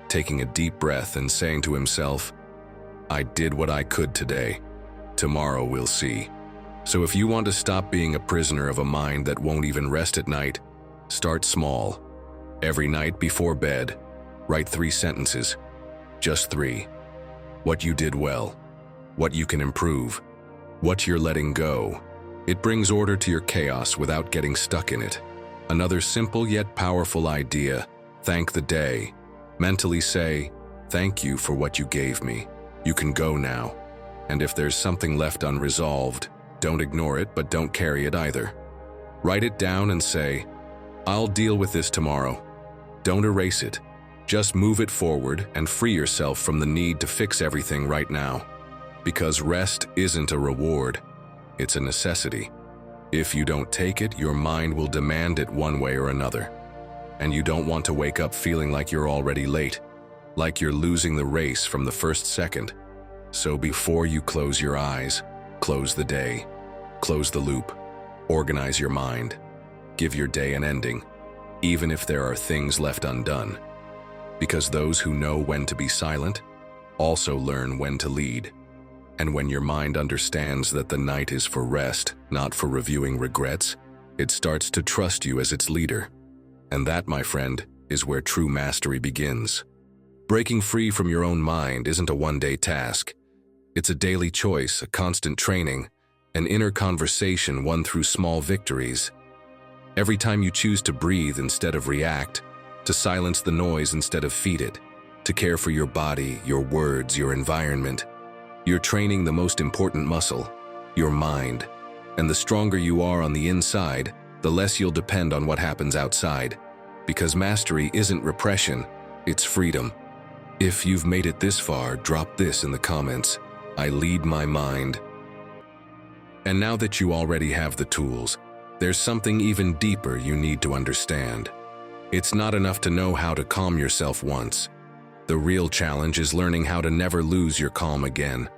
taking a deep breath and saying to himself, I did what I could today. Tomorrow we'll see. So if you want to stop being a prisoner of a mind that won't even rest at night, start small. Every night before bed, write 3 sentences. Just 3. What you did well. What you can improve. What you're letting go. It brings order to your chaos without getting stuck in it. Another simple yet powerful idea. Thank the day. Mentally say, thank you for what you gave me. You can go now. And if there's something left unresolved, don't ignore it, but don't carry it either. Write it down and say, I'll deal with this tomorrow. Don't erase it. Just move it forward and free yourself from the need to fix everything right now. Because rest isn't a reward, it's a necessity. If you don't take it, your mind will demand it one way or another. And you don't want to wake up feeling like you're already late, like you're losing the race from the first second. So before you close your eyes, close the day, close the loop, organize your mind, give your day an ending, even if there are things left undone. Because those who know when to be silent also learn when to lead. And when your mind understands that the night is for rest, not for reviewing regrets, it starts to trust you as its leader. And that, my friend, is where true mastery begins. Breaking free from your own mind isn't a one-day task. It's a daily choice, a constant training, an inner conversation won through small victories. Every time you choose to breathe instead of react, to silence the noise instead of feed it, to care for your body, your words, your environment, you're training the most important muscle, your mind. And the stronger you are on the inside, the less you'll depend on what happens outside. Because mastery isn't repression, it's freedom. If you've made it this far, drop this in the comments. I lead my mind. And now that you already have the tools, there's something even deeper you need to understand. It's not enough to know how to calm yourself once. The real challenge is learning how to never lose your calm again.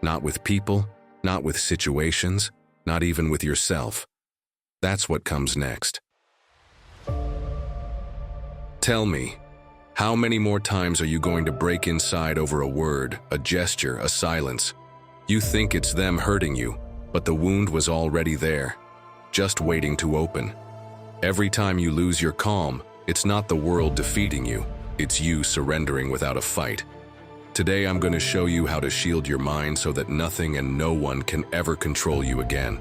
Not with people, not with situations, not even with yourself. That's what comes next. Tell me, how many more times are you going to break inside over a word, a gesture, a silence? You think it's them hurting you, but the wound was already there, just waiting to open. Every time you lose your calm, it's not the world defeating you, it's you surrendering without a fight. Today I'm going to show you how to shield your mind so that nothing and no one can ever control you again.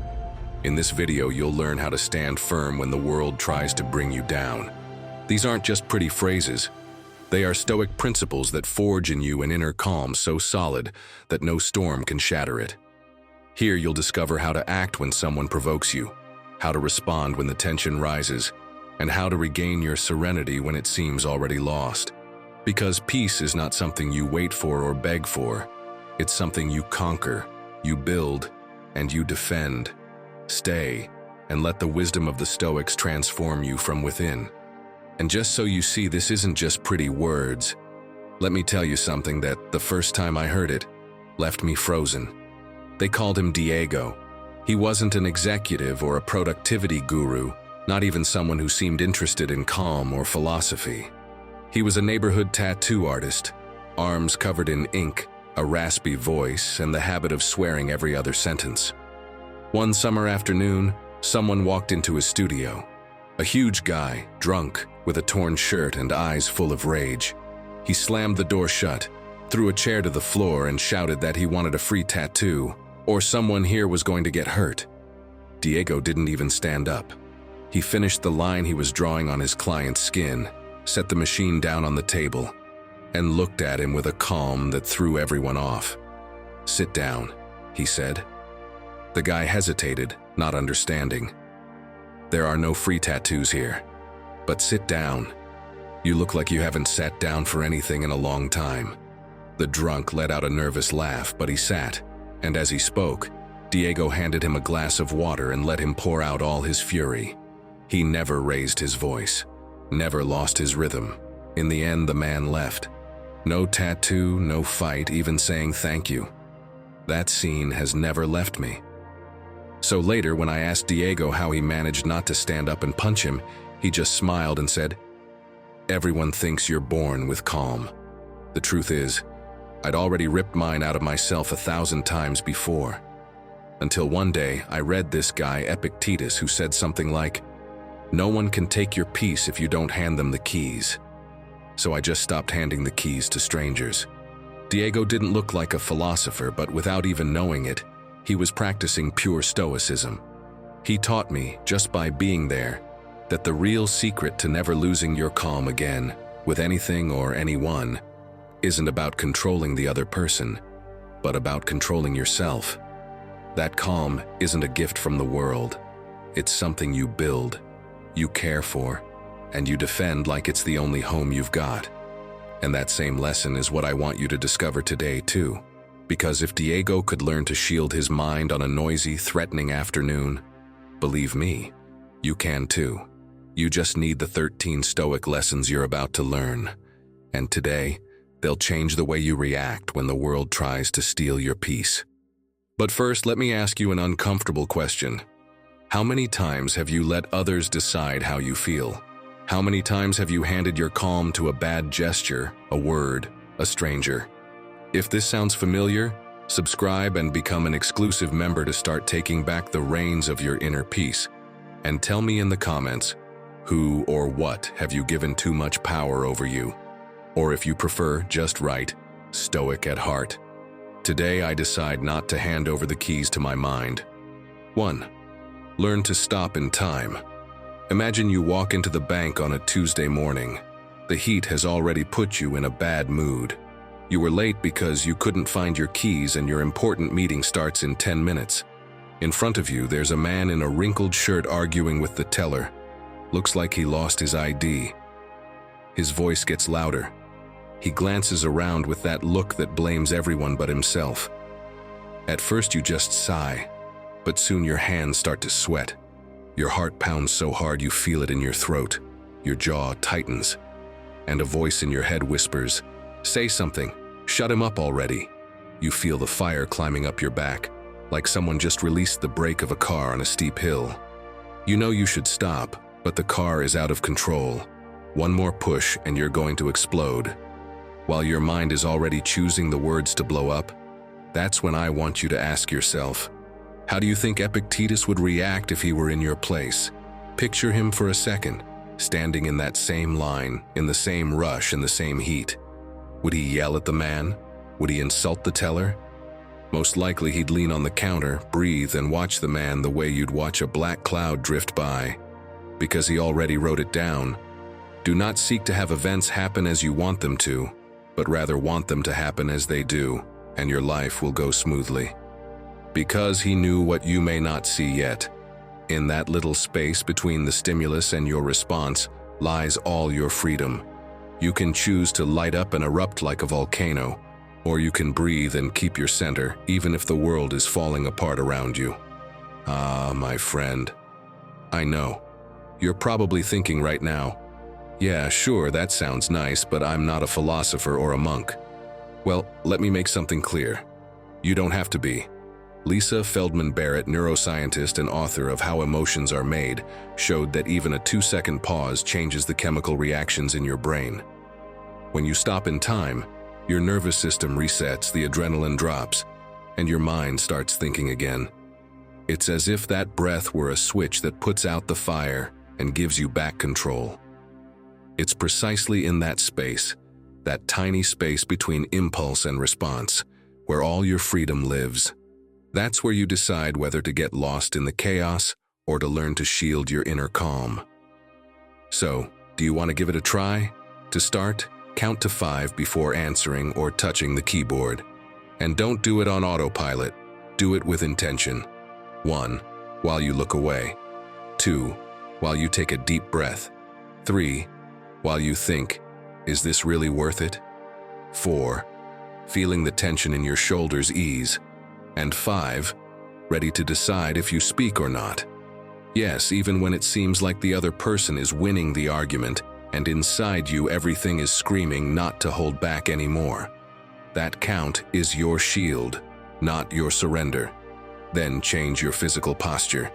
In this video, you'll learn how to stand firm when the world tries to bring you down. These aren't just pretty phrases. They are Stoic principles that forge in you an inner calm so solid that no storm can shatter it. Here you'll discover how to act when someone provokes you, how to respond when the tension rises, and how to regain your serenity when it seems already lost. Because peace is not something you wait for or beg for. It's something you conquer, you build, and you defend. Stay, and let the wisdom of the Stoics transform you from within. And just so you see, this isn't just pretty words. Let me tell you something that, the first time I heard it, left me frozen. They called him Diego. He wasn't an executive or a productivity guru, not even someone who seemed interested in calm or philosophy. He was a neighborhood tattoo artist, arms covered in ink, a raspy voice, and the habit of swearing every other sentence. One summer afternoon, someone walked into his studio. A huge guy, drunk, with a torn shirt and eyes full of rage. He slammed the door shut, threw a chair to the floor, and shouted that he wanted a free tattoo, or someone here was going to get hurt. Diego didn't even stand up. He finished the line he was drawing on his client's skin, set the machine down on the table, and looked at him with a calm that threw everyone off. "Sit down," he said. The guy hesitated, not understanding. "There are no free tattoos here. But sit down. You look like you haven't sat down for anything in a long time." The drunk let out a nervous laugh, but he sat, and as he spoke, Diego handed him a glass of water and let him pour out all his fury. He never raised his voice, never lost his rhythm. In the end, the man left. No tattoo, no fight, even saying thank you. That scene has never left me. So later, when I asked Diego how he managed not to stand up and punch him, he just smiled and said, "Everyone thinks you're born with calm. The truth is, I'd already ripped mine out of myself 1,000 times before. Until one day, I read this guy, Epictetus, who said something like, 'No one can take your peace if you don't hand them the keys.' So I just stopped handing the keys to strangers." Diego didn't look like a philosopher, but without even knowing it, he was practicing pure Stoicism. He taught me, just by being there, that the real secret to never losing your calm again, with anything or anyone, isn't about controlling the other person, but about controlling yourself. That calm isn't a gift from the world. It's something you build, you care for, and you defend like it's the only home you've got. And that same lesson is what I want you to discover today, too. Because if Diego could learn to shield his mind on a noisy, threatening afternoon, believe me, you can too. You just need the 13 Stoic lessons you're about to learn. And today, they'll change the way you react when the world tries to steal your peace. But first, let me ask you an uncomfortable question. How many times have you let others decide how you feel? How many times have you handed your calm to a bad gesture, a word, a stranger? If this sounds familiar, subscribe and become an exclusive member to start taking back the reins of your inner peace. And tell me in the comments, who or what have you given too much power over you? Or if you prefer, just write, Stoic at heart. Today I decide not to hand over the keys to my mind. 1. Learn to stop in time. Imagine you walk into the bank on a Tuesday morning. The heat has already put you in a bad mood. You were late because you couldn't find your keys and your important meeting starts in 10 minutes. In front of you, there's a man in a wrinkled shirt arguing with the teller. Looks like he lost his ID. His voice gets louder. He glances around with that look that blames everyone but himself. At first you just sigh, but soon your hands start to sweat. Your heart pounds so hard you feel it in your throat. Your jaw tightens, and a voice in your head whispers, "Say something, shut him up already." You feel the fire climbing up your back, like someone just released the brake of a car on a steep hill. You know you should stop, but the car is out of control. One more push and you're going to explode. While your mind is already choosing the words to blow up, that's when I want you to ask yourself, how do you think Epictetus would react if he were in your place? Picture him for a second, standing in that same line, in the same rush, in the same heat. Would he yell at the man? Would he insult the teller? Most likely he'd lean on the counter, breathe, and watch the man the way you'd watch a black cloud drift by. Because he already wrote it down. Do not seek to have events happen as you want them to, but rather want them to happen as they do, and your life will go smoothly. Because he knew what you may not see yet. In that little space between the stimulus and your response lies all your freedom. You can choose to light up and erupt like a volcano, or you can breathe and keep your center, even if the world is falling apart around you. Ah, my friend. I know. You're probably thinking right now, yeah, sure, that sounds nice, but I'm not a philosopher or a monk. Well, let me make something clear. You don't have to be. Lisa Feldman Barrett, neuroscientist and author of How Emotions Are Made, showed that even a 2-second pause changes the chemical reactions in your brain. When you stop in time, your nervous system resets, the adrenaline drops, and your mind starts thinking again. It's as if that breath were a switch that puts out the fire and gives you back control. It's precisely in that space, that tiny space between impulse and response, where all your freedom lives. That's where you decide whether to get lost in the chaos or to learn to shield your inner calm. So, do you want to give it a try? To start, count to 5 before answering or touching the keyboard. And don't do it on autopilot. Do it with intention. 1. While you look away. 2. While you take a deep breath. 3. While you think, is this really worth it? 4. Feeling the tension in your shoulders ease. And 5. Ready to decide if you speak or not. Yes, even when it seems like the other person is winning the argument, and inside you everything is screaming not to hold back anymore. That count is your shield, not your surrender. Then change your physical posture.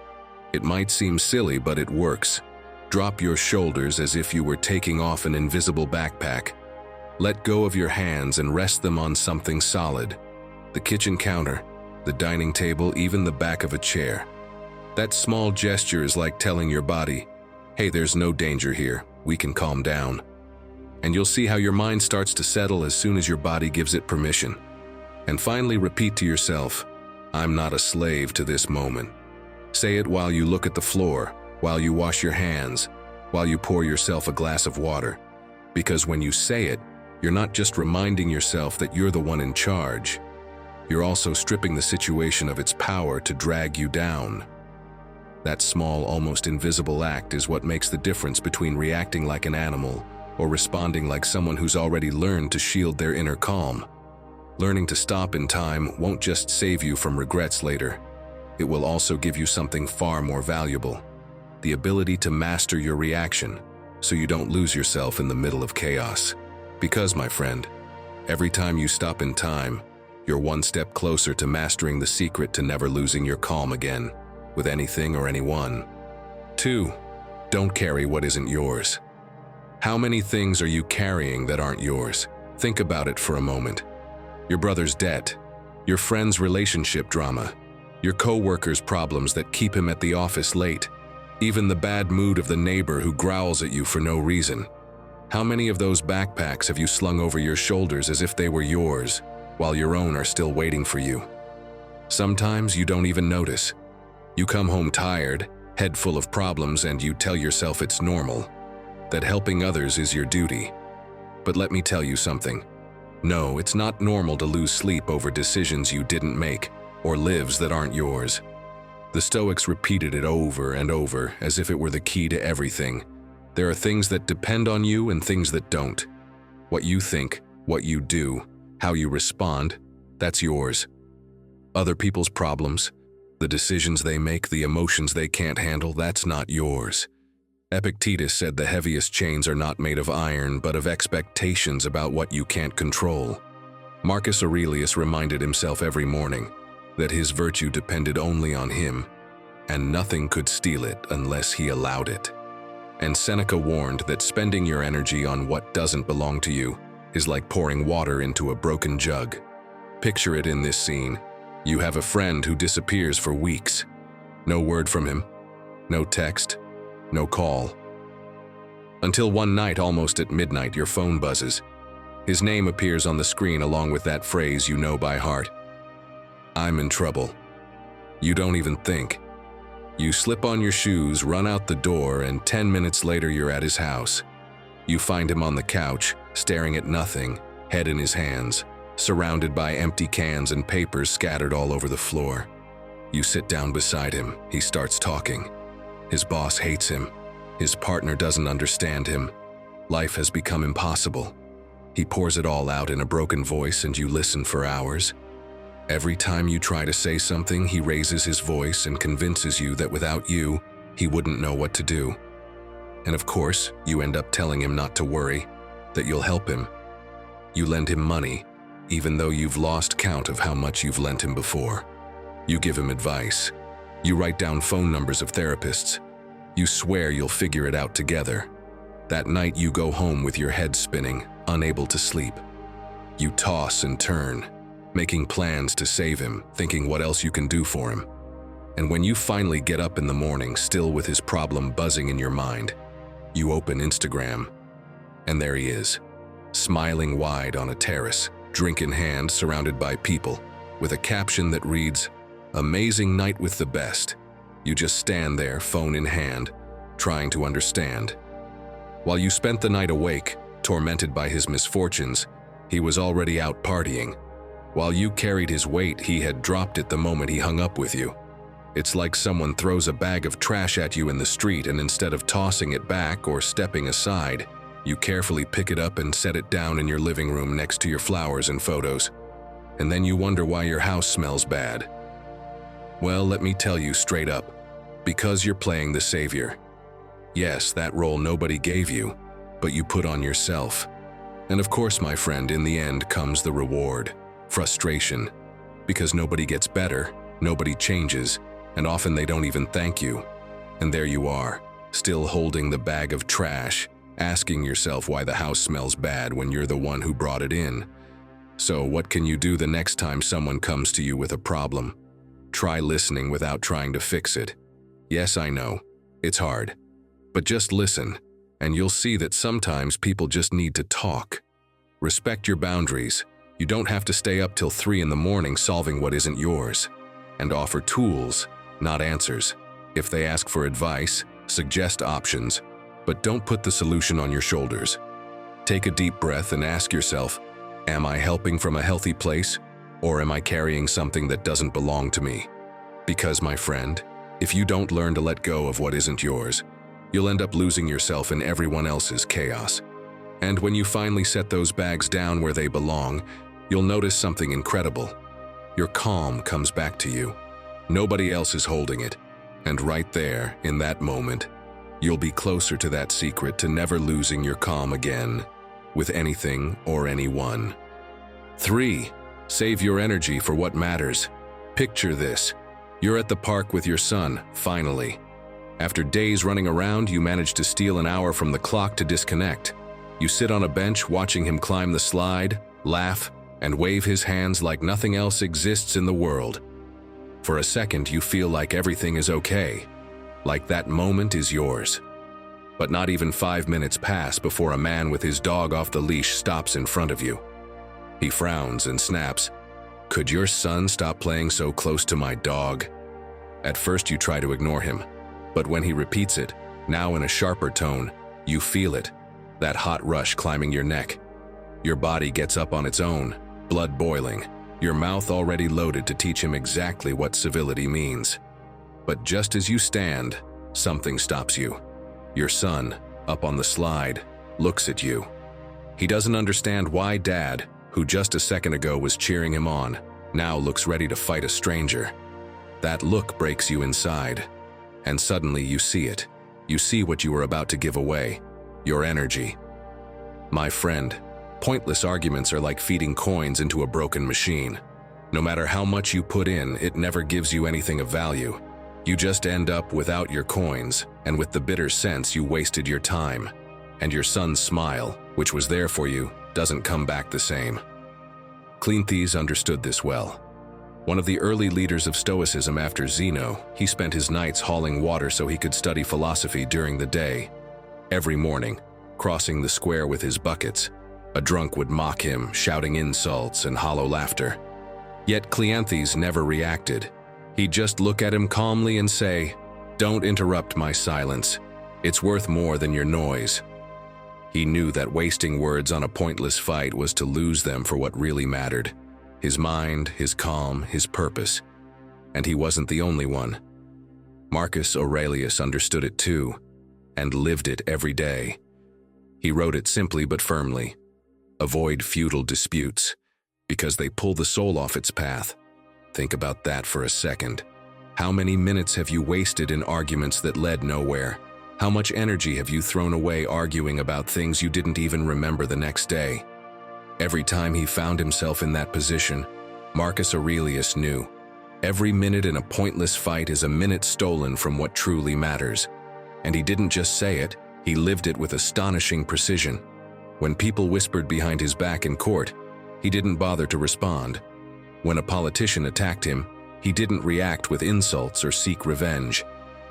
It might seem silly, but it works. Drop your shoulders as if you were taking off an invisible backpack. Let go of your hands and rest them on something solid. The kitchen counter, the dining table, even the back of a chair. That small gesture is like telling your body, hey, there's no danger here, we can calm down. And you'll see how your mind starts to settle as soon as your body gives it permission. And finally repeat to yourself, I'm not a slave to this moment. Say it while you look at the floor, while you wash your hands, while you pour yourself a glass of water. Because when you say it, you're not just reminding yourself that you're the one in charge. You're also stripping the situation of its power to drag you down. That small, almost invisible act is what makes the difference between reacting like an animal or responding like someone who's already learned to shield their inner calm. Learning to stop in time won't just save you from regrets later. It will also give you something far more valuable: the ability to master your reaction, so you don't lose yourself in the middle of chaos. Because, my friend, every time you stop in time, you're one step closer to mastering the secret to never losing your calm again, with anything or anyone. 2. Don't carry what isn't yours. How many things are you carrying that aren't yours? Think about it for a moment. Your brother's debt, your friend's relationship drama, your co-worker's problems that keep him at the office late, even the bad mood of the neighbor who growls at you for no reason. How many of those backpacks have you slung over your shoulders as if they were yours, while your own are still waiting for you? Sometimes you don't even notice. You come home tired, head full of problems, and you tell yourself it's normal, that helping others is your duty. But let me tell you something. No, it's not normal to lose sleep over decisions you didn't make, or lives that aren't yours. The Stoics repeated it over and over as if it were the key to everything. There are things that depend on you and things that don't. What you think, what you do, how you respond, that's yours. Other people's problems, the decisions they make, the emotions they can't handle, that's not yours. Epictetus said the heaviest chains are not made of iron, but of expectations about what you can't control. Marcus Aurelius reminded himself every morning that his virtue depended only on him, and nothing could steal it unless he allowed it. And Seneca warned that spending your energy on what doesn't belong to you is like pouring water into a broken jug. Picture it in this scene. You have a friend who disappears for weeks. No word from him, no text, no call. Until one night, almost at midnight, your phone buzzes. His name appears on the screen along with that phrase you know by heart. I'm in trouble. You don't even think. You slip on your shoes, run out the door, and 10 minutes later you're at his house. You find him on the couch, staring at nothing, head in his hands, surrounded by empty cans and papers scattered all over the floor. You sit down beside him. He starts talking. His boss hates him. His partner doesn't understand him. Life has become impossible. He pours it all out in a broken voice, and you listen for hours. Every time you try to say something, he raises his voice and convinces you that without you, he wouldn't know what to do. And of course, you end up telling him not to worry, that you'll help him. You lend him money, even though you've lost count of how much you've lent him before. You give him advice. You write down phone numbers of therapists. You swear you'll figure it out together. That night you go home with your head spinning, unable to sleep. You toss and turn, making plans to save him, thinking what else you can do for him. And when you finally get up in the morning, still with his problem buzzing in your mind, you open Instagram, and there he is, smiling wide on a terrace, drink in hand, surrounded by people, with a caption that reads, "Amazing night with the best." You just stand there, phone in hand, trying to understand. While you spent the night awake, tormented by his misfortunes, he was already out partying. While you carried his weight, he had dropped it the moment he hung up with you. It's like someone throws a bag of trash at you in the street, and instead of tossing it back or stepping aside, you carefully pick it up and set it down in your living room next to your flowers and photos. And then you wonder why your house smells bad. Well, let me tell you straight up, because you're playing the savior. Yes, that role nobody gave you, but you put on yourself. And of course, my friend, in the end comes the reward. Frustration, because nobody gets better, nobody changes, and often they don't even thank you. And there you are, still holding the bag of trash, asking yourself why the house smells bad when you're the one who brought it in. So what can you do the next time someone comes to you with a problem? Try listening without trying to fix it. Yes, I know, it's hard. But just listen, and you'll see that sometimes people just need to talk. Respect your boundaries. You don't have to stay up till 3 in the morning solving what isn't yours. And offer tools, not answers. If they ask for advice, suggest options, but don't put the solution on your shoulders. Take a deep breath and ask yourself, am I helping from a healthy place, or am I carrying something that doesn't belong to me? Because, my friend, if you don't learn to let go of what isn't yours, you'll end up losing yourself in everyone else's chaos. And when you finally set those bags down where they belong, you'll notice something incredible. Your calm comes back to you. Nobody else is holding it. And right there, in that moment, you'll be closer to that secret to never losing your calm again, with anything or anyone. 3. Save your energy for what matters. Picture this. You're at the park with your son, finally. After days running around, you manage to steal an hour from the clock to disconnect. You sit on a bench watching him climb the slide, laugh, and wave his hands like nothing else exists in the world. For a second, you feel like everything is okay, like that moment is yours. But not even 5 minutes pass before a man with his dog off the leash stops in front of you. He frowns and snaps, "Could your son stop playing so close to my dog?" At first you try to ignore him, but when he repeats it, now in a sharper tone, you feel it, that hot rush climbing your neck. Your body gets up on its own, blood boiling, your mouth already loaded to teach him exactly what civility means. But just as you stand, something stops you. Your son, up on the slide, looks at you. He doesn't understand why Dad, who just a second ago was cheering him on, now looks ready to fight a stranger. That look breaks you inside, and suddenly you see it. You see what you were about to give away, your energy. My friend, pointless arguments are like feeding coins into a broken machine. No matter how much you put in, it never gives you anything of value. You just end up without your coins, and with the bitter sense you wasted your time. And your son's smile, which was there for you, doesn't come back the same. Cleanthes understood this well. One of the early leaders of Stoicism after Zeno, he spent his nights hauling water so he could study philosophy during the day. Every morning, crossing the square with his buckets, a drunk would mock him, shouting insults and hollow laughter. Yet Cleanthes never reacted. He'd just look at him calmly and say, "Don't interrupt my silence. It's worth more than your noise." He knew that wasting words on a pointless fight was to lose them for what really mattered. His mind, his calm, his purpose. And he wasn't the only one. Marcus Aurelius understood it too, and lived it every day. He wrote it simply but firmly. Avoid futile disputes, because they pull the soul off its path. Think about that for a second. How many minutes have you wasted in arguments that led nowhere? How much energy have you thrown away arguing about things you didn't even remember the next day? Every time he found himself in that position, Marcus Aurelius knew. Every minute in a pointless fight is a minute stolen from what truly matters. And he didn't just say it, he lived it with astonishing precision. When people whispered behind his back in court, he didn't bother to respond. When a politician attacked him, he didn't react with insults or seek revenge.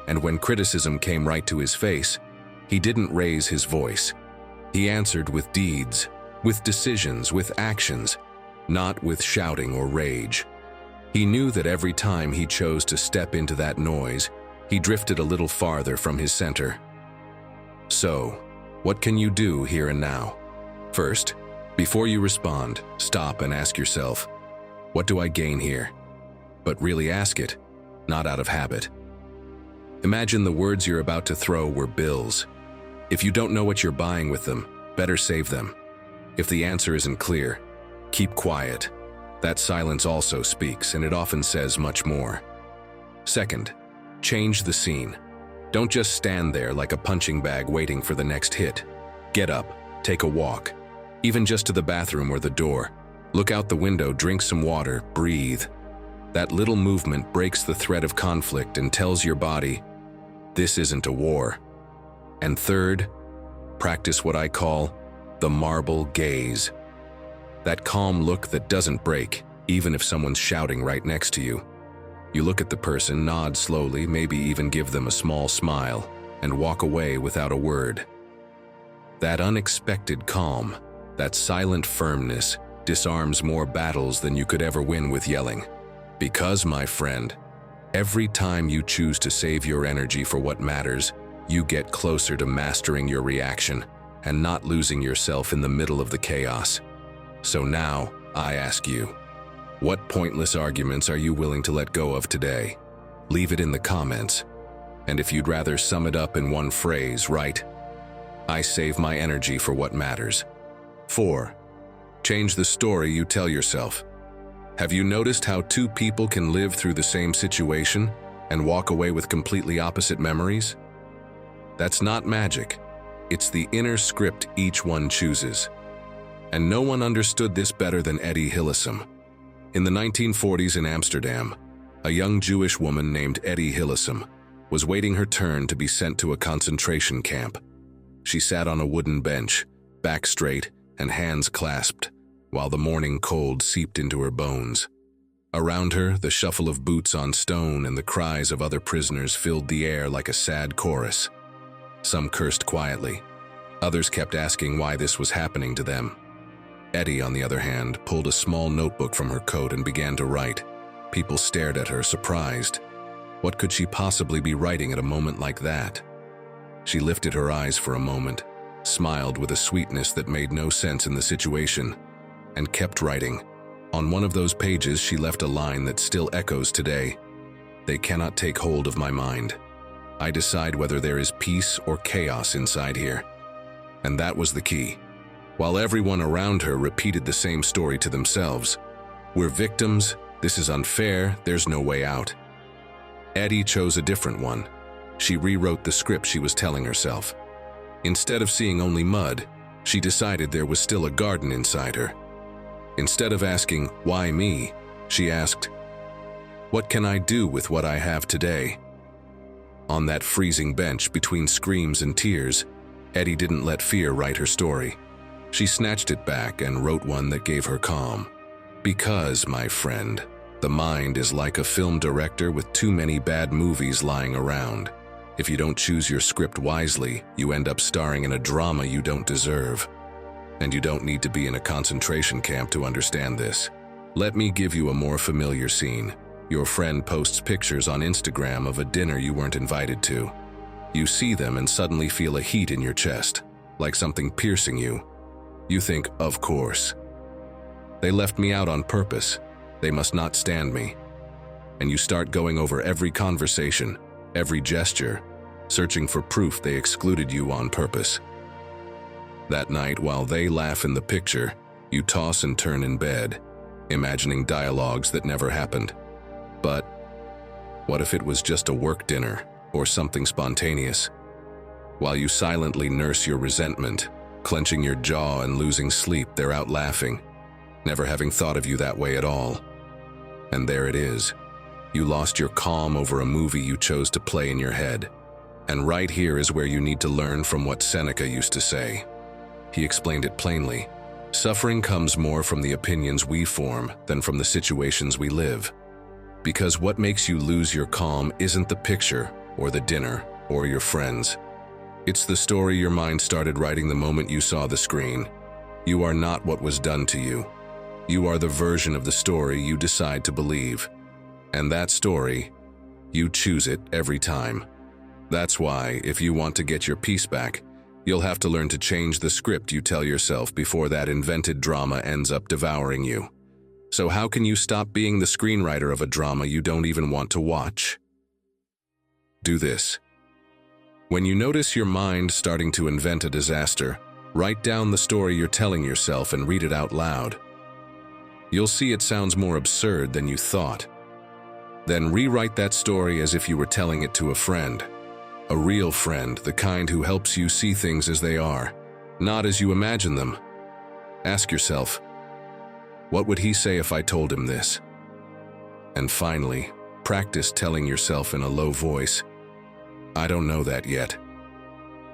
And when criticism came right to his face, he didn't raise his voice. He answered with deeds, with decisions, with actions, not with shouting or rage. He knew that every time he chose to step into that noise, he drifted a little farther from his center. So, what can you do here and now? First, before you respond, stop and ask yourself, what do I gain here? But really ask it, not out of habit. Imagine the words you're about to throw were bills. If you don't know what you're buying with them, better save them. If the answer isn't clear, keep quiet. That silence also speaks, and it often says much more. Second, change the scene. Don't just stand there like a punching bag waiting for the next hit. Get up, take a walk, even just to the bathroom or the door. Look out the window, drink some water, breathe. That little movement breaks the thread of conflict and tells your body, this isn't a war. And third, practice what I call the marble gaze. That calm look that doesn't break, even if someone's shouting right next to you. You look at the person, nod slowly, maybe even give them a small smile, and walk away without a word. That unexpected calm, that silent firmness, disarms more battles than you could ever win with yelling. Because, my friend, every time you choose to save your energy for what matters, you get closer to mastering your reaction and not losing yourself in the middle of the chaos. So now, I ask you, what pointless arguments are you willing to let go of today? Leave it in the comments. And if you'd rather sum it up in one phrase, write, I save my energy for what matters. 4. Change the story you tell yourself. Have you noticed how two people can live through the same situation and walk away with completely opposite memories? That's not magic. It's the inner script each one chooses. And no one understood this better than Eddie Hillesum. In the 1940s in Amsterdam, a young Jewish woman named Eddie Hillesum was waiting her turn to be sent to a concentration camp. She sat on a wooden bench, back straight and hands clasped, while the morning cold seeped into her bones. Around her, the shuffle of boots on stone and the cries of other prisoners filled the air like a sad chorus. Some cursed quietly. Others kept asking why this was happening to them. Eddie, on the other hand, pulled a small notebook from her coat and began to write. People stared at her, surprised. What could she possibly be writing at a moment like that? She lifted her eyes for a moment, smiled with a sweetness that made no sense in the situation, and kept writing. On one of those pages, she left a line that still echoes today. They cannot take hold of my mind. I decide whether there is peace or chaos inside here. And that was the key. While everyone around her repeated the same story to themselves. We're victims, this is unfair, there's no way out. Eddie chose a different one. She rewrote the script she was telling herself. Instead of seeing only mud, she decided there was still a garden inside her. Instead of asking, why me, she asked, what can I do with what I have today? On that freezing bench between screams and tears, Eddie didn't let fear write her story. She snatched it back and wrote one that gave her calm. Because, my friend, the mind is like a film director with too many bad movies lying around. If you don't choose your script wisely, you end up starring in a drama you don't deserve. And you don't need to be in a concentration camp to understand this. Let me give you a more familiar scene. Your friend posts pictures on Instagram of a dinner you weren't invited to. You see them and suddenly feel a heat in your chest, like something piercing you. You think, of course. They left me out on purpose. They must not stand me. And you start going over every conversation, every gesture, searching for proof they excluded you on purpose. That night, while they laugh in the picture, you toss and turn in bed, imagining dialogues that never happened. But what if it was just a work dinner or something spontaneous? While you silently nurse your resentment, clenching your jaw and losing sleep, they're out laughing, never having thought of you that way at all. And there it is. You lost your calm over a movie you chose to play in your head. And right here is where you need to learn from what Seneca used to say. He explained it plainly. Suffering comes more from the opinions we form than from the situations we live. Because what makes you lose your calm isn't the picture or the dinner or your friends. It's the story your mind started writing the moment you saw the screen. You are not what was done to you. You are the version of the story you decide to believe. And that story, you choose it every time. That's why, if you want to get your peace back, you'll have to learn to change the script you tell yourself before that invented drama ends up devouring you. So how can you stop being the screenwriter of a drama you don't even want to watch? Do this. When you notice your mind starting to invent a disaster, write down the story you're telling yourself and read it out loud. You'll see it sounds more absurd than you thought. Then rewrite that story as if you were telling it to a friend. A real friend, the kind who helps you see things as they are, not as you imagine them. Ask yourself, what would he say if I told him this? And finally, practice telling yourself in a low voice, I don't know that yet.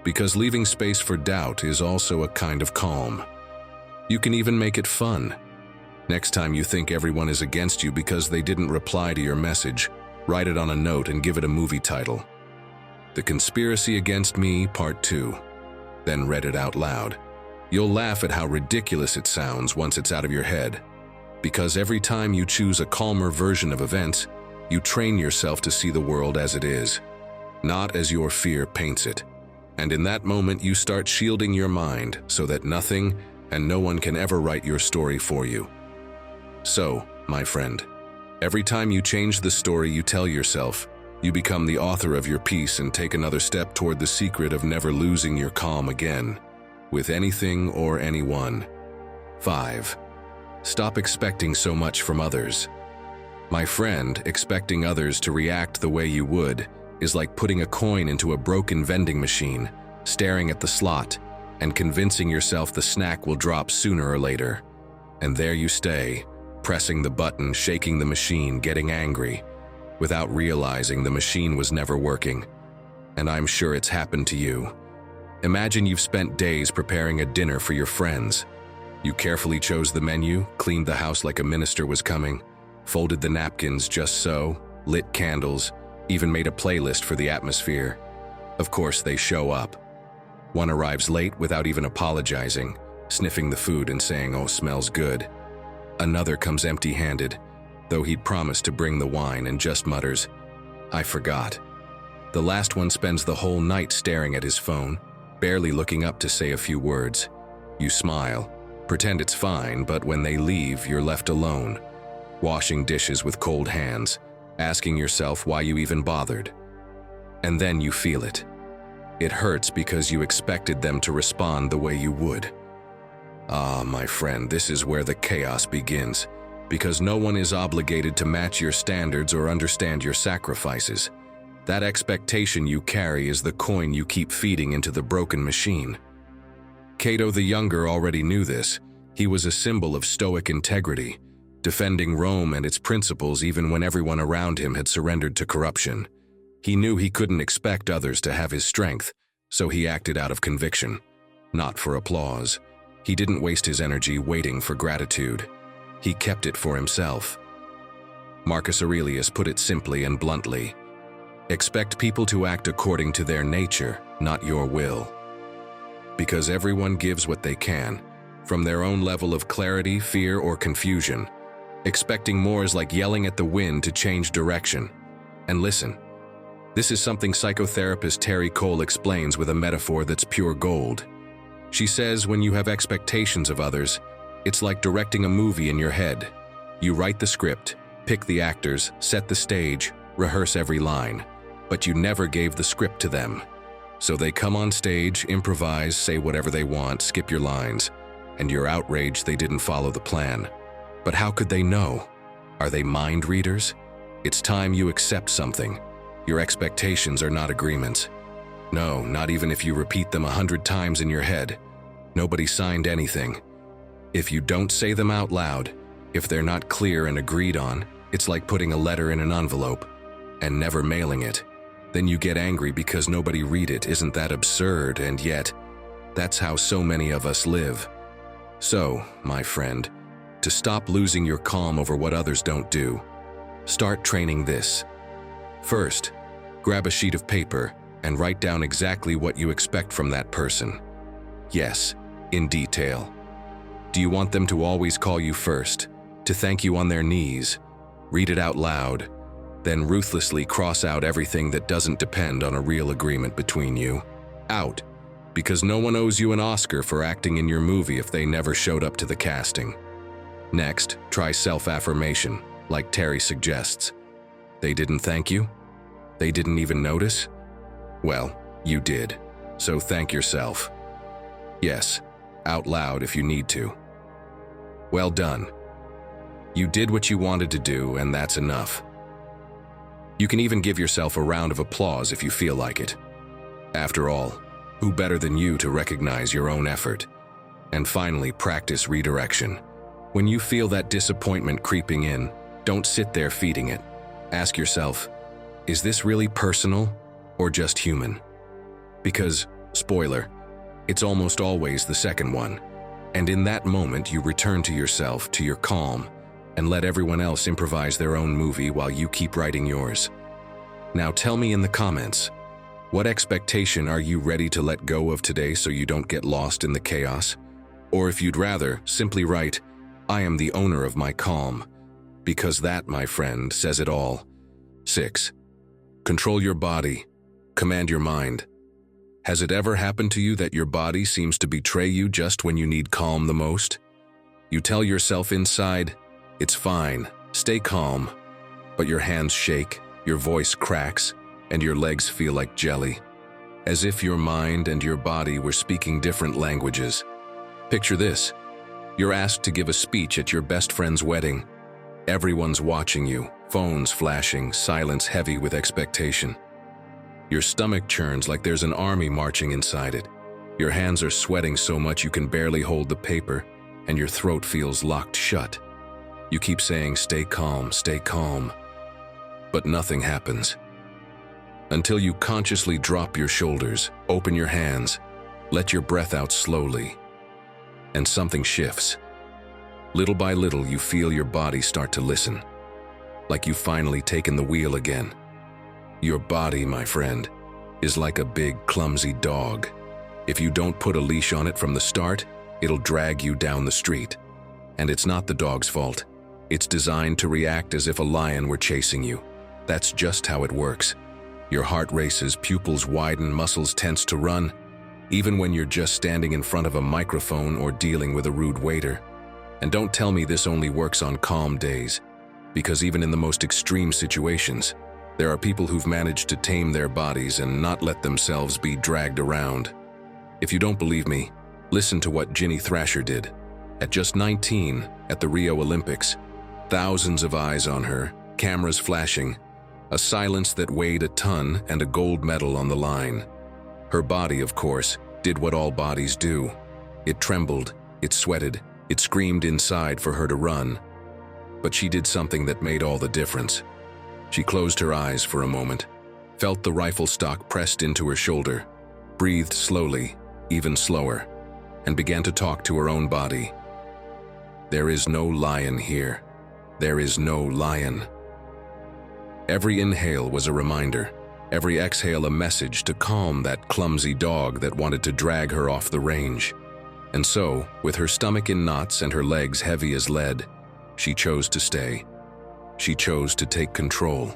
Because leaving space for doubt is also a kind of calm. You can even make it fun. Next time you think everyone is against you because they didn't reply to your message, write it on a note and give it a movie title. The Conspiracy Against Me, Part 2. Then read it out loud. You'll laugh at how ridiculous it sounds once it's out of your head. Because every time you choose a calmer version of events, you train yourself to see the world as it is, not as your fear paints it. And in that moment, you start shielding your mind so that nothing and no one can ever write your story for you. So, my friend, every time you change the story you tell yourself, You become the author of your piece and take another step toward the secret of never losing your calm again, with anything or anyone. 5. Stop expecting so much from others. My friend, expecting others to react the way you would is like putting a coin into a broken vending machine, staring at the slot, and convincing yourself the snack will drop sooner or later. And there you stay, pressing the button, shaking the machine, getting angry, without realizing the machine was never working. And I'm sure it's happened to you. Imagine you've spent days preparing a dinner for your friends. You carefully chose the menu, cleaned the house like a minister was coming, folded the napkins just so, lit candles, even made a playlist for the atmosphere. Of course, they show up. One arrives late without even apologizing, sniffing the food and saying, "Oh, smells good." Another comes empty-handed, though he'd promised to bring the wine, and just mutters, "I forgot." The last one spends the whole night staring at his phone, barely looking up to say a few words. You smile, pretend it's fine, but when they leave, you're left alone, washing dishes with cold hands, asking yourself why you even bothered. And then you feel it. It hurts because you expected them to respond the way you would. Ah, my friend, this is where the chaos begins, because no one is obligated to match your standards or understand your sacrifices. That expectation you carry is the coin you keep feeding into the broken machine. Cato the Younger already knew this. He was a symbol of Stoic integrity, defending Rome and its principles even when everyone around him had surrendered to corruption. He knew he couldn't expect others to have his strength, so he acted out of conviction, not for applause. He didn't waste his energy waiting for gratitude. He kept it for himself. Marcus Aurelius put it simply and bluntly: expect people to act according to their nature, not your will. Because everyone gives what they can, from their own level of clarity, fear, or confusion. Expecting more is like yelling at the wind to change direction. And listen, this is something psychotherapist Terry Cole explains with a metaphor that's pure gold. She says when you have expectations of others, it's like directing a movie in your head. You write the script, pick the actors, set the stage, rehearse every line, but you never gave the script to them. So they come on stage, improvise, say whatever they want, skip your lines, and you're outraged they didn't follow the plan. But how could they know? Are they mind readers? It's time you accept something. Your expectations are not agreements. No, not even if you repeat them 100 times in your head. Nobody signed anything. If you don't say them out loud, if they're not clear and agreed on, it's like putting a letter in an envelope and never mailing it. Then you get angry because nobody read it. Isn't that absurd? And yet, that's how so many of us live. So, my friend, to stop losing your calm over what others don't do, start training this. First, grab a sheet of paper and write down exactly what you expect from that person. Yes, in detail. Do you want them to always call you first, to thank you on their knees? Read it out loud, then ruthlessly cross out everything that doesn't depend on a real agreement between you. Out, because no one owes you an Oscar for acting in your movie if they never showed up to the casting. Next, try self-affirmation, like Terry suggests. They didn't thank you? They didn't even notice? Well, you did, so thank yourself. Yes, out loud if you need to. Well done. You did what you wanted to do, and that's enough. You can even give yourself a round of applause if you feel like it. After all, who better than you to recognize your own effort? And finally, practice redirection. When you feel that disappointment creeping in, don't sit there feeding it. Ask yourself, is this really personal or just human? Because, spoiler, it's almost always the second one. And in that moment, you return to yourself, to your calm, and let everyone else improvise their own movie while you keep writing yours. Now tell me in the comments, what expectation are you ready to let go of today so you don't get lost in the chaos? Or if you'd rather, simply write, I am the owner of my calm, because that, my friend, says it all. 6. Control your body. Command your mind. Has it ever happened to you that your body seems to betray you just when you need calm the most? You tell yourself inside, it's fine, stay calm, but your hands shake, Your voice cracks, and your legs feel like jelly, as if your mind and your body were speaking different languages. Picture this. You're asked to give a speech at your best friend's wedding. Everyone's watching you, phones flashing, silence heavy with expectation. Your stomach churns like there's an army marching inside it. Your hands are sweating so much you can barely hold the paper, and your throat feels locked shut. You keep saying, "Stay calm, stay calm." But nothing happens. Until you consciously drop your shoulders, open your hands, let your breath out slowly, and something shifts. Little by little, you feel your body start to listen, like you've finally taken the wheel again. Your body, my friend, is like a big, clumsy dog. If you don't put a leash on it from the start, it'll drag you down the street. And it's not the dog's fault. It's designed to react as if a lion were chasing you. That's just how it works. Your heart races, pupils widen, muscles tense to run, even when you're just standing in front of a microphone or dealing with a rude waiter. And don't tell me this only works on calm days, because even in the most extreme situations, there are people who've managed to tame their bodies and not let themselves be dragged around. If you don't believe me, listen to what Ginny Thrasher did. At just 19, at the Rio Olympics, thousands of eyes on her, cameras flashing, a silence that weighed a ton, and a gold medal on the line. Her body, of course, did what all bodies do. It trembled, it sweated, it screamed inside for her to run. But she did something that made all the difference. She closed her eyes for a moment, felt the rifle stock pressed into her shoulder, breathed slowly, even slower, and began to talk to her own body. "There is no lion here. There is no lion." Every inhale was a reminder, every exhale a message to calm that clumsy dog that wanted to drag her off the range. And so, with her stomach in knots and her legs heavy as lead, she chose to stay. She chose to take control.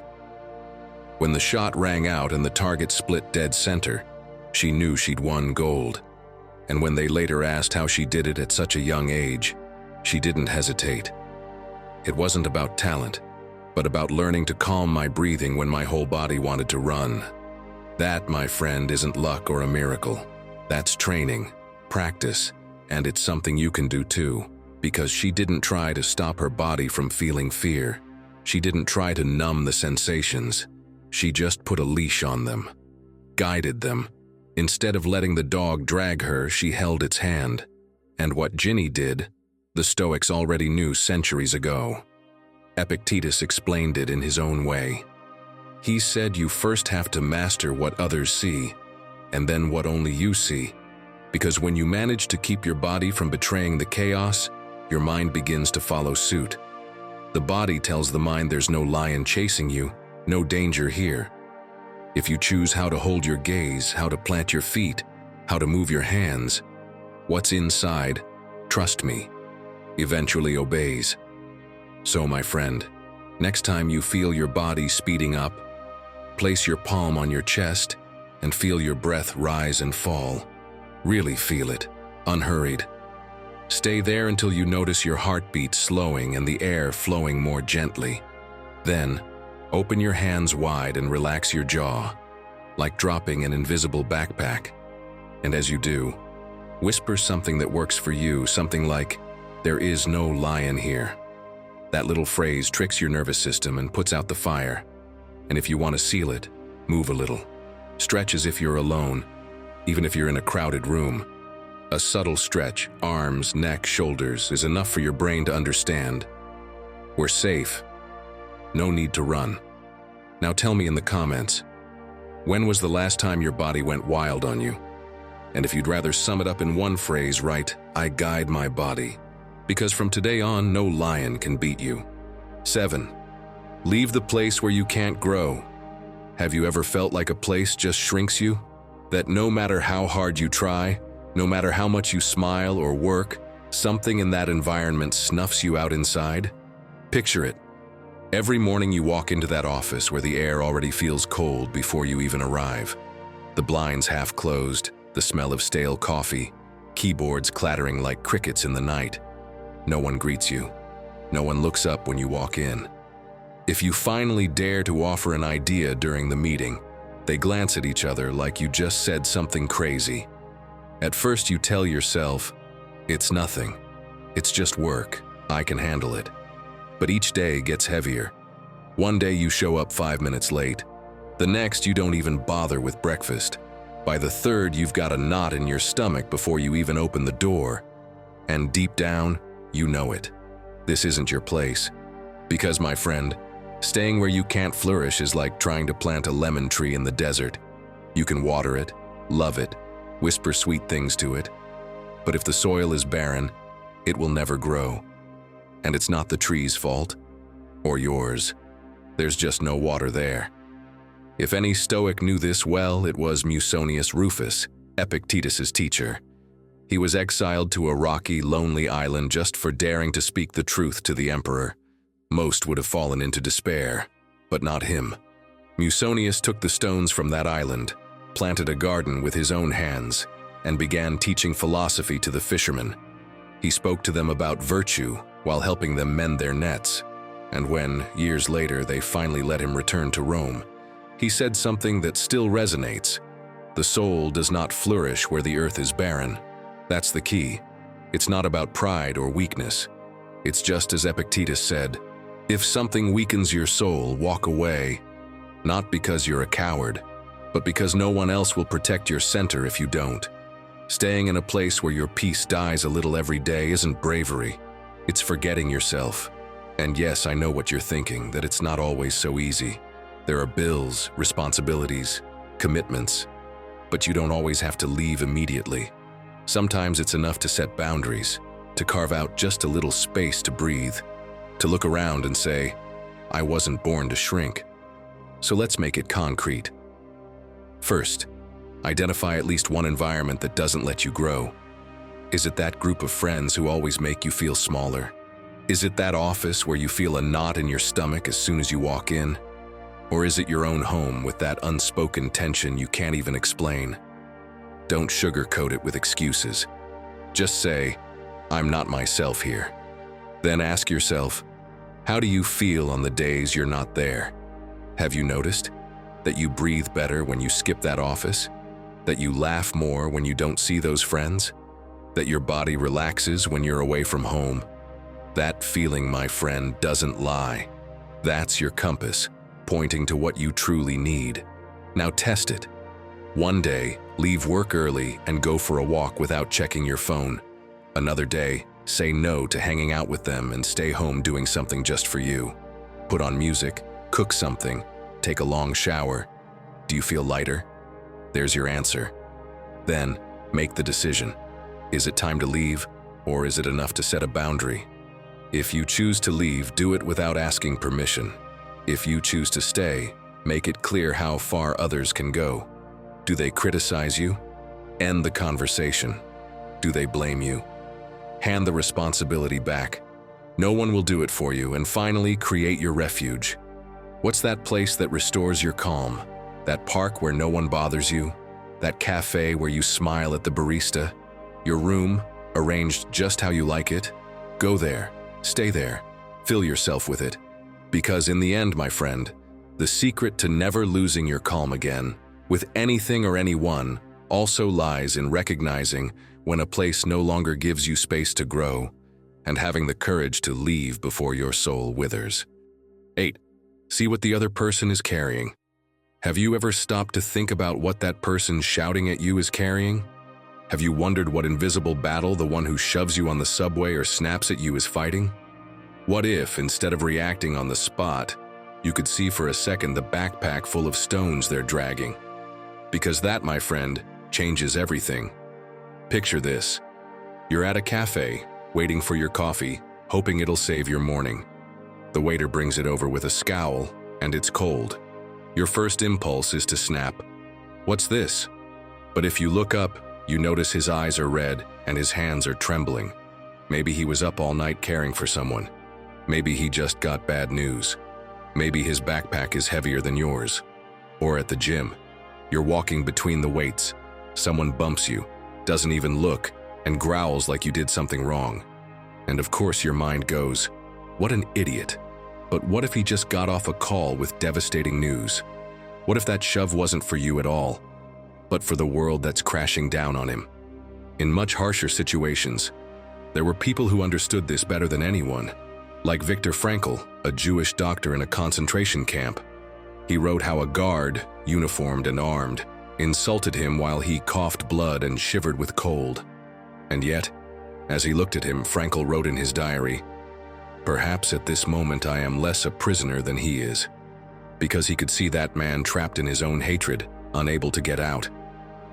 When the shot rang out and the target split dead center, she knew she'd won gold. And when they later asked how she did it at such a young age, she didn't hesitate. It wasn't about talent, but about learning to calm my breathing when my whole body wanted to run. That, my friend, isn't luck or a miracle. That's training, practice, and it's something you can do too, because she didn't try to stop her body from feeling fear. She didn't try to numb the sensations. She just put a leash on them, guided them. Instead of letting the dog drag her, she held its hand. And what Ginny did, the Stoics already knew centuries ago. Epictetus explained it in his own way. He said you first have to master what others see, and then what only you see. Because when you manage to keep your body from betraying the chaos, your mind begins to follow suit. The body tells the mind there's no lion chasing you, no danger here. If you choose how to hold your gaze, how to plant your feet, how to move your hands, what's inside, trust me, eventually obeys. So, my friend, next time you feel your body speeding up, place your palm on your chest and feel your breath rise and fall. Really feel it, unhurried. Stay there until you notice your heartbeat slowing and the air flowing more gently. Then, open your hands wide and relax your jaw, like dropping an invisible backpack. And as you do, whisper something that works for you, something like, "There is no lion here." That little phrase tricks your nervous system and puts out the fire. And if you want to seal it, move a little. Stretch as if you're alone, even if you're in a crowded room. A subtle stretch, arms, neck, shoulders, is enough for your brain to understand. We're safe. No need to run. Now tell me in the comments, when was the last time your body went wild on you? And if you'd rather sum it up in one phrase, write, "I guide my body." Because from today on, no lion can beat you. 7. Leave the place where you can't grow. Have you ever felt like a place just shrinks you? That no matter how hard you try, no matter how much you smile or work, something in that environment snuffs you out inside? Picture it. Every morning you walk into that office where the air already feels cold before you even arrive. The blinds half closed, the smell of stale coffee, keyboards clattering like crickets in the night. No one greets you. No one looks up when you walk in. If you finally dare to offer an idea during the meeting, they glance at each other like you just said something crazy. At first you tell yourself, "It's nothing. It's just work. I can handle it." But each day gets heavier. One day you show up 5 minutes late. The next you don't even bother with breakfast. By the third you've got a knot in your stomach before you even open the door. And deep down, you know it. This isn't your place. Because, my friend, staying where you can't flourish is like trying to plant a lemon tree in the desert. You can water it, love it, whisper sweet things to it. But if the soil is barren, it will never grow. And it's not the tree's fault, or yours. There's just no water there. If any Stoic knew this well, it was Musonius Rufus, Epictetus' teacher. He was exiled to a rocky, lonely island just for daring to speak the truth to the emperor. Most would have fallen into despair, but not him. Musonius took the stones from that island, planted a garden with his own hands, and began teaching philosophy to the fishermen. He spoke to them about virtue while helping them mend their nets. And when, years later, they finally let him return to Rome, he said something that still resonates. The soul does not flourish where the earth is barren. That's the key. It's not about pride or weakness. It's just as Epictetus said, if something weakens your soul, walk away. Not because you're a coward, but because no one else will protect your center if you don't. Staying in a place where your peace dies a little every day isn't bravery. It's forgetting yourself. And yes, I know what you're thinking, that it's not always so easy. There are bills, responsibilities, commitments, but you don't always have to leave immediately. Sometimes it's enough to set boundaries, to carve out just a little space to breathe, to look around and say, I wasn't born to shrink. So let's make it concrete. First, identify at least one environment that doesn't let you grow. Is it that group of friends who always make you feel smaller? Is it that office where you feel a knot in your stomach as soon as you walk in? Or is it your own home with that unspoken tension you can't even explain? Don't sugarcoat it with excuses. Just say, I'm not myself here. Then ask yourself, how do you feel on the days you're not there? Have you noticed that you breathe better when you skip that office? That you laugh more when you don't see those friends? That your body relaxes when you're away from home? That feeling, my friend, doesn't lie. That's your compass, pointing to what you truly need. Now test it. One day, leave work early and go for a walk without checking your phone. Another day, say no to hanging out with them and stay home doing something just for you. Put on music, cook something, take a long shower. Do you feel lighter? There's your answer. Then, make the decision. Is it time to leave, or is it enough to set a boundary? If you choose to leave, do it without asking permission. If you choose to stay, make it clear how far others can go. Do they criticize you? End the conversation. Do they blame you? Hand the responsibility back. No one will do it for you. And finally, create your refuge. What's that place that restores your calm? That park where no one bothers you? That cafe where you smile at the barista? Your room, arranged just how you like it? Go there. Stay there. Fill yourself with it. Because in the end, my friend, the secret to never losing your calm again, with anything or anyone, also lies in recognizing when a place no longer gives you space to grow, and having the courage to leave before your soul withers. 8. See what the other person is carrying. Have you ever stopped to think about what that person shouting at you is carrying? Have you wondered what invisible battle the one who shoves you on the subway or snaps at you is fighting? What if, instead of reacting on the spot, you could see for a second the backpack full of stones they're dragging? Because that, my friend, changes everything. Picture this. You're at a cafe, waiting for your coffee, hoping it'll save your morning. The waiter brings it over with a scowl, and it's cold. Your first impulse is to snap. What's this? But if you look up, you notice his eyes are red and his hands are trembling. Maybe he was up all night caring for someone. Maybe he just got bad news. Maybe his backpack is heavier than yours. Or at the gym, you're walking between the weights. Someone bumps you, doesn't even look, and growls like you did something wrong. And of course your mind goes, what an idiot. But what if he just got off a call with devastating news? What if that shove wasn't for you at all, but for the world that's crashing down on him? In much harsher situations, there were people who understood this better than anyone, like Viktor Frankl, a Jewish doctor in a concentration camp. He wrote how a guard, uniformed and armed, insulted him while he coughed blood and shivered with cold. And yet, as he looked at him, Frankl wrote in his diary, "Perhaps at this moment I am less a prisoner than he is," because he could see that man trapped in his own hatred, unable to get out,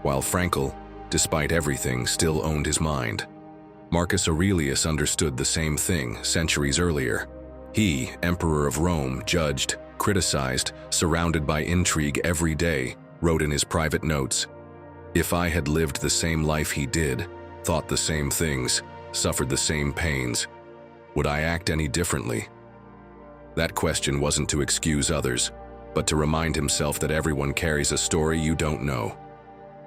while Frankl, despite everything, still owned his mind. Marcus Aurelius understood the same thing centuries earlier. He, Emperor of Rome, judged, criticized, surrounded by intrigue every day, wrote in his private notes, "If I had lived the same life he did, thought the same things, suffered the same pains, would I act any differently?" That question wasn't to excuse others, but to remind himself that everyone carries a story you don't know.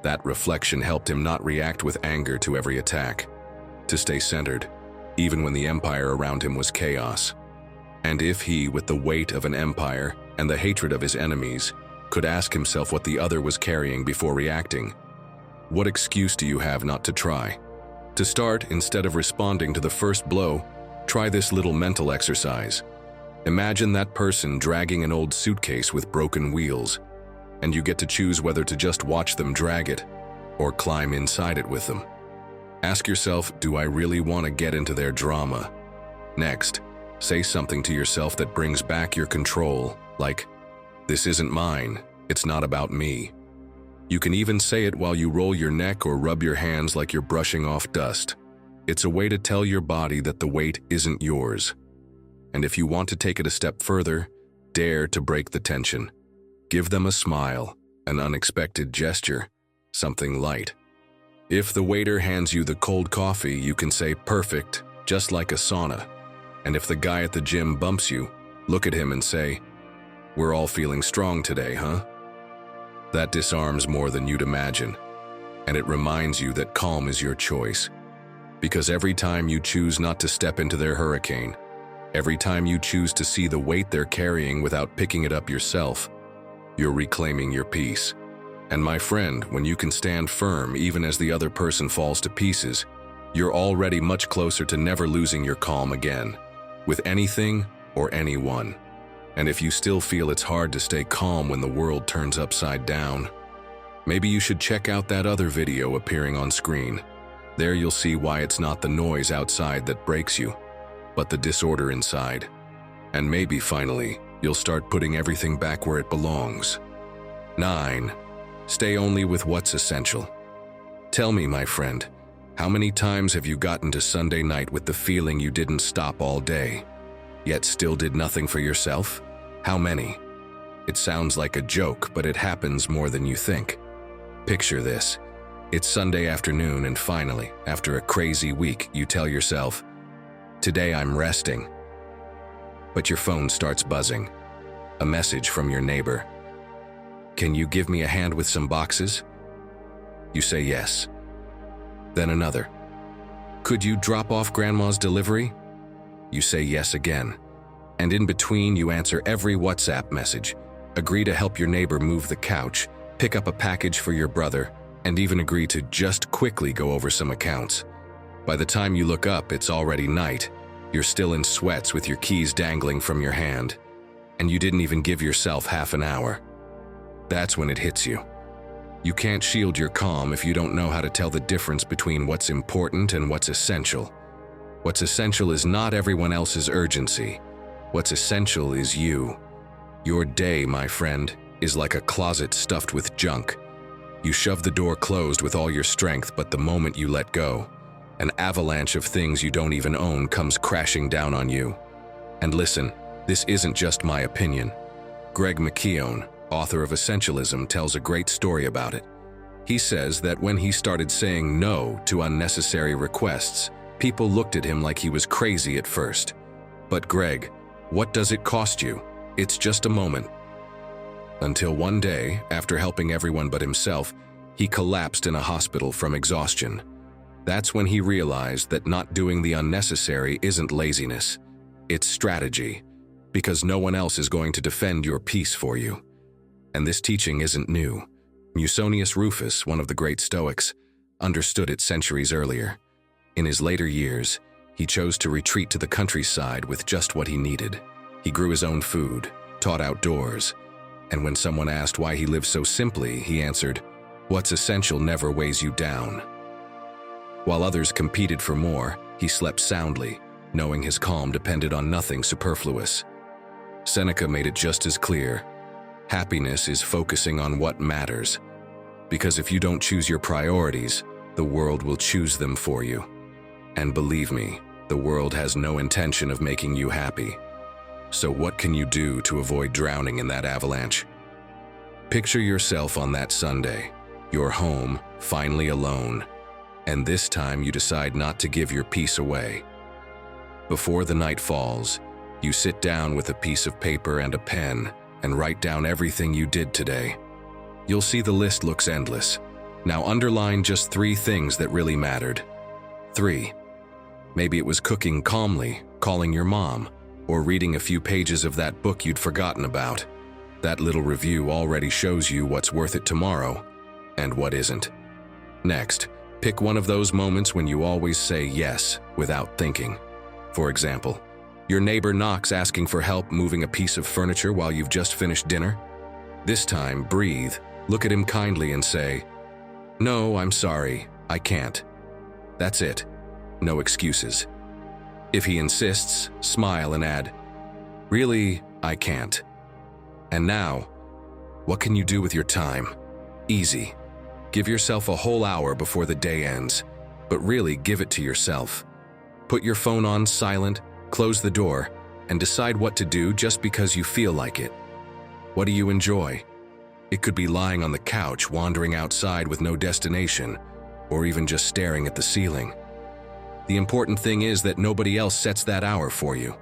That reflection helped him not react with anger to every attack, to stay centered, even when the empire around him was chaos. And if he, with the weight of an empire and the hatred of his enemies, could ask himself what the other was carrying before reacting, what excuse do you have not to try? To start, instead of responding to the first blow, try this little mental exercise. Imagine that person dragging an old suitcase with broken wheels, and you get to choose whether to just watch them drag it or climb inside it with them. Ask yourself, do I really want to get into their drama? Next, say something to yourself that brings back your control, like, "This isn't mine, it's not about me." You can even say it while you roll your neck or rub your hands like you're brushing off dust. It's a way to tell your body that the weight isn't yours. And if you want to take it a step further, dare to break the tension. Give them a smile, an unexpected gesture, something light. If the waiter hands you the cold coffee, you can say, "Perfect, just like a sauna." And if the guy at the gym bumps you, look at him and say, "We're all feeling strong today, huh?" That disarms more than you'd imagine, and it reminds you that calm is your choice. Because every time you choose not to step into their hurricane, every time you choose to see the weight they're carrying without picking it up yourself, you're reclaiming your peace. And my friend, when you can stand firm even as the other person falls to pieces, you're already much closer to never losing your calm again, with anything or anyone. And if you still feel it's hard to stay calm when the world turns upside down, maybe you should check out that other video appearing on screen. There you'll see why it's not the noise outside that breaks you, but the disorder inside. And maybe finally, you'll start putting everything back where it belongs. 9. Stay only with what's essential. Tell me, my friend, how many times have you gotten to Sunday night with the feeling you didn't stop all day, yet still did nothing for yourself? How many? It sounds like a joke, but it happens more than you think. Picture this. It's Sunday afternoon, and finally, after a crazy week, you tell yourself, "Today I'm resting." But your phone starts buzzing. A message from your neighbor. "Can you give me a hand with some boxes?" You say yes. Then another. "Could you drop off Grandma's delivery?" You say yes again. And in between, you answer every WhatsApp message, agree to help your neighbor move the couch, pick up a package for your brother, and even agree to just quickly go over some accounts. By the time you look up, it's already night. You're still in sweats with your keys dangling from your hand, and you didn't even give yourself half an hour. That's when it hits you. You can't shield your calm if you don't know how to tell the difference between what's important and what's essential. What's essential is not everyone else's urgency. What's essential is you. Your day, my friend, is like a closet stuffed with junk. You shove the door closed with all your strength, but the moment you let go, an avalanche of things you don't even own comes crashing down on you. And listen, this isn't just my opinion. Greg McKeown, author of Essentialism, tells a great story about it. He says that when he started saying no to unnecessary requests, people looked at him like he was crazy at first. But Greg, what does it cost you? It's just a moment. Until one day, after helping everyone but himself, he collapsed in a hospital from exhaustion. That's when he realized that not doing the unnecessary isn't laziness, it's strategy. because no one else is going to defend your peace for you. And this teaching isn't new. Musonius Rufus, one of the great Stoics, understood it centuries earlier. In his later years, he chose to retreat to the countryside with just what he needed. He grew his own food, taught outdoors, and when someone asked why he lived so simply, he answered, "What's essential never weighs you down." While others competed for more, he slept soundly, knowing his calm depended on nothing superfluous. Seneca made it just as clear. Happiness is focusing on what matters, because if you don't choose your priorities, the world will choose them for you. And believe me, the world has no intention of making you happy. So what can you do to avoid drowning in that avalanche? Picture yourself on that Sunday, your home, finally alone, and this time you decide not to give your peace away. Before the night falls, you sit down with a piece of paper and a pen and write down everything you did today. You'll see the list looks endless. Now underline just 3 things that really mattered. 3. Maybe it was cooking calmly, calling your mom, or reading a few pages of that book you'd forgotten about. That little review already shows you what's worth it tomorrow and what isn't. Next, pick one of those moments when you always say yes without thinking. For example, your neighbor knocks asking for help moving a piece of furniture while you've just finished dinner. This time, breathe, look at him kindly and say, "No, I'm sorry, I can't." That's it. No excuses. If he insists, smile and add, "Really, I can't." And now, what can you do with your time? Easy. Give yourself a whole hour before the day ends, but really give it to yourself. Put your phone on silent, close the door, and decide what to do just because you feel like it. What do you enjoy? It could be lying on the couch, wandering outside with no destination, or even just staring at the ceiling. The important thing is that nobody else sets that hour for you,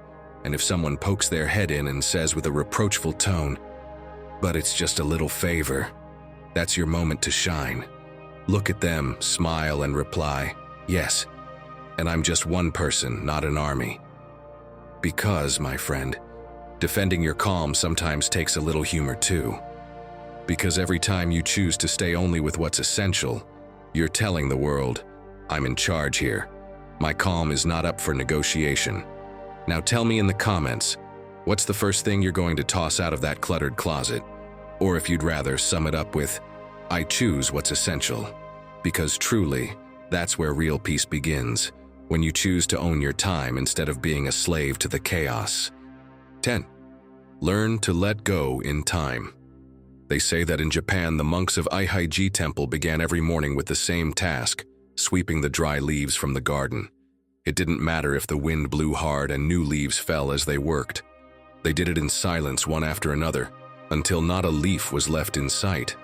and if someone pokes their head in and says with a reproachful tone, "But it's just a little favor," that's your moment to shine. Look at them, smile, and reply, "Yes, and I'm just one person, not an army." Because, my friend, defending your calm sometimes takes a little humor too. Because every time you choose to stay only with what's essential, you're telling the world, "I'm in charge here. My calm is not up for negotiation." Now tell me in the comments, what's the first thing you're going to toss out of that cluttered closet? Or if you'd rather, sum it up with, "I choose what's essential." Because truly, that's where real peace begins, when you choose to own your time instead of being a slave to the chaos. 10. Learn to let go in time. They say that in Japan, the monks of Aihaiji Temple began every morning with the same task, sweeping the dry leaves from the garden. It didn't matter if the wind blew hard and new leaves fell as they worked. They did it in silence one after another, until not a leaf was left in sight.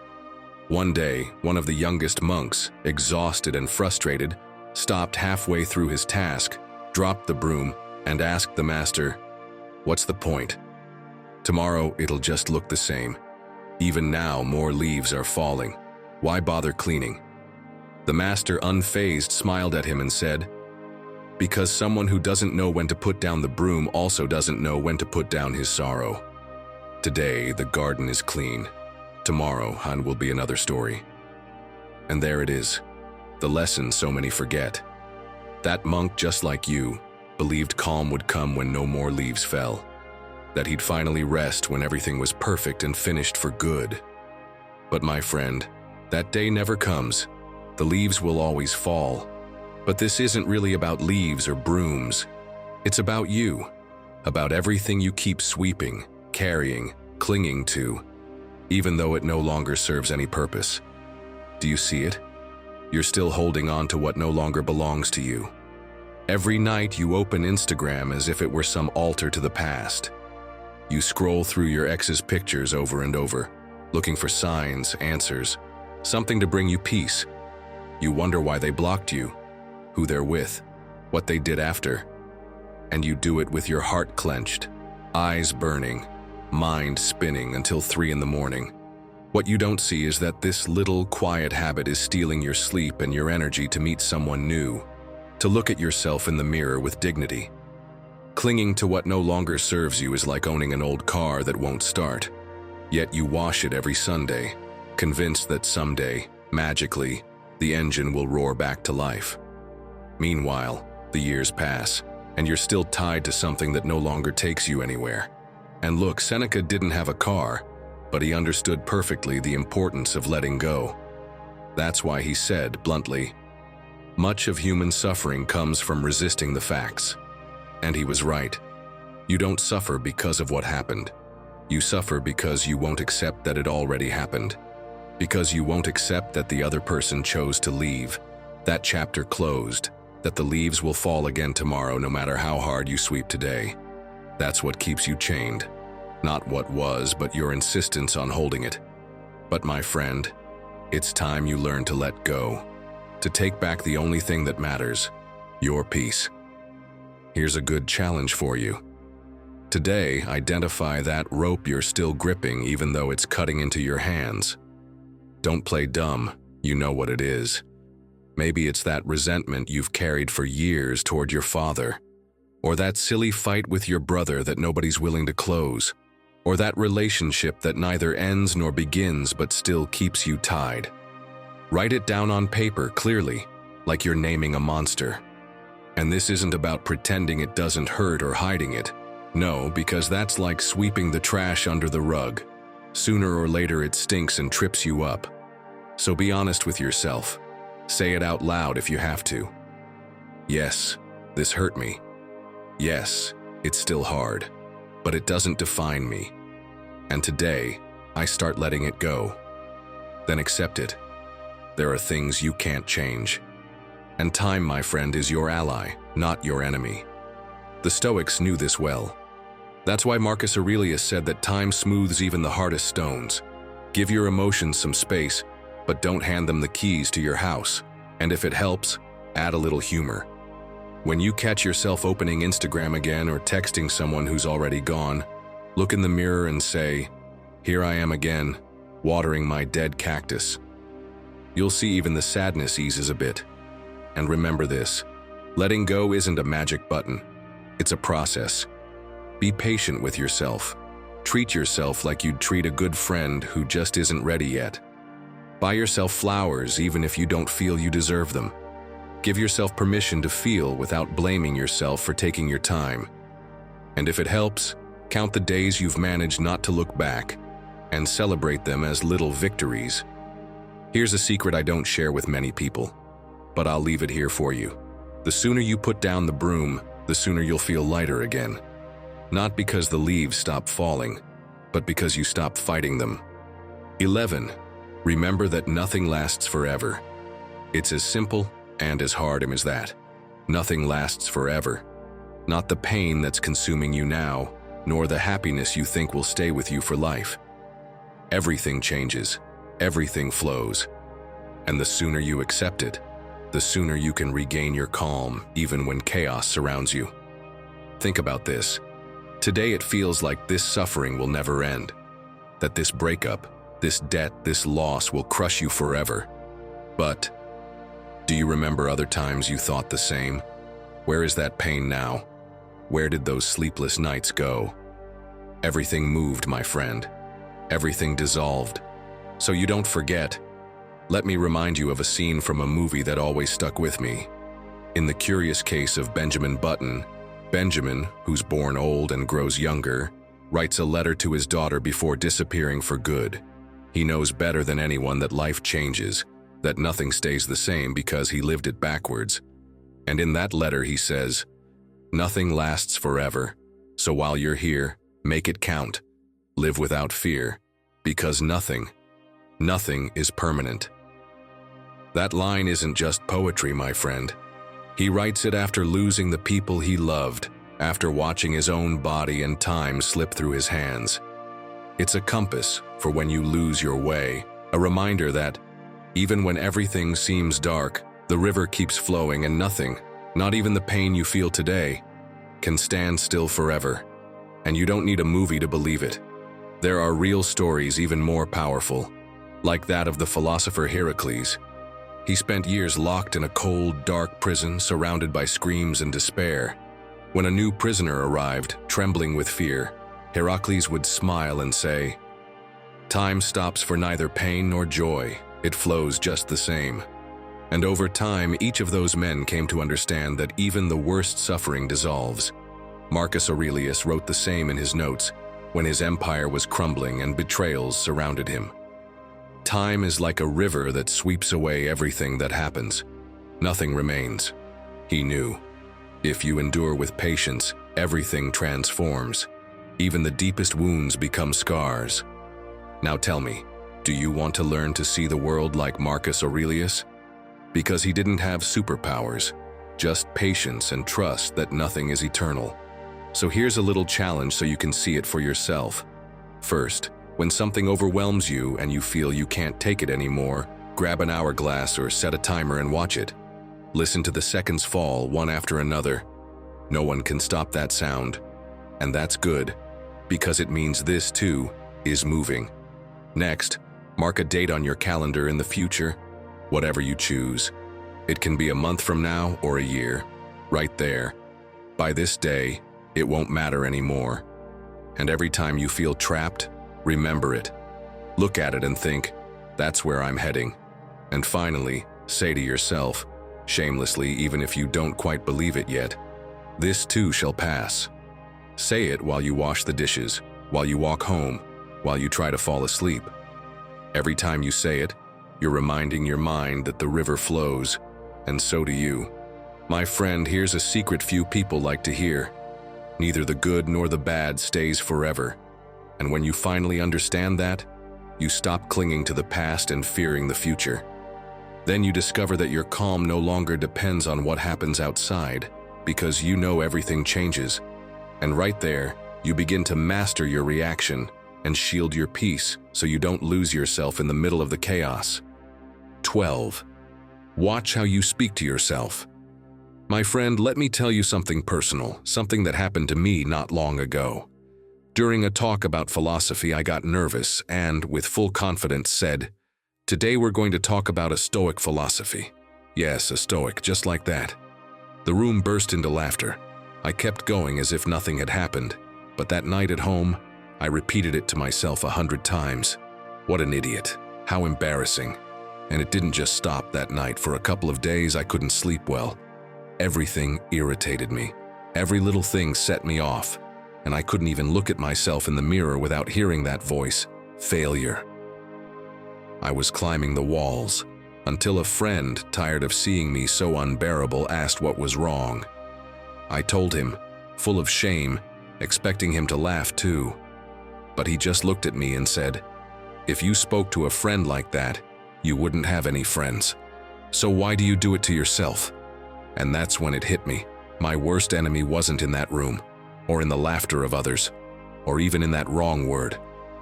One day, one of the youngest monks, exhausted and frustrated, stopped halfway through his task, dropped the broom, and asked the master, "What's the point? Tomorrow it'll just look the same. Even now more leaves are falling. Why bother cleaning?" The master, unfazed, smiled at him and said, "Because someone who doesn't know when to put down the broom also doesn't know when to put down his sorrow. Today the garden is clean. Tomorrow will be another story." And there it is, the lesson so many forget. That monk, just like you, believed calm would come when no more leaves fell, that he'd finally rest when everything was perfect and finished for good. But my friend, that day never comes. The leaves will always fall. But this isn't really about leaves or brooms. It's about you, about everything you keep sweeping, carrying, clinging to, even though it no longer serves any purpose. Do you see it? You're still holding on to what no longer belongs to you. Every night you open Instagram as if it were some altar to the past. You scroll through your ex's pictures over and over, looking for signs, answers, something to bring you peace. You wonder why they blocked you, who they're with, what they did after. And you do it with your heart clenched, eyes burning, mind spinning until 3 in the morning. What you don't see is that this little quiet habit is stealing your sleep and your energy to meet someone new, to look at yourself in the mirror with dignity. Clinging to what no longer serves you is like owning an old car that won't start. Yet you wash it every Sunday, convinced that someday, magically, the engine will roar back to life. Meanwhile, the years pass, and you're still tied to something that no longer takes you anywhere. And look, Seneca didn't have a car, but he understood perfectly the importance of letting go. That's why he said, bluntly, "Much of human suffering comes from resisting the facts." And he was right. You don't suffer because of what happened. You suffer because you won't accept that it already happened. Because you won't accept that the other person chose to leave. That chapter closed. That the leaves will fall again tomorrow no matter how hard you sweep today. That's what keeps you chained. Not what was, but your insistence on holding it. But my friend, it's time you learn to let go. To take back the only thing that matters, your peace. Here's a good challenge for you. Today, identify that rope you're still gripping even though it's cutting into your hands. Don't play dumb, you know what it is. Maybe it's that resentment you've carried for years toward your father, or that silly fight with your brother that nobody's willing to close, or that relationship that neither ends nor begins but still keeps you tied. Write it down on paper clearly, like you're naming a monster. And this isn't about pretending it doesn't hurt or hiding it. No, because that's like sweeping the trash under the rug. Sooner or later it stinks and trips you up. So be honest with yourself. Say it out loud if you have to. Yes, this hurt me. Yes, it's still hard, but it doesn't define me. And today, I start letting it go. Then accept it. There are things you can't change. And time, my friend, is your ally, not your enemy. The Stoics knew this well. That's why Marcus Aurelius said that time smooths even the hardest stones. Give your emotions some space, but don't hand them the keys to your house. And if it helps, add a little humor. When you catch yourself opening Instagram again or texting someone who's already gone, look in the mirror and say, "Here I am again, watering my dead cactus." You'll see even the sadness eases a bit. And remember this, letting go isn't a magic button. It's a process. Be patient with yourself. Treat yourself like you'd treat a good friend who just isn't ready yet. Buy yourself flowers even if you don't feel you deserve them. Give yourself permission to feel without blaming yourself for taking your time. And if it helps, count the days you've managed not to look back and celebrate them as little victories. Here's a secret I don't share with many people, but I'll leave it here for you. The sooner you put down the broom, the sooner you'll feel lighter again. Not because the leaves stop falling, but because you stop fighting them. 11. Remember that nothing lasts forever. It's as simple and as hard as that. Nothing lasts forever. Not the pain that's consuming you now, nor the happiness you think will stay with you for life. Everything changes. Everything flows. And the sooner you accept it, the sooner you can regain your calm even when chaos surrounds you. Think about this. Today it feels like this suffering will never end. That this breakup, this debt, this loss will crush you forever. But do you remember other times you thought the same? Where is that pain now? Where did those sleepless nights go? Everything moved, my friend. Everything dissolved. So you don't forget. Let me remind you of a scene from a movie that always stuck with me. In the curious case of Benjamin Button, Benjamin, who's born old and grows younger, writes a letter to his daughter before disappearing for good. He knows better than anyone that life changes, that nothing stays the same because he lived it backwards. And in that letter he says, "Nothing lasts forever, so while you're here, make it count. Live without fear, because nothing is permanent." That line isn't just poetry, my friend. He writes it after losing the people he loved, after watching his own body and time slip through his hands. It's a compass for when you lose your way, a reminder that, even when everything seems dark, the river keeps flowing and nothing, not even the pain you feel today, can stand still forever. And you don't need a movie to believe it. There are real stories even more powerful, like that of the philosopher Heracles. He spent years locked in a cold, dark prison surrounded by screams and despair. When a new prisoner arrived, trembling with fear, Heracles would smile and say, "Time stops for neither pain nor joy, it flows just the same." And over time, each of those men came to understand that even the worst suffering dissolves. Marcus Aurelius wrote the same in his notes when his empire was crumbling and betrayals surrounded him. Time is like a river that sweeps away everything that happens. Nothing remains. He knew. If you endure with patience, everything transforms. Even the deepest wounds become scars. Now tell me, do you want to learn to see the world like Marcus Aurelius? Because he didn't have superpowers, just patience and trust that nothing is eternal. So here's a little challenge so you can see it for yourself. First, when something overwhelms you and you feel you can't take it anymore, grab an hourglass or set a timer and watch it. Listen to the seconds fall one after another. No one can stop that sound. And that's good, because it means this too is moving. Next, mark a date on your calendar in the future, whatever you choose. It can be a month from now or a year, right there. By this day, it won't matter anymore. And every time you feel trapped, remember it. Look at it and think, that's where I'm heading. And finally, say to yourself, shamelessly, even if you don't quite believe it yet, this too shall pass. Say it while you wash the dishes, while you walk home, while you try to fall asleep. Every time you say it, you're reminding your mind that the river flows, and so do you. My friend, here's a secret few people like to hear. Neither the good nor the bad stays forever. And when you finally understand that, you stop clinging to the past and fearing the future. Then you discover that your calm no longer depends on what happens outside, because you know everything changes. And right there, you begin to master your reaction and shield your peace so you don't lose yourself in the middle of the chaos. 12. Watch how you speak to yourself. My friend, let me tell you something personal, something that happened to me not long ago. During a talk about philosophy, I got nervous and, with full confidence, said, "Today we're going to talk about a Stoic philosophy." Yes, a Stoic, just like that. The room burst into laughter. I kept going as if nothing had happened, but that night at home, I repeated it to myself 100 times. What an idiot. How embarrassing. And it didn't just stop that night. For a couple of days, I couldn't sleep well. Everything irritated me. Every little thing set me off, and I couldn't even look at myself in the mirror without hearing that voice, failure. I was climbing the walls, until a friend, tired of seeing me so unbearable, asked what was wrong. I told him, full of shame, expecting him to laugh too. But he just looked at me and said, "If you spoke to a friend like that, you wouldn't have any friends. So why do you do it to yourself?" And that's when it hit me. My worst enemy wasn't in that room, or in the laughter of others, or even in that wrong word.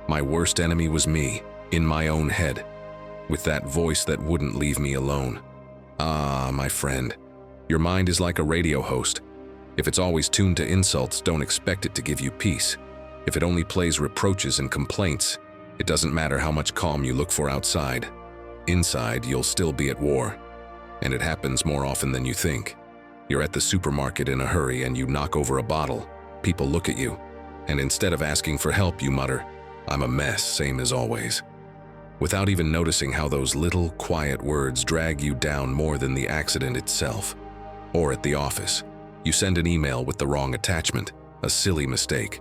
My worst enemy was me, in my own head, with that voice that wouldn't leave me alone. Ah, my friend, your mind is like a radio host. If it's always tuned to insults, don't expect it to give you peace. If it only plays reproaches and complaints, it doesn't matter how much calm you look for outside. Inside, you'll still be at war. And it happens more often than you think. You're at the supermarket in a hurry and you knock over a bottle. People look at you, and instead of asking for help, you mutter, "I'm a mess, same as always." Without even noticing how those little, quiet words drag you down more than the accident itself. Or at the office, you send an email with the wrong attachment, a silly mistake.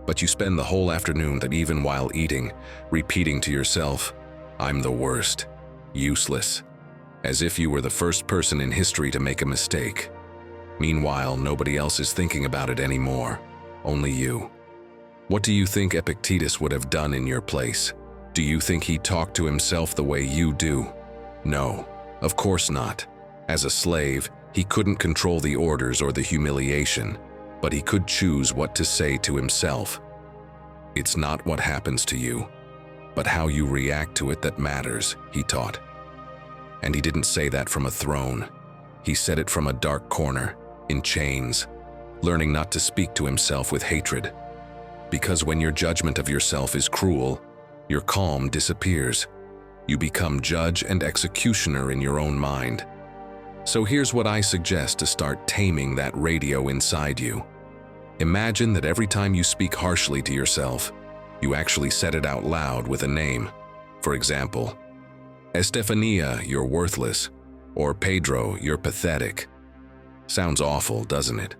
But you spend the whole afternoon, that even while eating, repeating to yourself, "I'm the worst, useless," as if you were the first person in history to make a mistake. Meanwhile, nobody else is thinking about it anymore, only you. What do you think Epictetus would have done in your place? Do you think he talked to himself the way you do? No, of course not. As a slave, he couldn't control the orders or the humiliation, but he could choose what to say to himself. It's not what happens to you, but how you react to it that matters, he taught. And he didn't say that from a throne. He said it from a dark corner, in chains, learning not to speak to himself with hatred. Because when your judgment of yourself is cruel, your calm disappears. You become judge and executioner in your own mind. So here's what I suggest to start taming that radio inside you. Imagine that every time you speak harshly to yourself, you actually said it out loud with a name. For example, Estefania, you're worthless, or Pedro, you're pathetic. Sounds awful, doesn't it?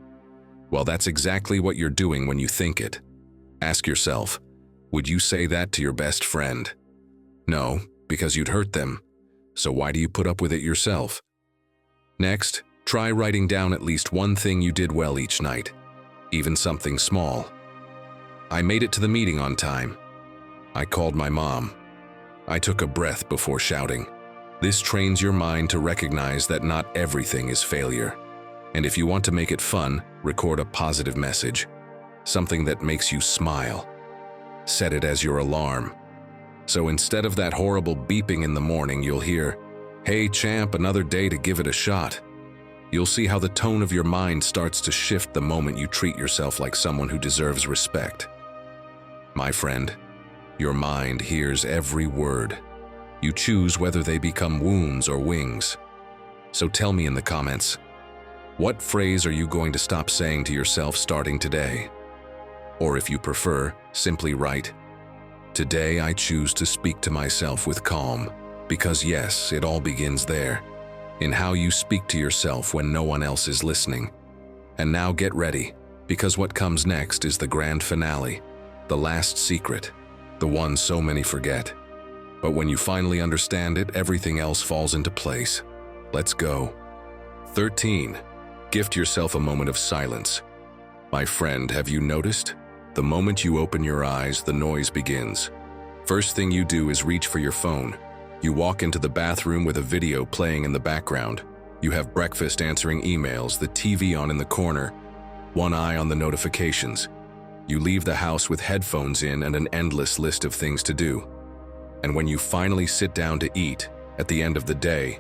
Well, that's exactly what you're doing when you think it. Ask yourself, would you say that to your best friend? No, because you'd hurt them. So why do you put up with it yourself? Next, try writing down at least one thing you did well each night, even something small. I made it to the meeting on time. I called my mom. I took a breath before shouting. This trains your mind to recognize that not everything is failure. And if you want to make it fun, record a positive message, something that makes you smile. Set it as your alarm. So instead of that horrible beeping in the morning, you'll hear, "Hey champ, another day to give it a shot." You'll see how the tone of your mind starts to shift the moment you treat yourself like someone who deserves respect. My friend, your mind hears every word. You choose whether they become wounds or wings. So tell me in the comments, what phrase are you going to stop saying to yourself starting today? Or if you prefer, simply write, "Today I choose to speak to myself with calm," because yes, it all begins there, in how you speak to yourself when no one else is listening. And now get ready, because what comes next is the grand finale, the last secret, the one so many forget. But when you finally understand it, everything else falls into place. Let's go. 13. Gift yourself a moment of silence. My friend, have you noticed? The moment you open your eyes, the noise begins. First thing you do is reach for your phone. You walk into the bathroom with a video playing in the background. You have breakfast answering emails, the TV on in the corner, one eye on the notifications. You leave the house with headphones in and an endless list of things to do. And when you finally sit down to eat, at the end of the day,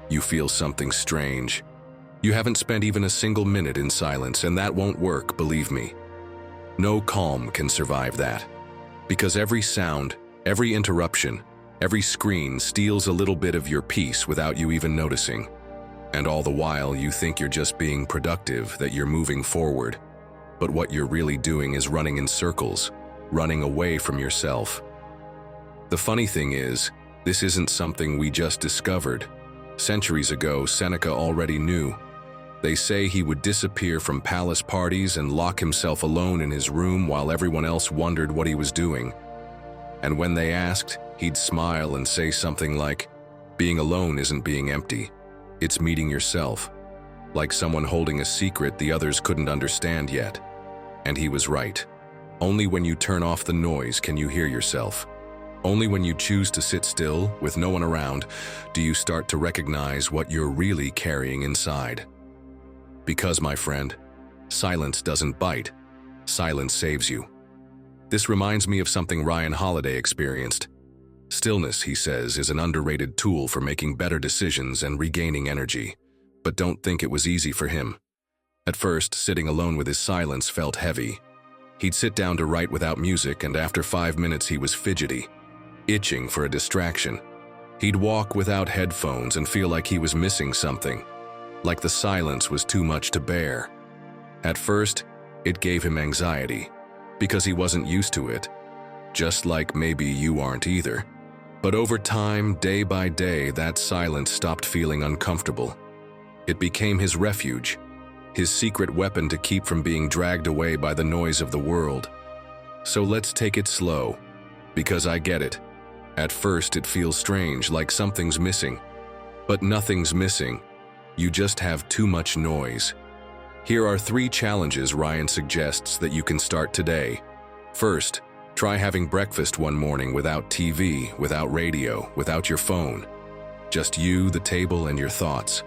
you feel something strange. You haven't spent even a single minute in silence, and that won't work, believe me. No calm can survive that. Because every sound, every interruption, every screen steals a little bit of your peace without you even noticing. And all the while, you think you're just being productive, that you're moving forward. But what you're really doing is running in circles, running away from yourself. The funny thing is, this isn't something we just discovered. Centuries ago, Seneca already knew. They say he would disappear from palace parties and lock himself alone in his room while everyone else wondered what he was doing. And when they asked, he'd smile and say something like, "Being alone isn't being empty. It's meeting yourself." Like someone holding a secret the others couldn't understand yet. And he was right. Only when you turn off the noise can you hear yourself. Only when you choose to sit still, with no one around, do you start to recognize what you're really carrying inside. Because, my friend, silence doesn't bite. Silence saves you. This reminds me of something Ryan Holiday experienced. Stillness, he says, is an underrated tool for making better decisions and regaining energy. But don't think it was easy for him. At first, sitting alone with his silence felt heavy. He'd sit down to write without music, and after 5 minutes he was fidgety, itching for a distraction. He'd walk without headphones and feel like he was missing something, like the silence was too much to bear. At first, it gave him anxiety, because he wasn't used to it, just like maybe you aren't either. But over time, day by day, that silence stopped feeling uncomfortable. It became his refuge, his secret weapon to keep from being dragged away by the noise of the world. So let's take it slow, because I get it. At first, it feels strange, like something's missing. But nothing's missing. You just have too much noise. Here are 3 challenges Ryan suggests that you can start today. First, try having breakfast one morning without TV, without radio, without your phone. Just you, the table, and your thoughts.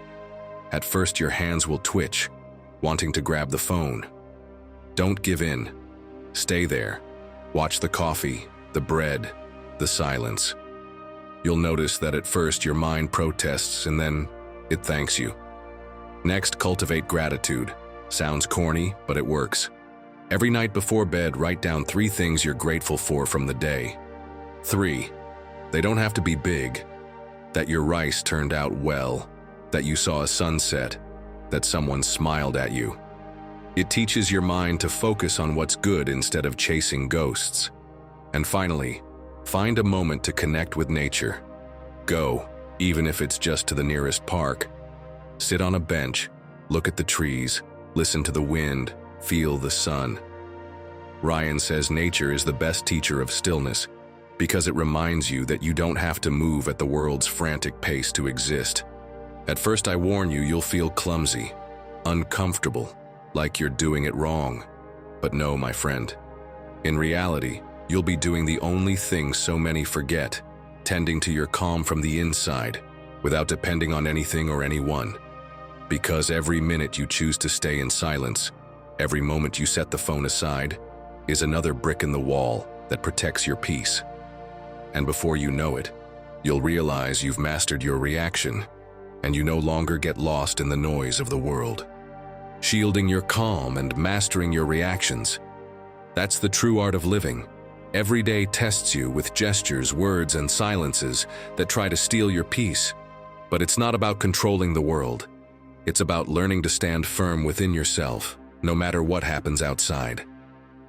At first, your hands will twitch, wanting to grab the phone. Don't give in. Stay there. Watch the coffee, the bread, the silence. You'll notice that at first your mind protests and then it thanks you. Next, cultivate gratitude. Sounds corny, but it works. Every night before bed, write down 3 things you're grateful for from the day. 3. They don't have to be big. That your rice turned out well. that you saw a sunset, that someone smiled at you. It teaches your mind to focus on what's good instead of chasing ghosts. And finally, find a moment to connect with nature. Go, even if it's just to the nearest park. Sit on a bench, look at the trees, listen to the wind, feel the sun. Ryan says nature is the best teacher of stillness because it reminds you that you don't have to move at the world's frantic pace to exist. At first, I warn you, you'll feel clumsy, uncomfortable, like you're doing it wrong. But no, my friend. In reality, you'll be doing the only thing so many forget, tending to your calm from the inside, without depending on anything or anyone. Because every minute you choose to stay in silence, every moment you set the phone aside, is another brick in the wall that protects your peace. And before you know it, you'll realize you've mastered your reaction, and you no longer get lost in the noise of the world. Shielding your calm and mastering your reactions. That's the true art of living. Every day tests you with gestures, words, and silences that try to steal your peace. But it's not about controlling the world. It's about learning to stand firm within yourself, no matter what happens outside.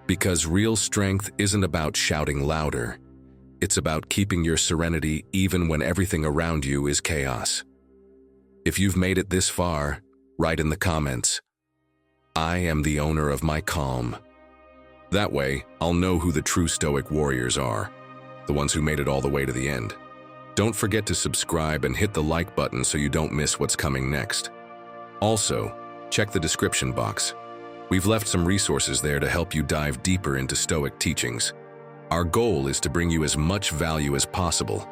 Because real strength isn't about shouting louder. It's about keeping your serenity even when everything around you is chaos. If you've made it this far, write in the comments, "I am the owner of my calm." That way, I'll know who the true Stoic warriors are, the ones who made it all the way to the end. Don't forget to subscribe and hit the like button so you don't miss what's coming next. Also, check the description box. We've left some resources there to help you dive deeper into Stoic teachings. Our goal is to bring you as much value as possible.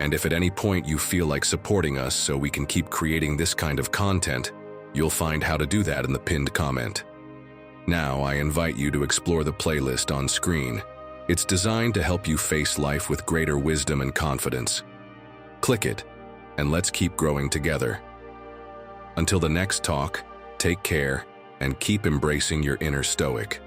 And if at any point you feel like supporting us so we can keep creating this kind of content, you'll find how to do that in the pinned comment. Now, I invite you to explore the playlist on screen. It's designed to help you face life with greater wisdom and confidence. Click it, and let's keep growing together. Until the next talk, take care, and keep embracing your inner Stoic.